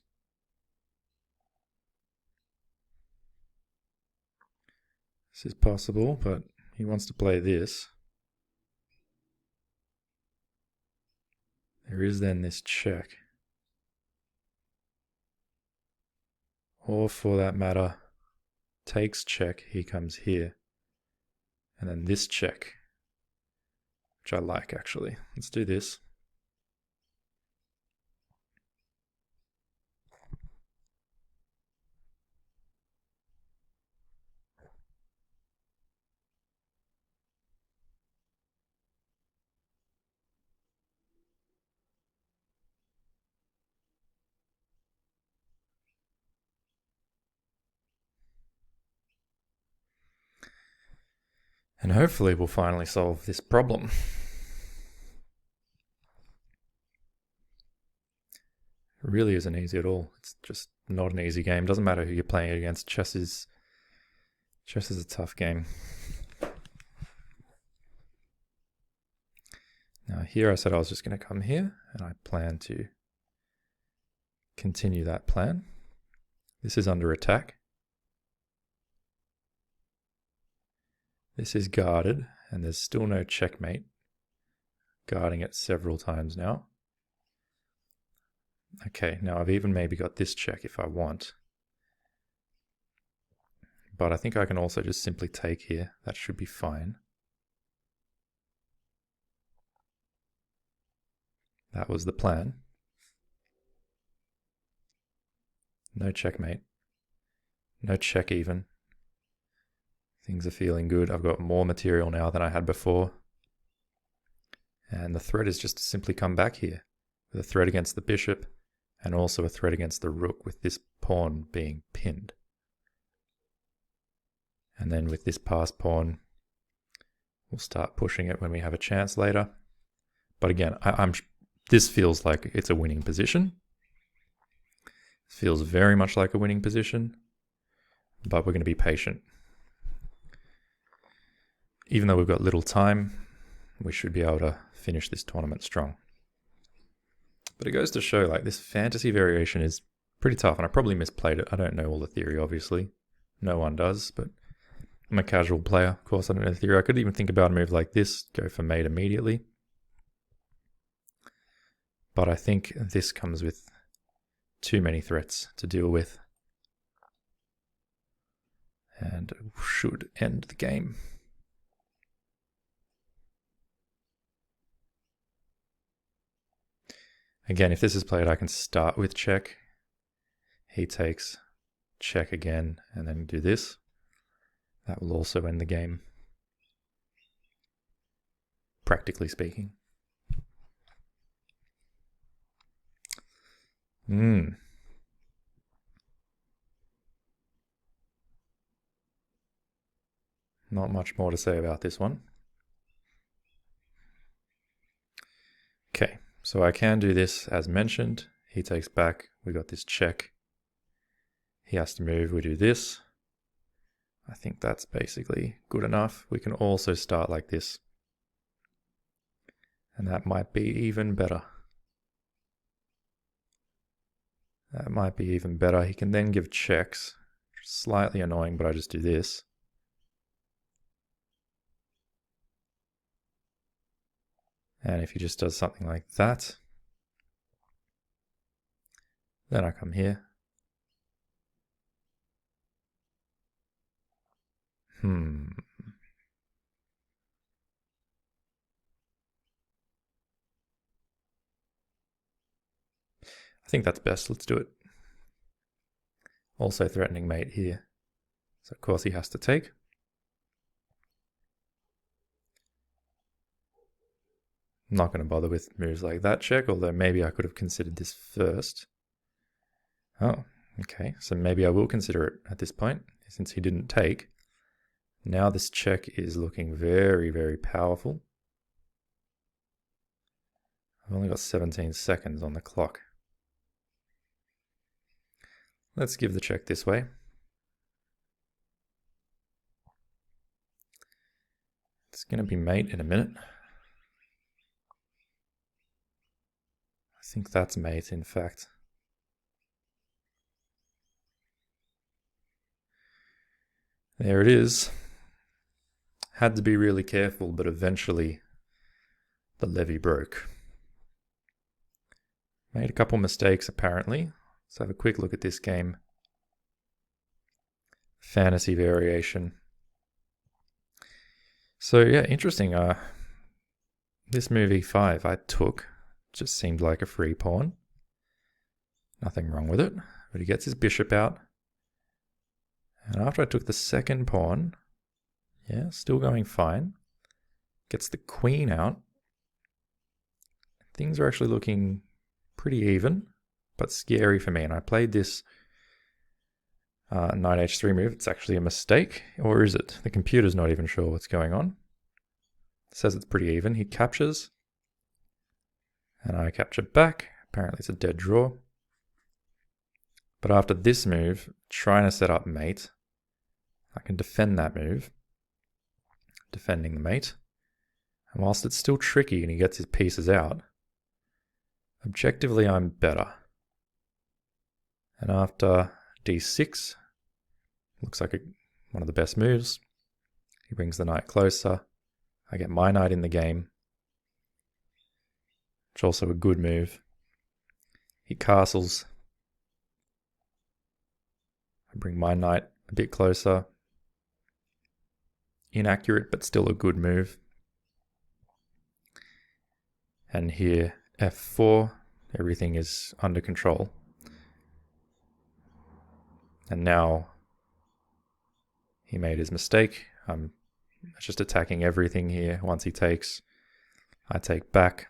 This is possible, but he wants to play this. There is then this check. Or for that matter, takes check, he comes here. And then this check, which I like actually. Let's do this. And hopefully we'll finally solve this problem. It really isn't easy at all. It's just not an easy game. Doesn't matter who you're playing against. Chess is a tough game. Now here I said I was just going to come here, and I plan to continue that plan. This is under attack. This is guarded, and there's still no checkmate. Guarding it several times now. Okay, now I've even maybe got this check if I want. But I think I can also just simply take here. That should be fine. That was the plan. No checkmate. No check even. Things are feeling good. I've got more material now than I had before. And the threat is just to simply come back here with a threat against the bishop and also a threat against the rook with this pawn being pinned. And then with this passed pawn, we'll start pushing it when we have a chance later. But again, this feels like it's a winning position. It feels very much like a winning position, but we're going to be patient. Even though we've got little time, we should be able to finish this tournament strong. But it goes to show, like, this fantasy variation is pretty tough, and I probably misplayed it. I don't know all the theory, obviously. No one does, but I'm a casual player. Of course, I don't know the theory. I could even think about a move like this, go for mate immediately. But I think this comes with too many threats to deal with. And should end the game. Again, if this is played, I can start with check. He takes check again, and then do this. That will also end the game, practically speaking. Not much more to say about this one. Okay, so I can do this as mentioned. He takes back, we got this check. He has to move, we do this. I think that's basically good enough. We can also start like this. And that might be even better. That might be even better. He can then give checks. Slightly annoying, but I just do this. And if he just does something like that, then I come here. I think that's best. Let's do it. Also threatening mate here. So of course he has to take. I'm not going to bother with moves like that check, although maybe I could have considered this first. Oh, okay. So maybe I will consider it at this point, since he didn't take. Now this check is looking very, very powerful. I've only got 17 seconds on the clock. Let's give the check this way. It's going to be mate in a minute. I think that's mate, in fact. There it is. Had to be really careful, but eventually the levee broke. Made a couple mistakes, apparently. Let's have a quick look at this game. Fantasy variation. So yeah, interesting. This move e5 I took. Just seemed like a free pawn. Nothing wrong with it. But he gets his bishop out. And after I took the second pawn, yeah, still going fine. Gets the queen out. Things are actually looking pretty even, but scary for me. And I played this knight h3 move. It's actually a mistake, or is it? The computer's not even sure what's going on. It says it's pretty even. He captures. And I capture back. Apparently it's a dead draw. But after this move, trying to set up mate, I can defend that move. Defending the mate. And whilst it's still tricky and he gets his pieces out, objectively I'm better. And after d6, looks like one of the best moves. He brings the knight closer. I get my knight in the game. Which is also a good move. He castles. I bring my knight a bit closer. Inaccurate, but still a good move. And here, f4, everything is under control. And now he made his mistake. I'm just attacking everything here. Once he takes, I take back.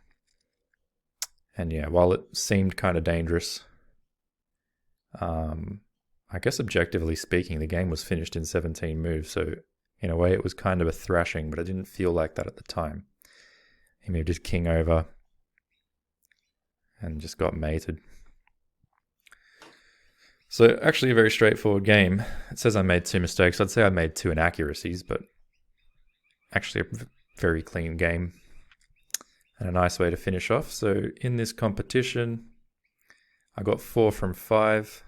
And yeah, while it seemed kind of dangerous, I guess objectively speaking, the game was finished in 17 moves. So in a way, it was kind of a thrashing, but it didn't feel like that at the time. He moved his king over and just got mated. So actually a very straightforward game. It says I made 2 mistakes. I'd say I made 2 inaccuracies, but actually a very clean game. And a nice way to finish off. So in this competition, I got 4 from 5.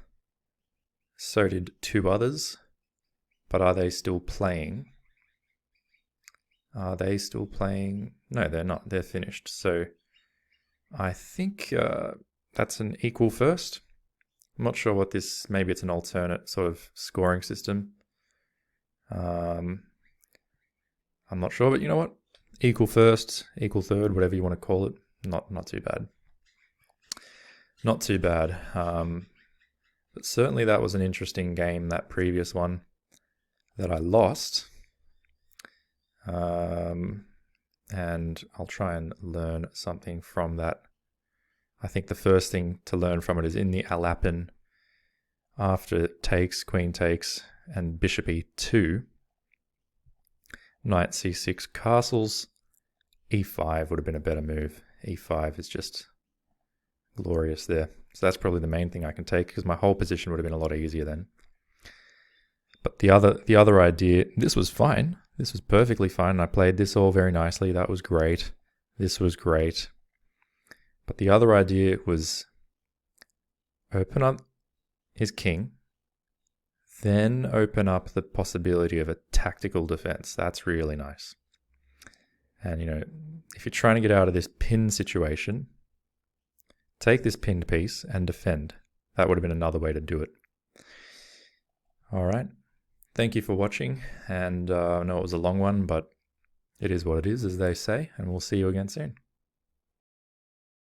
So did 2 others. But are they still playing? Are they still playing? No, they're not. They're finished. So I think that's an equal first. I'm not sure what this, maybe it's an alternate sort of scoring system. I'm not sure, but you know what? Equal first, equal third, whatever you want to call it. Not too bad. Not too bad. But certainly that was an interesting game, that previous one that I lost. And I'll try and learn something from that. I think the first thing to learn from it is in the Alapin, after it takes, queen takes, and bishop e2, knight c6 castles, e5 would have been a better move. e5 is just glorious there. So that's probably the main thing I can take, because my whole position would have been a lot easier then. But the other idea, this was fine. This was perfectly fine. I played this all very nicely. That was great. This was great. But the other idea was open up his king, then open up the possibility of a tactical defense. That's really nice. And, you know, if you're trying to get out of this pin situation, take this pinned piece and defend. That would have been another way to do it. All right. Thank you for watching. And I know it was a long one, but it is what it is, as they say. And we'll see you again soon.